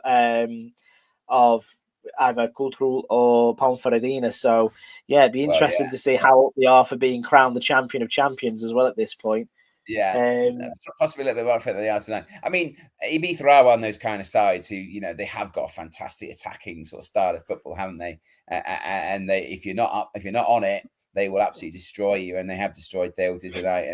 either Cultural or Ponferradina. So yeah, it'd be interesting to see how up they are for being crowned the champion of champions as well at this point.
Yeah, possibly a little bit more fit than they are tonight. I mean, Ibiza are one of those kind of sides who, they have got a fantastic attacking sort of style of football, haven't they? And they, if you're not on it, they will absolutely destroy you, and they have destroyed Ceuta tonight.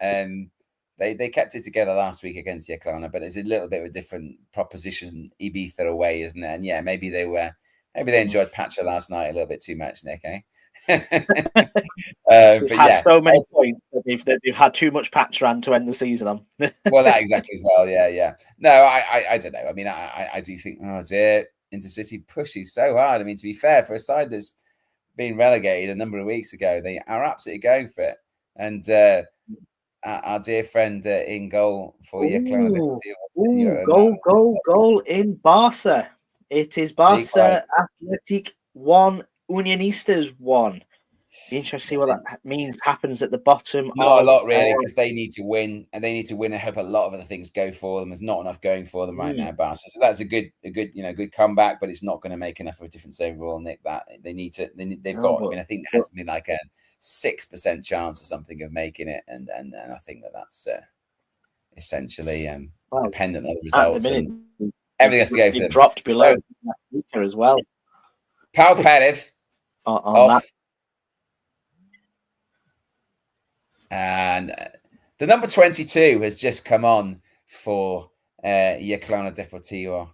And they kept it together last week against Yeclano, but it's a little bit of a different proposition Ibiza away, isn't it? And yeah, maybe they enjoyed Pacha last night a little bit too much, Nick, eh?
They've had so many points that they've had too much Patran to end the season on.
Well, that exactly as well. Yeah. No, I don't know. I mean, I do think, Intercity pushes so hard. I mean, to be fair, for a side that's been relegated a number of weeks ago, they are absolutely going for it. And our dear friend in goal for Yeclano.
Goal in Barca. It is Barca Athletic 1, Unionistas 1. Be interesting to see what that means happens at the bottom.
Not a lot, really, because they need to win, and they need to win and hope a lot of other things go for them. There's not enough going for them right now, Barca. So that's a good comeback, but it's not going to make enough of a difference overall, Nick. That they've got. I mean, I think there has to be like a 6% chance or something of making it, and I think that's essentially dependent on the results. And everything has to go for them.
Dropped below as well.
Pau Perez off. And the number 22 has just come on for Yeclano Deportivo.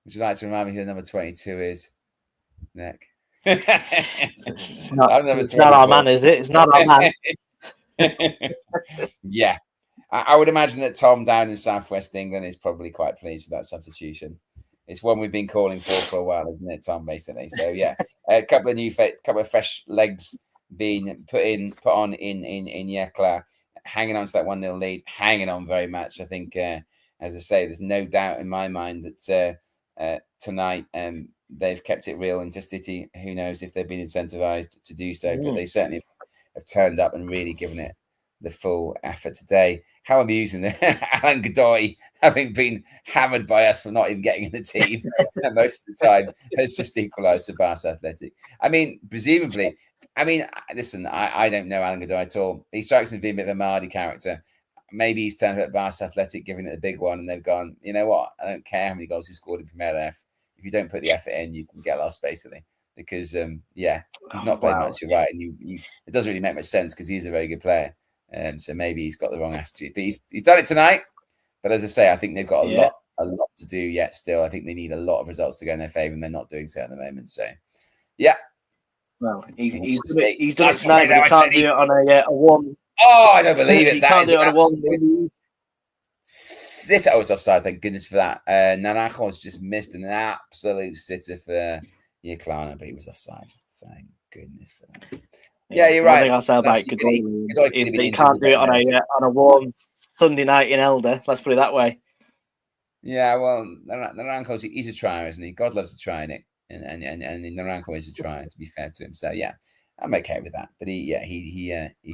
Would you like to remind me who number 22 is, Nick?
It's not,
I'm number
it's not our man, is it? It's not our man.
Yeah. I would imagine that Tom down in southwest England is probably quite pleased with that substitution. It's one we've been calling for a while, isn't it, Tom? Basically, so yeah, a couple of fresh legs being put on in Yekla, hanging on to that 1-0 lead, hanging on very much. I think, as I say, there's no doubt in my mind that tonight they've kept it real. And City, who knows if they've been incentivized to do so, but they certainly have turned up and really given it the full effort today. How amusing that Alan Godoy, having been hammered by us for not even getting in the team most of the time, has just equalised for Barca Athletic. I mean, presumably, listen, I don't know Alan Godoy at all. He strikes me as being a bit of a Mardy character. Maybe he's turned up at Barca Athletic, giving it a big one, and they've gone, you know what? I don't care how many goals you scored in Primera RFEF. If you don't put the effort in, you can get lost, basically. Because, he's not playing much, you're right. And it doesn't really make much sense because he's a very good player. So maybe he's got the wrong attitude, but he's done it tonight. But as I say, I think they've got a lot to do yet. Still, I think they need a lot of results to go in their favour, and they're not doing so at the moment. So, yeah.
Well, he's done it tonight, but he can't do it on a warm.
Oh, I don't believe it.
He can't do it on a warm.
Sitter. Oh, it's offside. Thank goodness for that. Naranjo's just missed an absolute sitter for Yeclano, but he was offside. Thank goodness for that. Yeah, you're right.
One thing I'll say about Godoy is he can't do it on a warm Sunday night in Elder. Let's put it that way.
Yeah, well, Naranjo's he's a trier, isn't he? God loves to try, Nick, and Naranjo is a trier. To be fair to him, so yeah, I'm okay with that. But he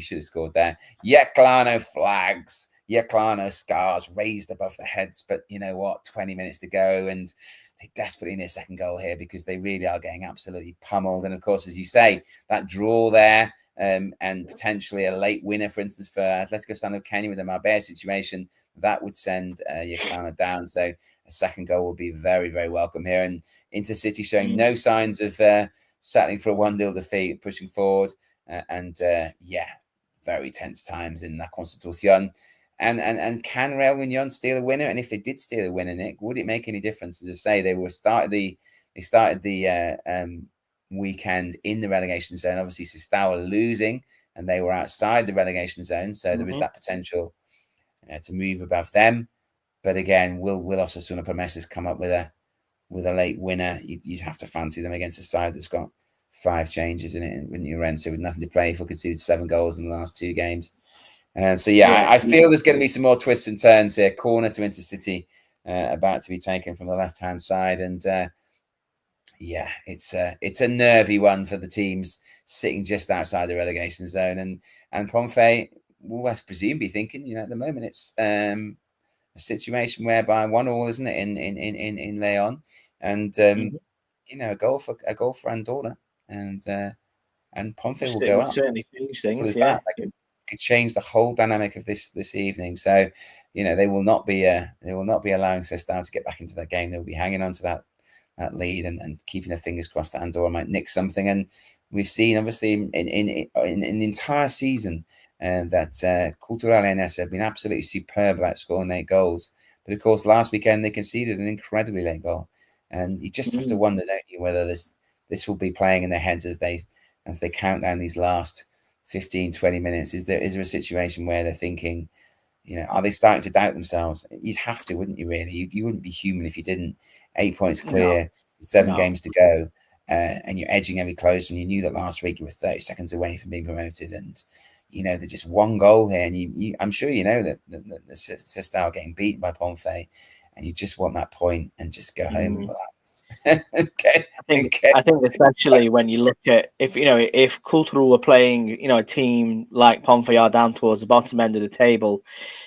should have scored there. Yeclano flags, Yeclano scars raised above their heads. But you know what? 20 minutes to go, and they desperately need a second goal here because they really are getting absolutely pummeled. And of course, as you say, that draw there and potentially a late winner, for instance, for Atletico San Kenya with the Marbella situation, that would send Yeclano down. So a second goal will be very, very welcome here. And Intercity showing no signs of settling for a 1-0 defeat, pushing forward. Very tense times in La Constitución. And can Real Union steal a winner? And if they did steal a winner, Nick, would it make any difference? As I say, they started the weekend in the relegation zone. Obviously, Sestao were losing, and they were outside the relegation zone, so there was that potential to move above them. But again, will Osasuna Promesas come up with a late winner? You'd have to fancy them against a side that's got 5 changes in it, wouldn't you, Renzo, with nothing to play for, conceded 7 goals in the last 2 games. I feel there's going to be some more twists and turns here. Corner to Intercity about to be taken from the left-hand side. And it's a nervy one for the teams sitting just outside the relegation zone. And Ponfe will, I presume, be thinking, at the moment it's a situation whereby 1-1, isn't it, in Leon, and a goal for Andorra, and Ponfe will go up.
Certainly finish things, yeah.
Could change the whole dynamic of this evening. So, they will not be allowing Sestao to get back into that game. They'll be hanging on to that lead and keeping their fingers crossed that Andorra might nick something. And we've seen, obviously, in the entire season that Cultural Leonesa have been absolutely superb about scoring 8 goals. But of course, last weekend they conceded an incredibly late goal, and you just have to wonder, don't you, whether this will be playing in their heads as they count down these last 15, 20 minutes. Is there a situation where they're thinking, are they starting to doubt themselves? You'd have to, wouldn't you, really? You wouldn't be human if you didn't. 8 points clear, 7 games to go, and you're edging every close when you knew that last week you were 30 seconds away from being promoted. And, they're just 1 goal here. And I'm sure that the Sestao getting beaten by Ponfe, and you just want that point and just go home and relax. Okay.
I think especially when you look at if Cultural were playing a team like Ponfe are down towards the bottom end of the table,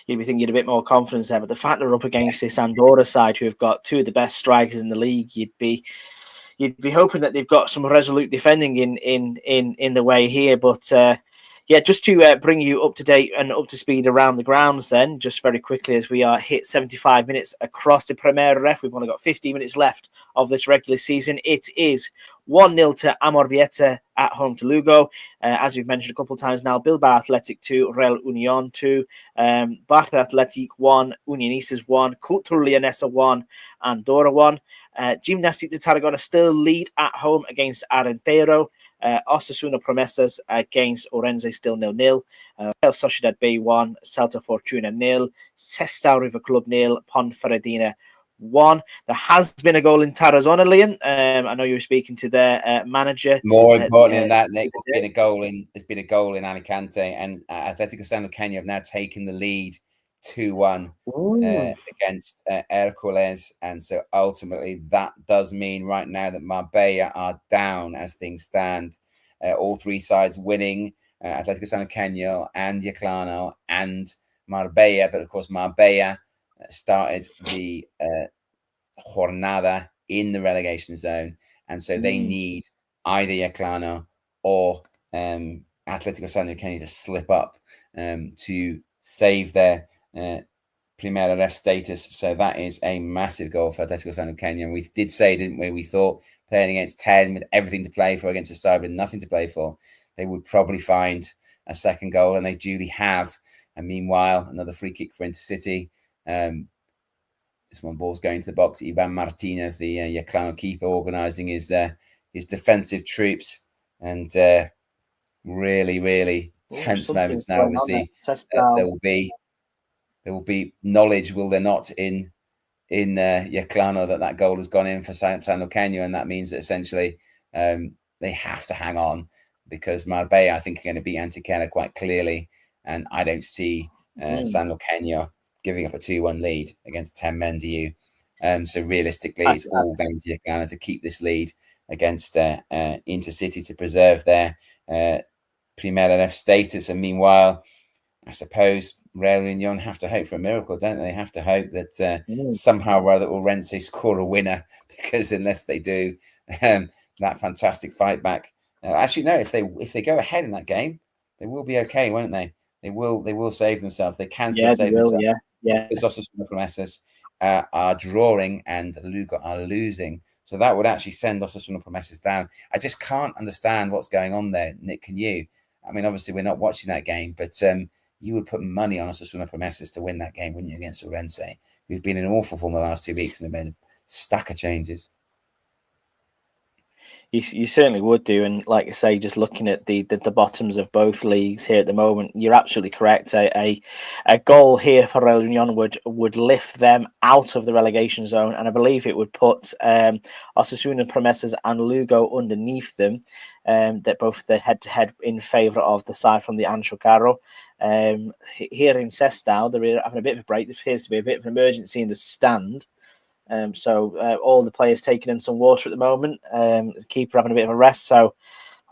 you'd be thinking a bit more confidence there. But the fact they're up against this Andorra side, who have got 2 of the best strikers in the league, you'd be hoping that they've got some resolute defending in the way here. But just to bring you up to date and up to speed around the grounds then, just very quickly, as we are hit 75 minutes across the Primera RFEF. We've only got 15 minutes left of this regular season. It is 1-0 to Amorebieta at home to Lugo. As we've mentioned a couple of times now, Bilbao Athletic 2, Real Union 2, Barca Athletic 1, Unionistas 1, Cultural Leonesa 1, Andorra 1. Gimnastic de Tarragona still lead at home against Arenteiro. Osasuna Promesas against Orense still 0-0. Real Sociedad B1, Celta Fortuna 0, Sestao River Club 0, Ponferradina 1. There has been a goal in Tarazona, Liam. I know you were speaking to their manager.
More importantly than that, Nick, there's been a goal in Alicante, and Atlético San Luqueño have now taken the lead 2-1 against Hércules, and so ultimately that does mean right now that Marbella are down as things stand. All three sides winning, Atlético San Luqueño and Yeclano and Marbella, but of course Marbella started the Jornada in the relegation zone, and so they need either Yeclano or Atlético San Luqueño to slip up to save their Primera RFEF status. So that is a massive goal for Atlético San Luqueño. And we did say, didn't we? We thought playing against 10 with everything to play for against a side with nothing to play for, they would probably find a second goal, and they duly have. And meanwhile, another free kick for Intercity. This one ball's going to the box. Ivan Martinez, the Yeclano keeper, organising his defensive troops, and really tense moments now. Obviously, there will be knowledge, will there not, in Yeclano that goal has gone in for San Luqueño, and that means that essentially they have to hang on, because Marbella, I think, are going to beat Antequera quite clearly, and I don't see San Luqueño giving up a 2-1 lead against 10 men, do you? So realistically, it's all down to Yeclano to keep this lead against Intercity to preserve their Primera RFEF status. And meanwhile, I suppose Real Union have to hope for a miracle, don't they? They have to hope that somehow or other Orense score a winner, because unless they do, that fantastic fight back. Actually, no, if they go ahead in that game, they will be okay, won't they? They will save themselves. They can still save themselves.
Yeah.
Because Osasuna Promesas are drawing and Lugo are losing. So that would actually send Osasuna Promesas down. I just can't understand what's going on there, Nick. Can you? I mean, obviously we're not watching that game, but you would put money on Osasuna Promesas to win that game, wouldn't you, against Orense, who've been in awful form the last 2 weeks and have made a stack of changes.
You certainly would do, and like I say, just looking at the bottoms of both leagues here at the moment, you're absolutely correct. A goal here for Real Union would lift them out of the relegation zone, and I believe it would put Osasuna Promesas and Lugo underneath them. That both the head-to-head in favour of the side from the Ancho Carro. Here in Sestao, they're having a bit of a break. There appears to be a bit of an emergency in the stand. So all the players taking in some water at the moment. The keeper having a bit of a rest. So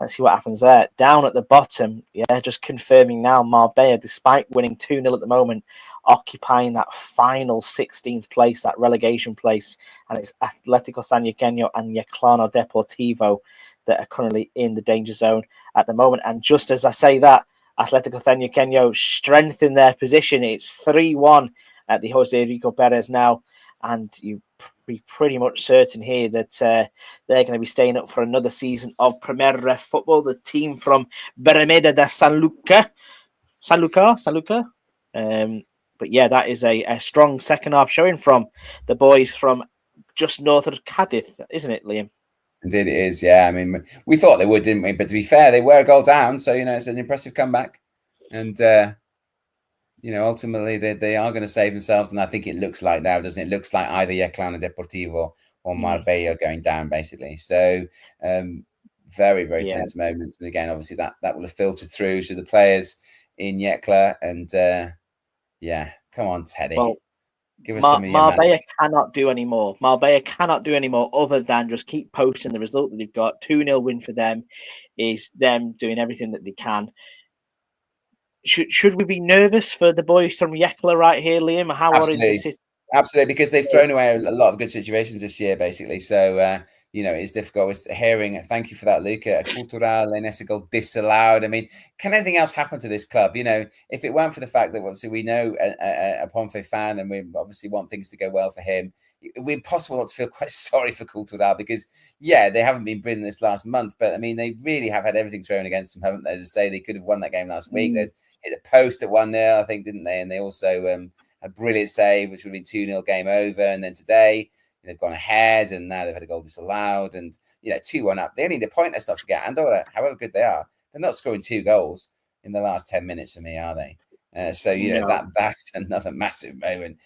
let's see what happens there. Down at the bottom, just confirming now, Marbella, despite winning 2-0 at the moment, occupying that final 16th place, that relegation place. And it's Atlético San Luqueño and Yeclano Deportivo that are currently in the danger zone at the moment. And just as I say that, Atlético San Luqueño strengthen their position. It's 3-1 at the Jose Rico Perez now. And you be pretty much certain here that they're going to be staying up for another season of Primera RFEF football. The team from Bermeda de San Luca. But yeah, that is a strong second half showing from the boys from just north of Cadiz, isn't it, Liam?
Indeed it is, yeah. I mean, we thought they would, didn't we? But to be fair, they were a goal down, so, it's an impressive comeback. And ultimately they are going to save themselves, and I think it looks like now, doesn't it? It looks like either Yeclano Deportivo or Marbella going down, basically. So very, very tense moments. And again, obviously that will have filtered through to the players in Yecla. And come on, Teddy.
Well,
give us some of your
Marbella
magic.
cannot do any more. Marbella cannot do any more other than just keep posting the result that they've got. 2-0 win for them is them doing everything that they can. Should we be nervous for the boys from Yecla right here, Liam? How
Absolutely, because they've thrown away a lot of good situations this year, basically. So, it's difficult. It's hearing, thank you for that, Luca, a cultural and a goal disallowed. I mean, can anything else happen to this club? If it weren't for the fact that obviously we know a Ponfe fan and we obviously want things to go well for him, it would be impossible not to feel quite sorry for Cultural, because, they haven't been brilliant this last month, but I mean, they really have had everything thrown against them, haven't they? As I say, they could have won that game last week. They hit a post at 1-0, I think, didn't they? And they also a brilliant save, which would have been 2-0 game over. And then today, they've gone ahead, and now they've had a goal disallowed, and 2-1 up. They only need a point. Let's not forget, Andorra, however good they are, they're not scoring 2 goals in the last 10 minutes for me, are they? So that's another massive moment.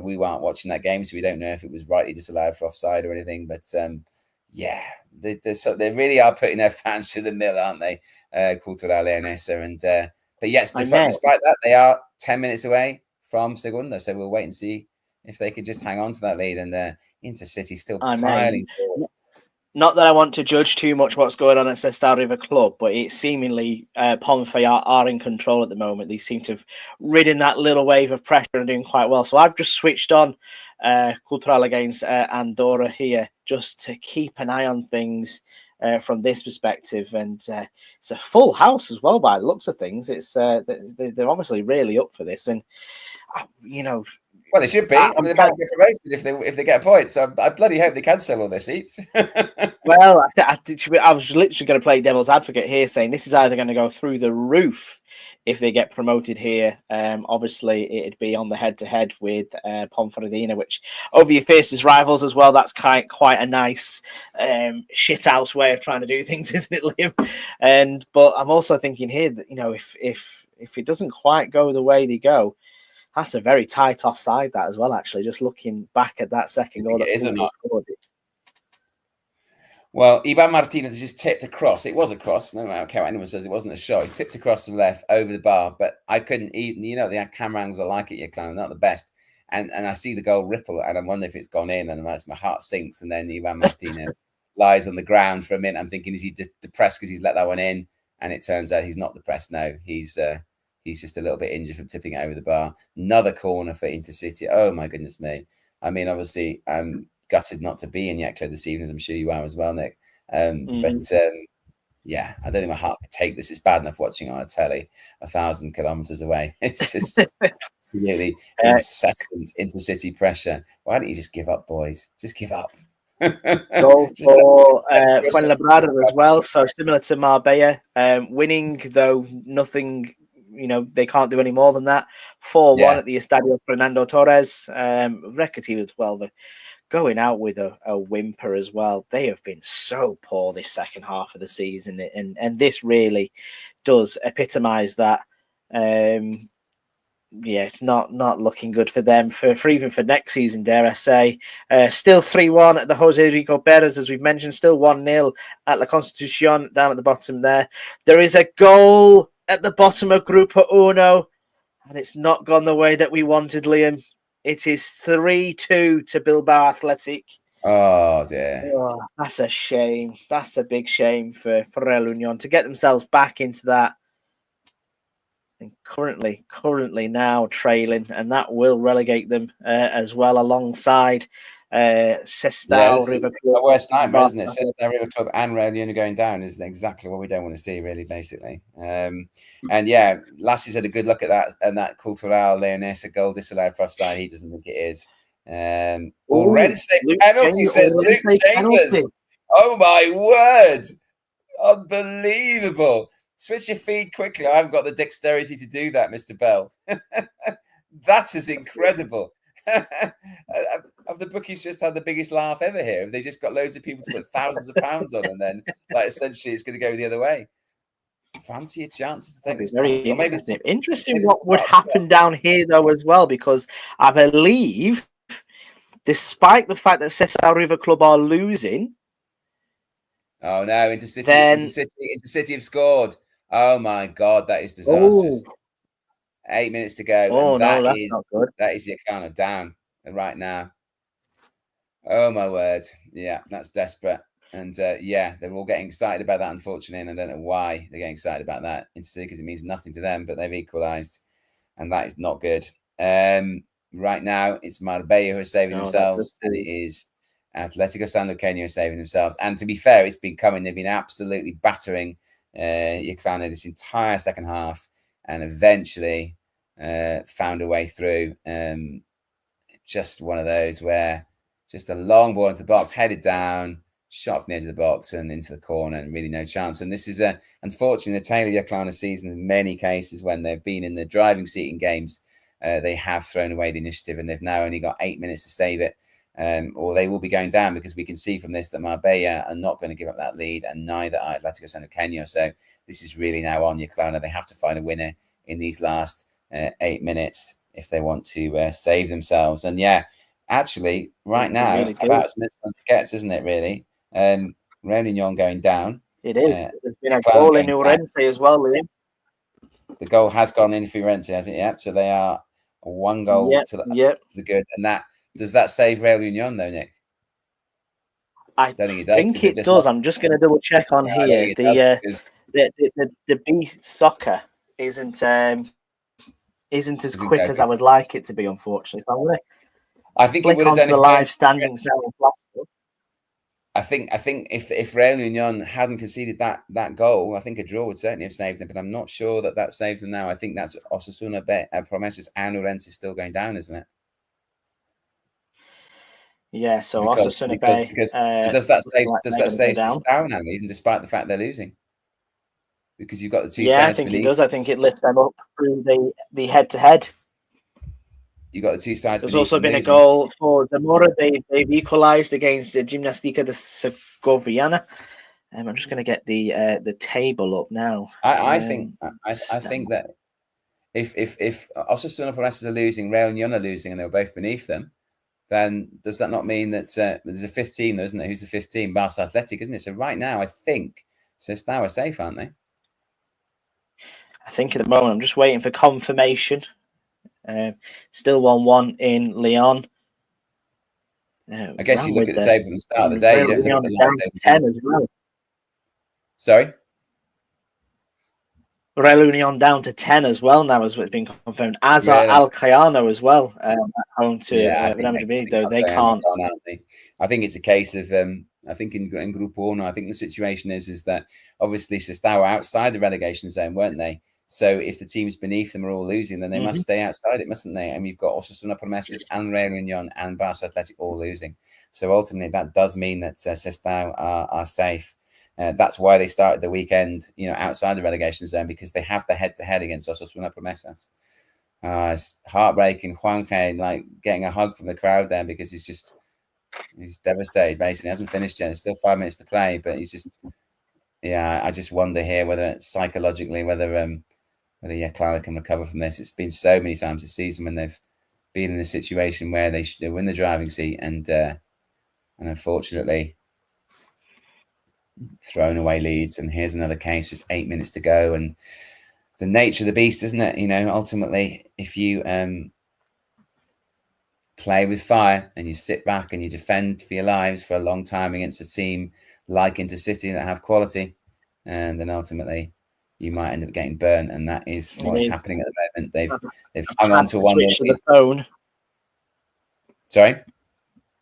We weren't watching that game, so we don't know if it was rightly disallowed for offside or anything. But they really are putting their fans through the mill, aren't they? Cultural Leonesa, and but yes, despite that, they are 10 minutes away from Segunda. So we'll wait and see if they can just hang on to that lead. And Intercity still piling forward.
Not that I want to judge too much what's going on at Sestao River Club, but it's seemingly Ponfe are in control at the moment. They seem to have ridden that little wave of pressure and doing quite well. So I've just switched on Cultural against Andorra here just to keep an eye on things from this perspective. And it's a full house as well by the looks of things. It's they're obviously really up for this. And,
well, they should be. They're about to get promoted if they get a point. So I bloody hope they can sell all their seats.
Well, I was literally going to play devil's advocate here, saying this is either going to go through the roof if they get promoted here. Obviously, it'd be on the head-to-head with Ponferradina, which over your fiercest rivals as well. That's quite a nice shithouse way of trying to do things, isn't it, Liam? But I'm also thinking here that if it doesn't quite go the way they go, that's a very tight offside, that as well, actually, just looking back at that second goal.
It is or not? Well, Ivan Martinez just tipped across. It was a cross. No matter how anyone says it wasn't a shot. He tipped across from left over the bar, but I couldn't even, the camera angles are like it, you're kind of not the best. And I see the goal ripple, and I wonder if it's gone in, and my heart sinks. And then Ivan Martinez lies on the ground for a minute. I'm thinking, is he depressed because he's let that one in? And it turns out he's not depressed. No, he's just a little bit injured from tipping it over the bar. Another corner for Intercity. Oh, my goodness me. I mean, obviously, I'm gutted not to be in Yekla this evening, as I'm sure you are as well, Nick. But I don't think my heart could take this. It's bad enough watching on a telly 1,000 kilometers away. It's just absolutely incessant Intercity pressure. Why don't you just give up, boys? Just give up.
Goal for Fuenlabrada as well. So similar to Marbella, winning, though nothing... they can't do any more than that. 4-1 at the Estadio Fernando Torres. Recreativo as well. Going out with a whimper as well. They have been so poor this second half of the season, and this really does epitomise that. It's not looking good for them for even for next season, dare I say. Still 3-1 at the Jose Rico Perez, as we've mentioned. Still 1-0 at La Constitucion down at the bottom there. There is a goal at the bottom of Grupo Uno, and it's not gone the way that we wanted, Liam. It is 3-2 to Bilbao Athletic.
Oh, dear.
Oh, that's a shame. That's a big shame for Real Union to get themselves back into that. And currently now trailing, and that will relegate them as well alongside Sestao River Club.
The worst nightmare, isn't it? Sestao River Club and Real Union going down is exactly what we don't want to see, really, basically. Lassie's had a good look at that, and that Cultural Leonesa goal disallowed for offside. He doesn't think it is. Orense penalty, says Luke Chambers. Oh my word! Unbelievable. Switch your feed quickly. I haven't got the dexterity to do that, Mr. Bell. That is incredible. Have the bookies just had the biggest laugh ever here? Have they just got loads of people to put thousands of pounds on, and then essentially it's going to go the other way? Fancy a chance to take this.
Very interesting. Interesting what would happen down here though as well, because I believe, despite the fact that Sestao River Club are losing.
Oh no! Intercity have scored. Oh my God, that is disastrous. 8 minutes to go.
Oh no, that's not good.
That is Yekla down right now. Oh my word! Yeah, that's desperate. And they're all getting excited about that, unfortunately, and I don't know why they're getting excited about that. Because it means nothing to them, but they've equalised, and that is not good. Right now, it's Marbella who are saving themselves, and it is Atletico Sanluqueño who are saving themselves. And to be fair, it's been coming. They've been absolutely battering Yekla this entire second half, and eventually found a way through. Just one of those where just a long ball into the box, headed down, shot from the edge of the box and into the corner, and really no chance. And this is unfortunately the tail of Yekla season. In many cases, when they've been in the driving seat in games, they have thrown away the initiative, and they've now only got 8 minutes to save it. or they will be going down, because we can see from this that Marbella are not going to give up that lead, and neither are Atlético San Eugenio. So this is really now on Yeclano. They have to find a winner in these last 8 minutes if they want to save themselves. And yeah, actually, right now, really about as much as it gets, isn't it, really? Reunion going down.
It is. There's been a goal in Urense as well, Liam.
The goal has gone in for Urense, hasn't it? Yep. So they are 1 goal to the good. And that does that save Real Union, though, Nick?
I don't think it does. Think it does. I'm just going to double check on here. The B soccer isn't as quick as I would like it to be, unfortunately. So I'm going to
I think it would have done
the live standings now.
I think if Real Union hadn't conceded that goal, I think a draw would certainly have saved them. But I'm not sure that saves them now. I think that's Osasuna, Promesas, and Urense still going down, isn't it?
Yeah. So Osasuna Bay.
Does that save down now, even despite the fact they're losing? Because you've got the two sides.
Yeah, I think it does. I think it lifts them up through the head-to-head.
You got the two sides.
There's also been a goal for Zamora. They've equalised against Gimnastica de Segoviana. I'm just going to get the table up now.
I think that if Osasuna Promesas are losing, Real Union are losing, and they're both beneath them, then does that not mean that there's a fifth team, isn't there? Who's the fifth team? Barça Athletic, isn't it? So right now, I think Sestao are safe, aren't they?
I think at the moment, I'm just waiting for confirmation. Still 1-1 in Lyon.
I guess you look at the table from the start of the day. You don't look at the
down to 10 as well.
Sorry?
Real Union down to 10 as well now, as it's been confirmed. As are Al Cayano as well. Home to Real Madrid, though they can't.
I think it's a case of I think in Grupo, I think the situation is that obviously Sestao were outside the relegation zone, weren't they? So if the teams beneath them are all losing, then they must stay outside it, mustn't they? And you've got Osasuna Promesas and Real Union and Barça Athletic all losing. So ultimately, that does mean that Sestao are safe. That's why they started the weekend, outside the relegation zone, because they have the head-to-head against Osasuna Promesas. It's heartbreaking. Juanje, like getting a hug from the crowd there, because he's devastated. Basically, he hasn't finished yet. There's still 5 minutes to play, but he's just, I just wonder here whether psychologically, whether Clara can recover from this. It's been so many times this season when they've been in a situation where they win the driving seat, and unfortunately thrown away leads. And here's another case, just 8 minutes to go, and the nature of the beast, isn't it? Ultimately, if you play with fire and you sit back and you defend for your lives for a long time against a team like Intercity that have quality, and then ultimately you might end up getting burnt, and that is what's happening at the moment. They've hung on to one.
To the phone.
Sorry?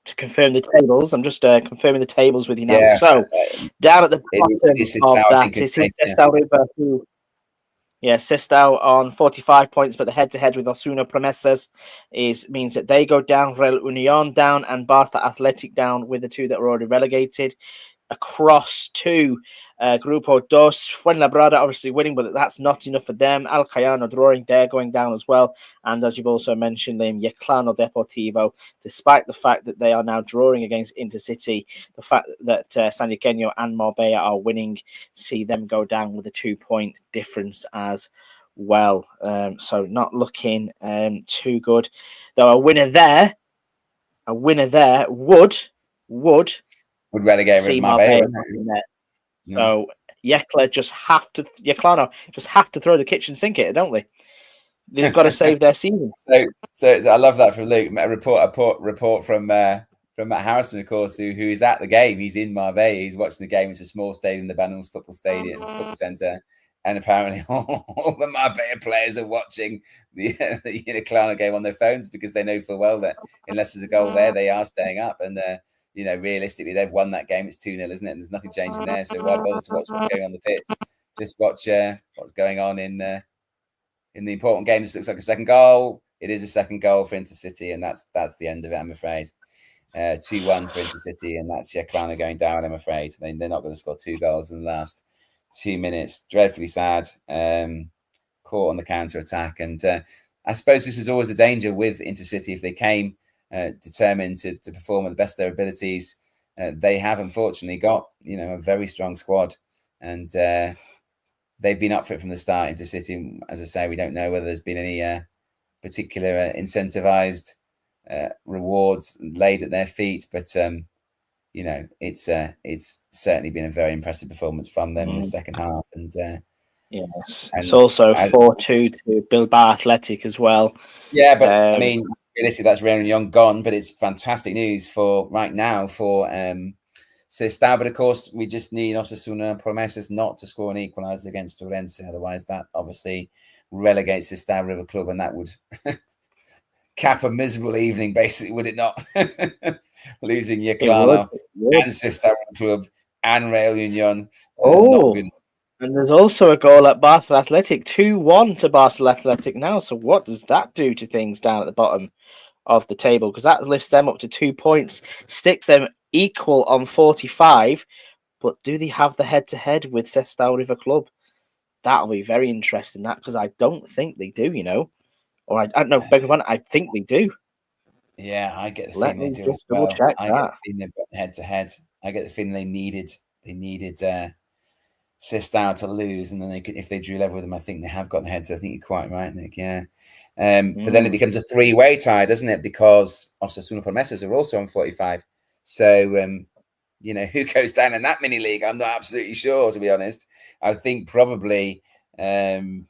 To confirm the tables, I'm just confirming the tables with you now. Yeah, so down at the bottom of that is Sestao River, who, Sestao on 45 points, but the head-to-head with Osasuna Promesas means that they go down, Real Union down, and Barça Athletic down with the two that were already relegated. Across to Grupo Dos, Fuenlabrada obviously winning, but that's not enough for them. Al Cayano drawing, they're going down as well. And as you've also mentioned, Liam, Yeclano Deportivo, despite the fact that they are now drawing against Intercity, the fact that San Eugenio and Marbella are winning, see them go down with a 2-point difference as well. So not looking too good. Though a winner there would
relegate Marbella.
So Yeclano just have to throw the kitchen sink at it, don't they? They've got to save their season.
So I love that from Luke. A report from Matt Harrison, of course, who is at the game. He's in Marbella. He's watching the game. It's a small stadium, the Banals football centre. And apparently all the Marbella players are watching the Yeclano game on their phones, because they know full well that unless there's a goal there, they are staying up. And realistically, they've won that game. It's 2-0, isn't it? And there's nothing changing there. So why bother to watch what's going on the pitch? Just watch what's going on in the important game. This looks like a second goal. It is a second goal for Intercity, and that's the end of it, I'm afraid. 2-1 for Intercity, and that's Yeclano going down, I'm afraid. They're not going to score 2 goals in the last 2 minutes. Dreadfully sad. Caught on the counter-attack. And I suppose this was always a danger with Intercity. If they came determined to perform at the best of their abilities. They have unfortunately got, a very strong squad, and they've been up for it from the start. Intercity, as I say, we don't know whether there's been any particular incentivized rewards laid at their feet, but it's certainly been a very impressive performance from them in the second half. And
yes, it's also 4-2 to Bilbao Athletic as well.
Yeah, but I mean, realistically, that's Real Union gone, but it's fantastic news for right now for Sestao. But of course, we just need Osasuna Promesas not to score an equaliser against Orense. Otherwise, that obviously relegates Sestao River Club, and that would cap a miserable evening, basically, would it not? Losing Yeclano and Sestao River Club and Real Union. Not good.
And there's also a goal at Barcelona Athletic, 2-1 to Barcelona Athletic now. So what does that do to things down at the bottom of the table? Because that lifts them up to 2 points, sticks them equal on 45. But do they have the head-to-head with Sestao River Club? That'll be very interesting, that, because I don't think they do, Or I don't know, beg your pardon, I think they do.
Yeah, I get the feeling they do as well. I get the feeling they've got head-to-head. I get the feeling they needed Sestao to lose, and then if they drew level with them, I think they have got the heads. I think you're quite right, Nick. Yeah, but then it becomes a three-way tie, doesn't it? Because Osasuna Promesas are also on 45. So who goes down in that mini league? I'm not absolutely sure, to be honest. I think probably, TBC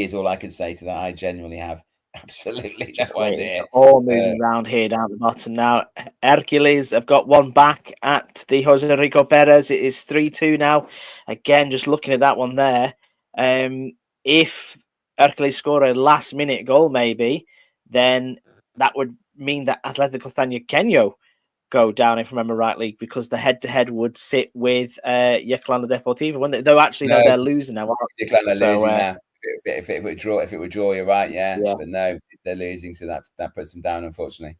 is all I can say to that. I genuinely have absolutely no idea.
It's all moving around here down the bottom now. Hercules have got one back at the Jose Enrico Perez. It is 3-2 now. Again, just looking at that one there. If Hercules score a last-minute goal, maybe, then that would mean that Atlético Santiago go down, if I remember rightly, because the head-to-head would sit with Yeclano Deportivo, wouldn't it? Though actually, no, they're losing now.
Yeclano losing now. If it would draw, you're right, yeah. But no, they're losing, so that puts them down, unfortunately.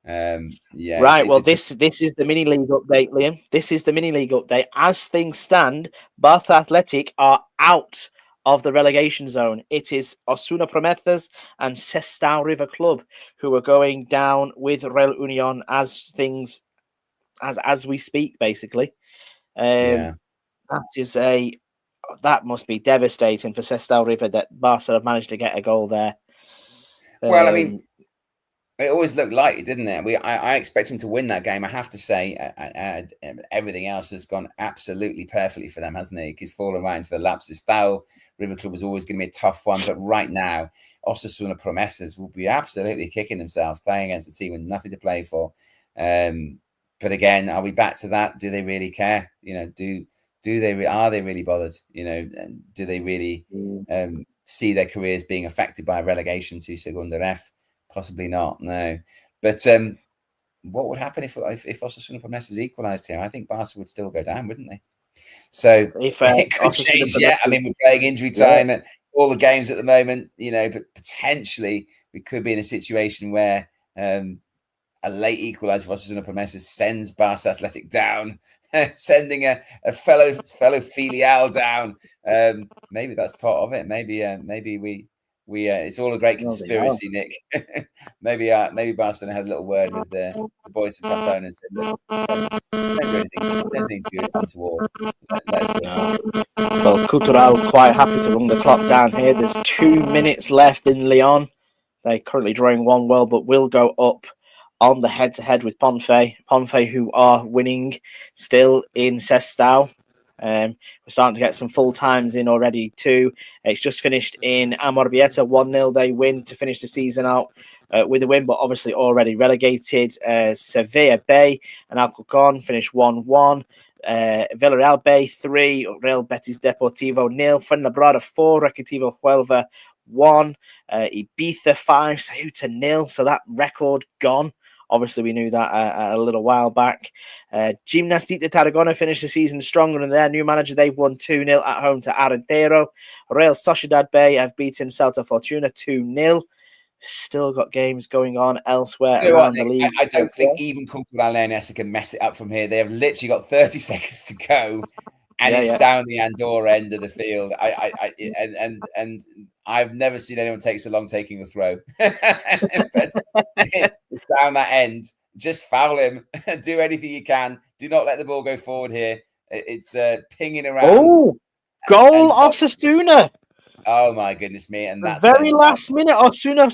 Right. Well, this is the mini league update, Liam. This is the mini league update. As things stand, Bath Athletic are out of the relegation zone. It is Osasuna Promesas and Sestao River Club who are going down with Real Union as we speak, basically. That must be devastating for Sestao River that Barca have managed to get a goal there.
Well, I mean, it always looked like it, didn't it? I expect him to win that game. I have to say, everything else has gone absolutely perfectly for them, hasn't it? He's fallen right into the laps. Sestao River Club was always going to be a tough one, but right now, Osasuna Promesas will be absolutely kicking themselves playing against a team with nothing to play for. But again, are we back to that? Do they really care? Are they really bothered? And do they really see their careers being affected by relegation to Segunda Ref? Possibly not, no. But what would happen if Osasuna Promesas equalised here? I think Barca would still go down, wouldn't they? So it could change. Yeah, I mean, we're playing injury time at all the games at the moment, but potentially we could be in a situation where a late equaliser for Osasuna Promesas sends Barca Athletic down, sending a fellow filial down. Maybe that's part of it. Maybe we it's all a great conspiracy, Nick. maybe Barcelona had a little word with the boys from Pamplona and said, "Look, don't do anything too untoward.
Well, Cultural quite happy to run the clock down here. There's 2 minutes left in Lyon. They're currently drawing 1-1, but will go up on the head-to-head with Ponfe. Ponfe, who are winning still in Sestao. We're starting to get some full times in already too. It's just finished in Amorebieta 1-0. They win to finish the season out with a win, but obviously already relegated. Sevilla Bay and Alcorcon finished 1-1. Villarreal Bay 3, Real Betis Deportivo 0, Fuenlabrada 4, Recreativo Huelva 1, Ibiza 5, Ceuta 0. So that record gone. Obviously, we knew that a little while back. Gimnastic de Tarragona finished the season stronger than their new manager. They've won 2-0 at home to Arentero. Real Sociedad Bay have beaten Celta Fortuna 2-0. Still got games going on elsewhere around the league.
I don't think even Cultural Leonesa can mess it up from here. They have literally got 30 seconds to go. and it's down the Andorra end of the field. And I've never seen anyone take so long taking a throw. But it's down that end. Just foul him. Do anything you can. Do not let the ball go forward here. It's pinging around.
Oh, goal Osasuna.
Oh my goodness me! And
the very last minute, Osasuna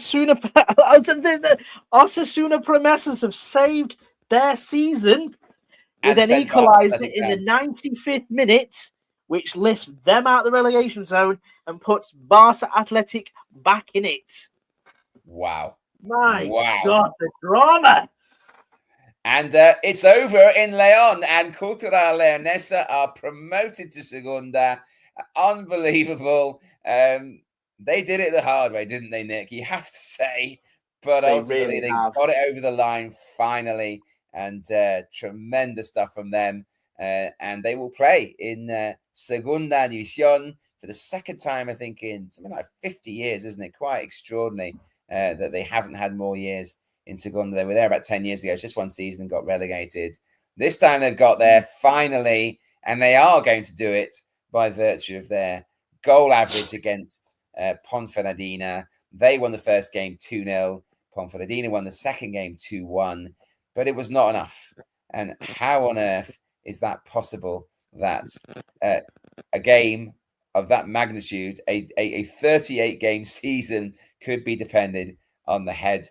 Promesas have saved their season with an equaliser in the 95th minute, which lifts them out of the relegation zone and puts Barça Athletic back in it.
Wow.
My God, the drama.
And it's over in Leon, and Cultural Leonesa are promoted to Segunda. Unbelievable. They did it the hard way, didn't they, Nick? You have to say. But ultimately, they got it over the line finally, and tremendous stuff from them. And they will play in Segunda División for the second time, I think, in something like 50 years, isn't it? Quite extraordinary that they haven't had more years in Segunda. They were there about 10 years ago, just one season, got relegated. This time they've got there finally, and they are going to do it by virtue of their goal average against Ponferradina. They won the first game 2-0. Ponferradina won the second game 2-1, but it was not enough. And how on earth is that possible that a game of that magnitude, a 38-game season, could be depended on the head-to-head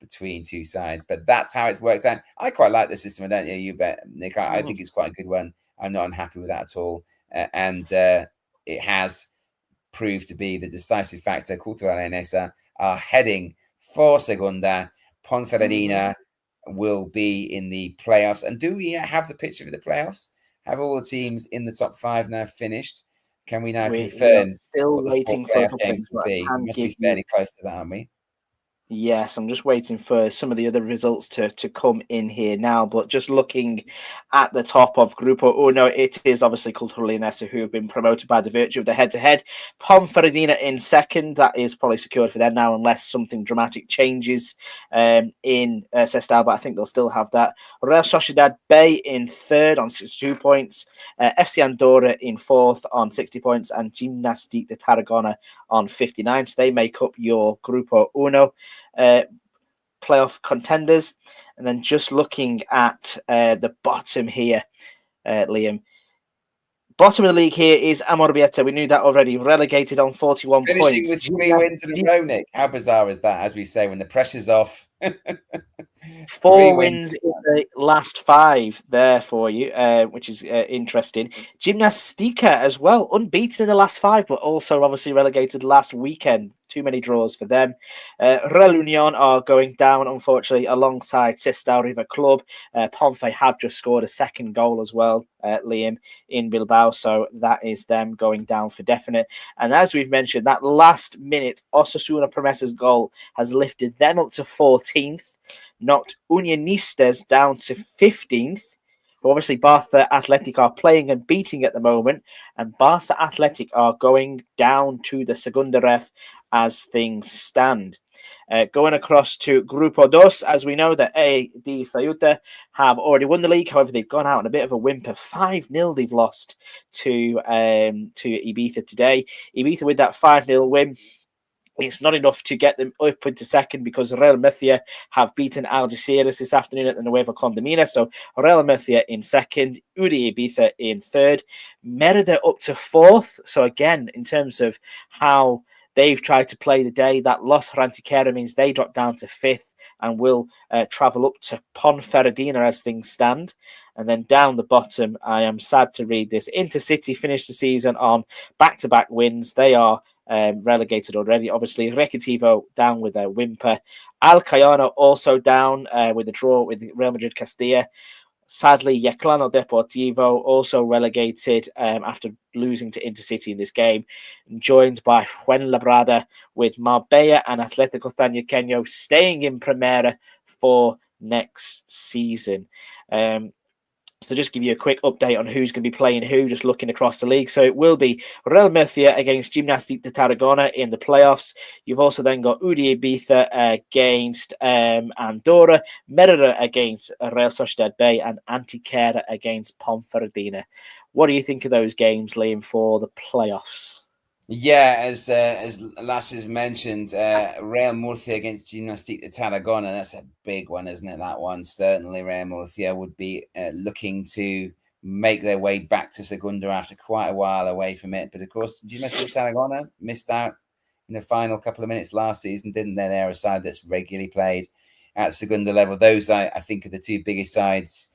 between two sides? But that's how it's worked out. I quite like the system, don't you? You bet, Nick. I think it's quite a good one. I'm not unhappy with that at all. And it has proved to be the decisive factor. Cultural Leonesa are heading for Segunda. Ponferradina will be in the playoffs. And do we have the picture of the playoffs? Have all the teams in the top 5 now finished? Can we now confirm
still waiting for a couple
games will be? We must be fairly close to that, aren't we?
Yes, I'm just waiting for some of the other results to come in here now. But just looking at the top of Grupo Uno, it is obviously Cultural Leonesa who have been promoted by the virtue of the head-to-head. Ponferradina in second. That is probably secured for them now, unless something dramatic changes in Sestao, but I think they'll still have that. Real Sociedad B in third on 62 points. FC Andorra in fourth on 60 points. And Gimnàstic de Tarragona on 59. So they make up your Grupo Uno playoff contenders. And then just looking at the bottom here, Liam. Bottom of the league here is Amorebieta. We knew that already. Relegated on 41
Finishing
points.
with 3 wins in a row, Nick. How bizarre is that, as we say, when the pressure's off?
4 wins in the last 5 there for you, which is interesting. Gimnàstica as well, unbeaten in the last 5, but also obviously relegated last weekend. Too many draws for them. Real Union are going down, unfortunately, alongside Sestao River Club. Ponfe have just scored a second goal as well, Liam, in Bilbao. So that is them going down for definite. And as we've mentioned, that last minute Osasuna Promesas goal has lifted them up to 14th, knocked Unionistas down to 15th. Obviously, Barça Athletic are playing and beating at the moment, and Barça Athletic are going down to the Segunda Ref as things stand. Going across to Grupo Dos, as we know that AD Ceuta have already won the league. However, they've gone out on a bit of a whimper. 5-0 they've lost to Ibiza today. Ibiza with that 5-0 win. It's not enough to get them up into second because Real Murcia have beaten Algeciras this afternoon at the Nueva Condamina. So Real Murcia in second, Uri Ibiza in third, Merida up to fourth. So again, in terms of how they've tried to play the day, that Los Rantiquera means they drop down to fifth and will travel up to Ponferradina as things stand. And then down the bottom, I am sad to read this, Intercity finished the season on back-to-back wins. They are relegated already. Obviously, Recreativo down with a whimper. Alcayano also down with a draw with Real Madrid Castilla. Sadly, Yeclano Deportivo also relegated after losing to Intercity in this game, joined by Fuenlabrada with Marbella and Atlético Tañequeño staying in Primera for next season. So just give you a quick update on who's going to be playing who, just looking across the league. So it will be Real Murcia against Gimnàstic de Tarragona in the playoffs. You've also then got UD Ibiza against Andorra, Merida against Real Sociedad B, and Antequera against Ponferradina. What do you think of those games, Liam, for the playoffs?
Yeah, as Lass has mentioned, Real Murcia against Gimnàstic de Tarragona. That's a big one, isn't it? That one. Certainly Real Murcia would be looking to make their way back to Segunda after quite a while away from it. But of course, Gimnàstic de Tarragona missed out in the final couple of minutes last season, didn't they? They're a side that's regularly played at Segunda level. Those, I think, are the two biggest sides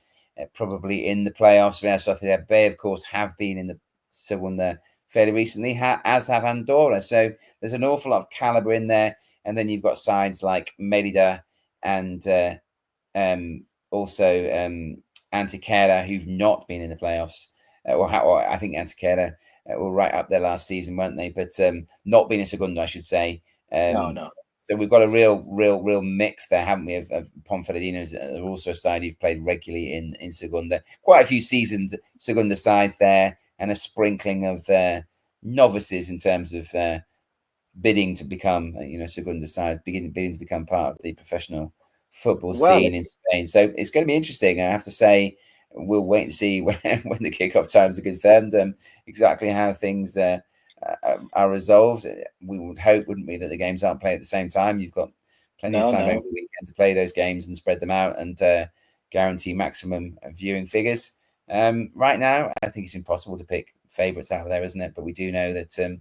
probably in the playoffs. Real Sociedad B, of course, have been in the Segunda fairly recently, as have Andorra. So there's an awful lot of caliber in there. And then you've got sides like Merida and also Antequera, who've not been in the playoffs. Or I think Antequera were right up there last season, weren't they? But not been in Segunda, I should say.
No.
So we've got a real mix there, haven't we? Of Ponferradina, are also a side who've played regularly in Segunda. Quite a few seasoned Segunda sides there, and a sprinkling of novices in terms of bidding to become, Segunda side, bidding to become part of the professional football scene in Spain. So it's going to be interesting. I have to say, we'll wait and see when the kickoff times are confirmed, exactly how things are resolved. We would hope, wouldn't we, that the games aren't played at the same time. You've got plenty of time over the weekend to play those games and spread them out and guarantee maximum viewing figures. Right now, I think it's impossible to pick favourites out of there, isn't it? But we do know that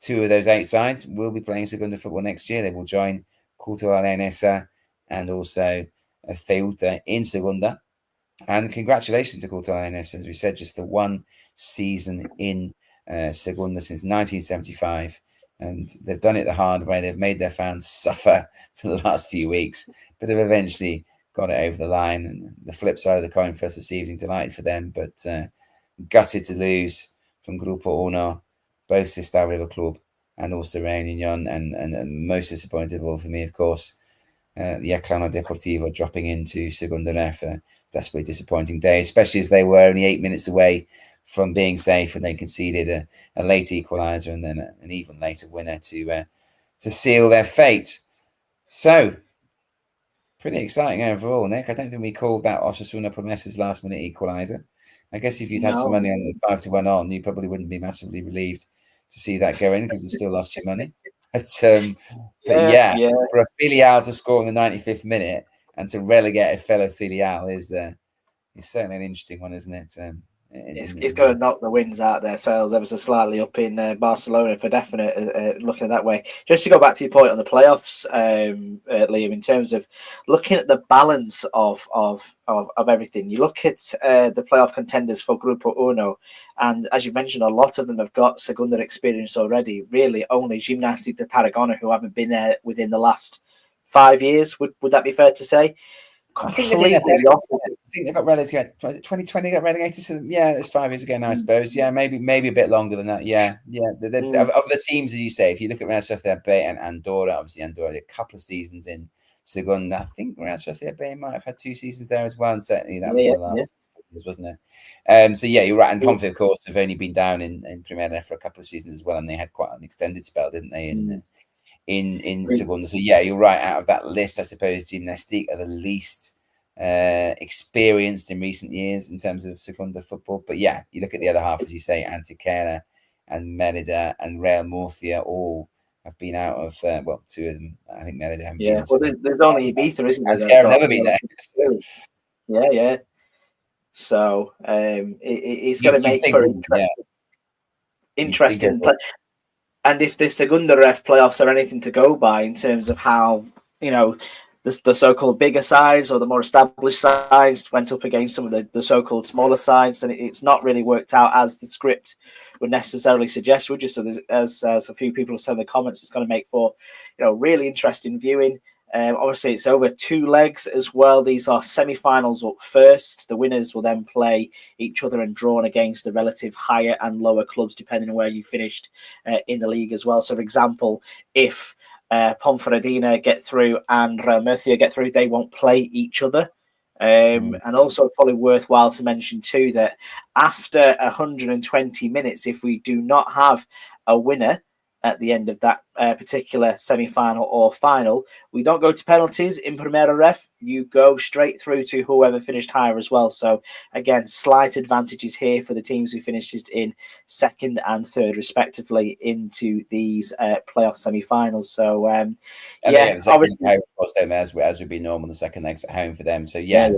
two of those 8 sides will be playing Segunda football next year. They will join Cultural Leonesa and also Ceuta in Segunda. And congratulations to Cultural Leonesa, as we said, just the one season in Segunda since 1975. And they've done it the hard way. They've made their fans suffer for the last few weeks, but have eventually got it over the line. And the flip side of the coin for us this evening, delighted for them, but gutted to lose from Grupo 1, both Sestao River Club and also Real Union. And most disappointed of all for me, of course, the Yeclano Deportivo dropping into Segunda RF. A desperately disappointing day, especially as they were only 8 minutes away from being safe, and they conceded a late equaliser and then an even later winner to seal their fate. So, pretty exciting overall, Nick. I don't think we called that Osasuna Promesas last minute equaliser. I guess if you'd had some money on the 5-1 on, you probably wouldn't be massively relieved to see that go in because you still lost your money. But yeah, for a filial to score in the 95th minute and to relegate a fellow filial is certainly an interesting one, isn't it?
It's going to knock the winds out their sails ever so slightly up in Barcelona for definite, looking at that way. Just to go back to your point on the playoffs, Liam, in terms of looking at the balance of everything, you look at the playoff contenders for Grupo 1, and as you mentioned, a lot of them have got Segunda experience already. Really, only Gimnàstic de Tarragona who haven't been there within the last 5 years. Would that be fair to say?
I think they got relegated. 2020 got relegated. So yeah, it's 5 years ago now, I suppose. Yeah, maybe a bit longer than that. Yeah. Of the teams, as you say, if you look at Real Sociedad B and Andorra, obviously Andorra had a couple of seasons in Segunda. I think Real Sociedad B might have had 2 seasons there as well, and certainly that was the last years, wasn't it? So yeah, you're right. And Ponfe, of course, have only been down in Primera for a couple of seasons as well, and they had quite an extended spell, didn't they? In Segunda. So yeah, you're right. Out of that list, I suppose Gimnàstic are the least experienced in recent years in terms of Segunda football. But yeah, you look at the other half, as you say, Antequera and Merida and Real Murcia all have been out of 2 of them. I think Merida haven't been.
Well, there's only Ibiza, isn't there?
Antequera never been there.
So. Yeah. So it's going to make for interesting play. And if the Segunda RF playoffs are anything to go by in terms of how, the so-called bigger sides or the more established sides went up against some of the so-called smaller sides, and it's not really worked out as the script would necessarily suggest, would you? So as a few people have said in the comments, it's going to make for, really interesting viewing. Obviously, it's over 2 legs as well. These are semi-finals up first. The winners will then play each other and drawn against the relative higher and lower clubs, depending on where you finished in the league as well. So, for example, if Ponferradina get through and Real Murcia get through, they won't play each other And also probably worthwhile to mention too that after 120 minutes, if we do not have a winner at the end of that particular semi-final or final, we don't go to penalties in Primera REF. You go straight through to whoever finished higher as well. So again, slight advantages here for the teams who finished in second and third respectively into these playoff semi-finals. So
obviously, home, of course, then as would be normal, the second leg's at home for them. So yeah.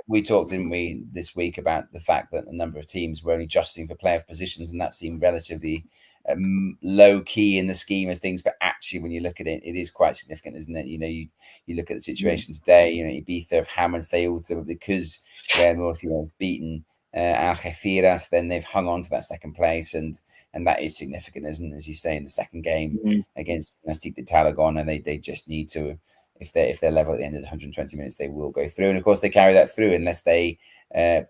We talked, didn't we, this week about the fact that a number of teams were only adjusting for playoff positions, and that seemed relatively low key in the scheme of things. But actually, when you look at it, it is quite significant, isn't it? You look at the situation today. Ibiza have hammered Ceuta because they're beaten Algeciras, then they've hung on to that second place, and that is significant, isn't it? As you say, in the second game against Gimnàstic de Tarragona, they just need to. If they're level at the end of 120 minutes, they will go through. And of course, they carry that through unless they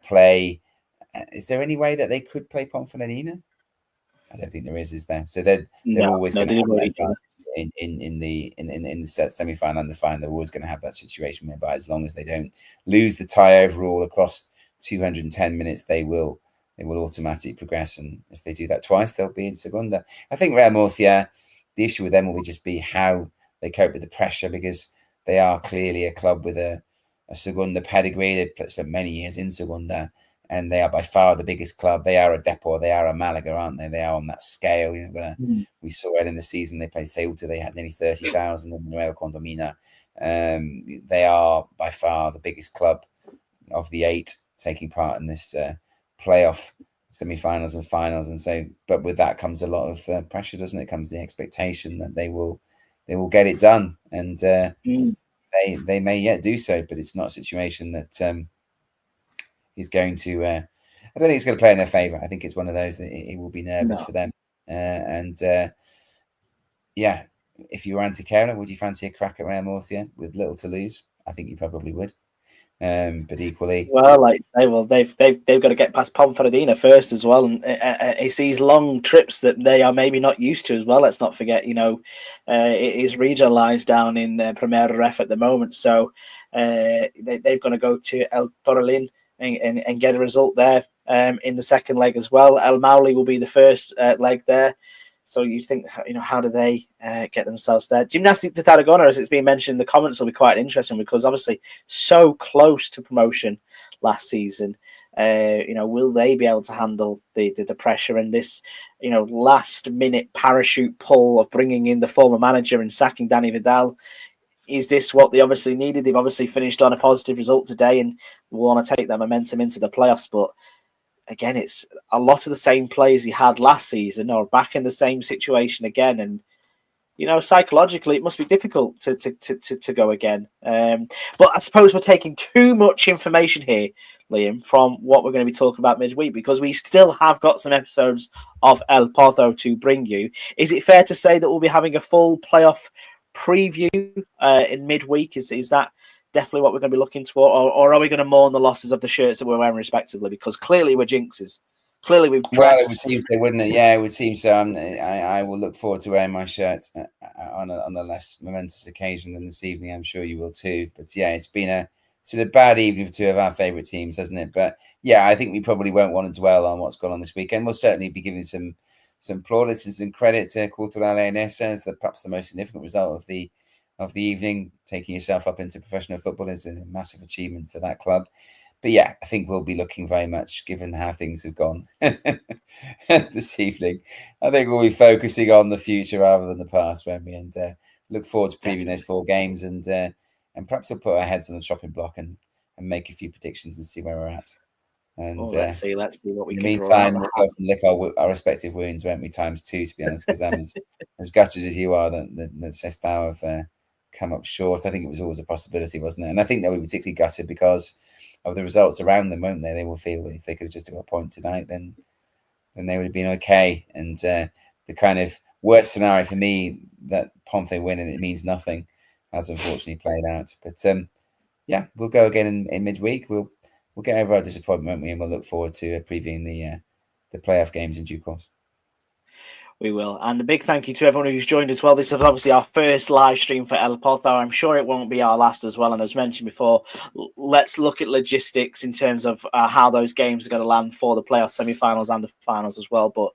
play. Is there any way that they could play Ponferradina? I don't think there is there? So they're always going to have that in the semi-final and the final. They're always going to have that situation whereby, as long as they don't lose the tie overall across 210 minutes, they will automatically progress. And if they do that twice, they'll be in Segunda. I think Real Murcia, the issue with them will just be how they cope with the pressure, because they are clearly a club with a Segunda pedigree. They've spent many years in Segunda, and they are by far the biggest club. They are a Depor, they are a Malaga, aren't they? They are on that scale. We saw it in the season they played Ceuta. They had nearly 30,000 in Nueva Condomina. They are by far the biggest club of the 8 taking part in this playoff semi-finals and finals. And so, but with that comes a lot of pressure, doesn't it? Comes the expectation that they will get it done, and they may yet do so, but it's not a situation that is going to. I don't think it's going to play in their favour. I think it's one of those that it will be nervous for them. If you were Antequera, would you fancy a crack at Real Murcia with little to lose? I think you probably would. But equally,
well, like I say, they've got to get past Ponferradina first as well, and it's these long trips that they are maybe not used to as well. Let's not forget, it is regionalised down in Primera REF at the moment, so they've got to go to El Torrelín and get a result there in the second leg as well. El Mauli will be the first leg there. So you think, how do they get themselves there? Gimnàstic de Tarragona, as it's been mentioned in the comments, will be quite interesting because obviously so close to promotion last season. Will they be able to handle the pressure and this, last minute parachute pull of bringing in the former manager and sacking Danny Vidal? Is this what they obviously needed? They've obviously finished on a positive result today and will want to take that momentum into the playoffs, but again, it's a lot of the same players he had last season or back in the same situation again. And, psychologically, it must be difficult to go again. But I suppose we're taking too much information here, Liam, from what we're going to be talking about midweek, because we still have got some episodes of El Pozo to bring you. Is it fair to say that we'll be having a full playoff preview in midweek? Is that definitely what we're going to be looking for, or are we going to mourn the losses of the shirts that we're wearing respectively? Because clearly we're jinxes. Clearly we've dressed.
Well, it would seem so, wouldn't it? Yeah, it would seem so. I will look forward to wearing my shirt on a less momentous occasion than this evening. I'm sure you will too. But yeah, it's been a sort of bad evening for two of our favourite teams, hasn't it? But yeah, I think we probably won't want to dwell on what's gone on this weekend. We'll certainly be giving some plaudits and some credit to Cultural Leonesa as perhaps the most significant result of the evening. Taking yourself up into professional football is a massive achievement for that club. But yeah, I think we'll be looking very much, given how things have gone this evening, I think we'll be focusing on the future rather than the past, won't we? And look forward to previewing those 4 games, and perhaps we'll put our heads on the chopping block and make a few predictions and see where we're at. And
let's see what we
in
can
the meantime, we'll go and lick our respective wounds, won't we? Times 2, to be honest, because I'm as gutted as you are that Sestao have come up short. I think it was always a possibility, wasn't it? And I think they'll be particularly gutted because of the results around them, won't they? They will feel that if they could have just got a point tonight, then they would have been okay. And the kind of worst scenario for me, that Ponfe win and it means nothing, has unfortunately played out. But yeah, we'll go again in midweek. We'll get over our disappointment, won't we? And we'll look forward to previewing the playoff games in due course.
We will. And a big thank you to everyone who's joined as well. This is obviously our first live stream for El Pozo. I'm sure it won't be our last as well. And as mentioned before, let's look at logistics in terms of how those games are going to land for the playoff semi-finals and the finals as well. But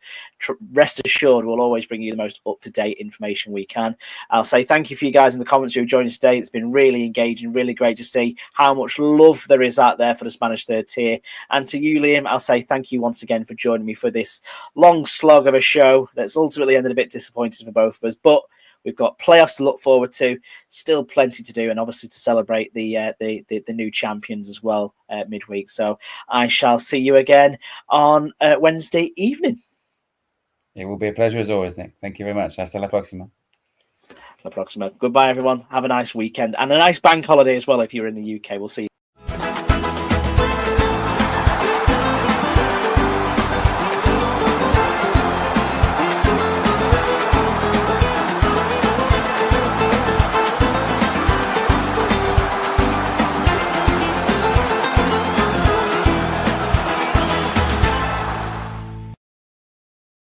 rest assured, we'll always bring you the most up-to-date information we can. I'll say thank you for you guys in the comments who have joined us today. It's been really engaging, really great to see how much love there is out there for the Spanish third tier. And to you, Liam, I'll say thank you once again for joining me for this long slog of a show that's ultimately ended a bit disappointing for both of us, but we've got playoffs to look forward to, still plenty to do, and obviously to celebrate the new champions as well midweek. So I shall see you again on Wednesday evening.
It will be a pleasure as always, Nick. Thank you very much. Hasta la próxima.
Goodbye, everyone. Have a nice weekend and a nice bank holiday as well if you're in the UK. We'll see you.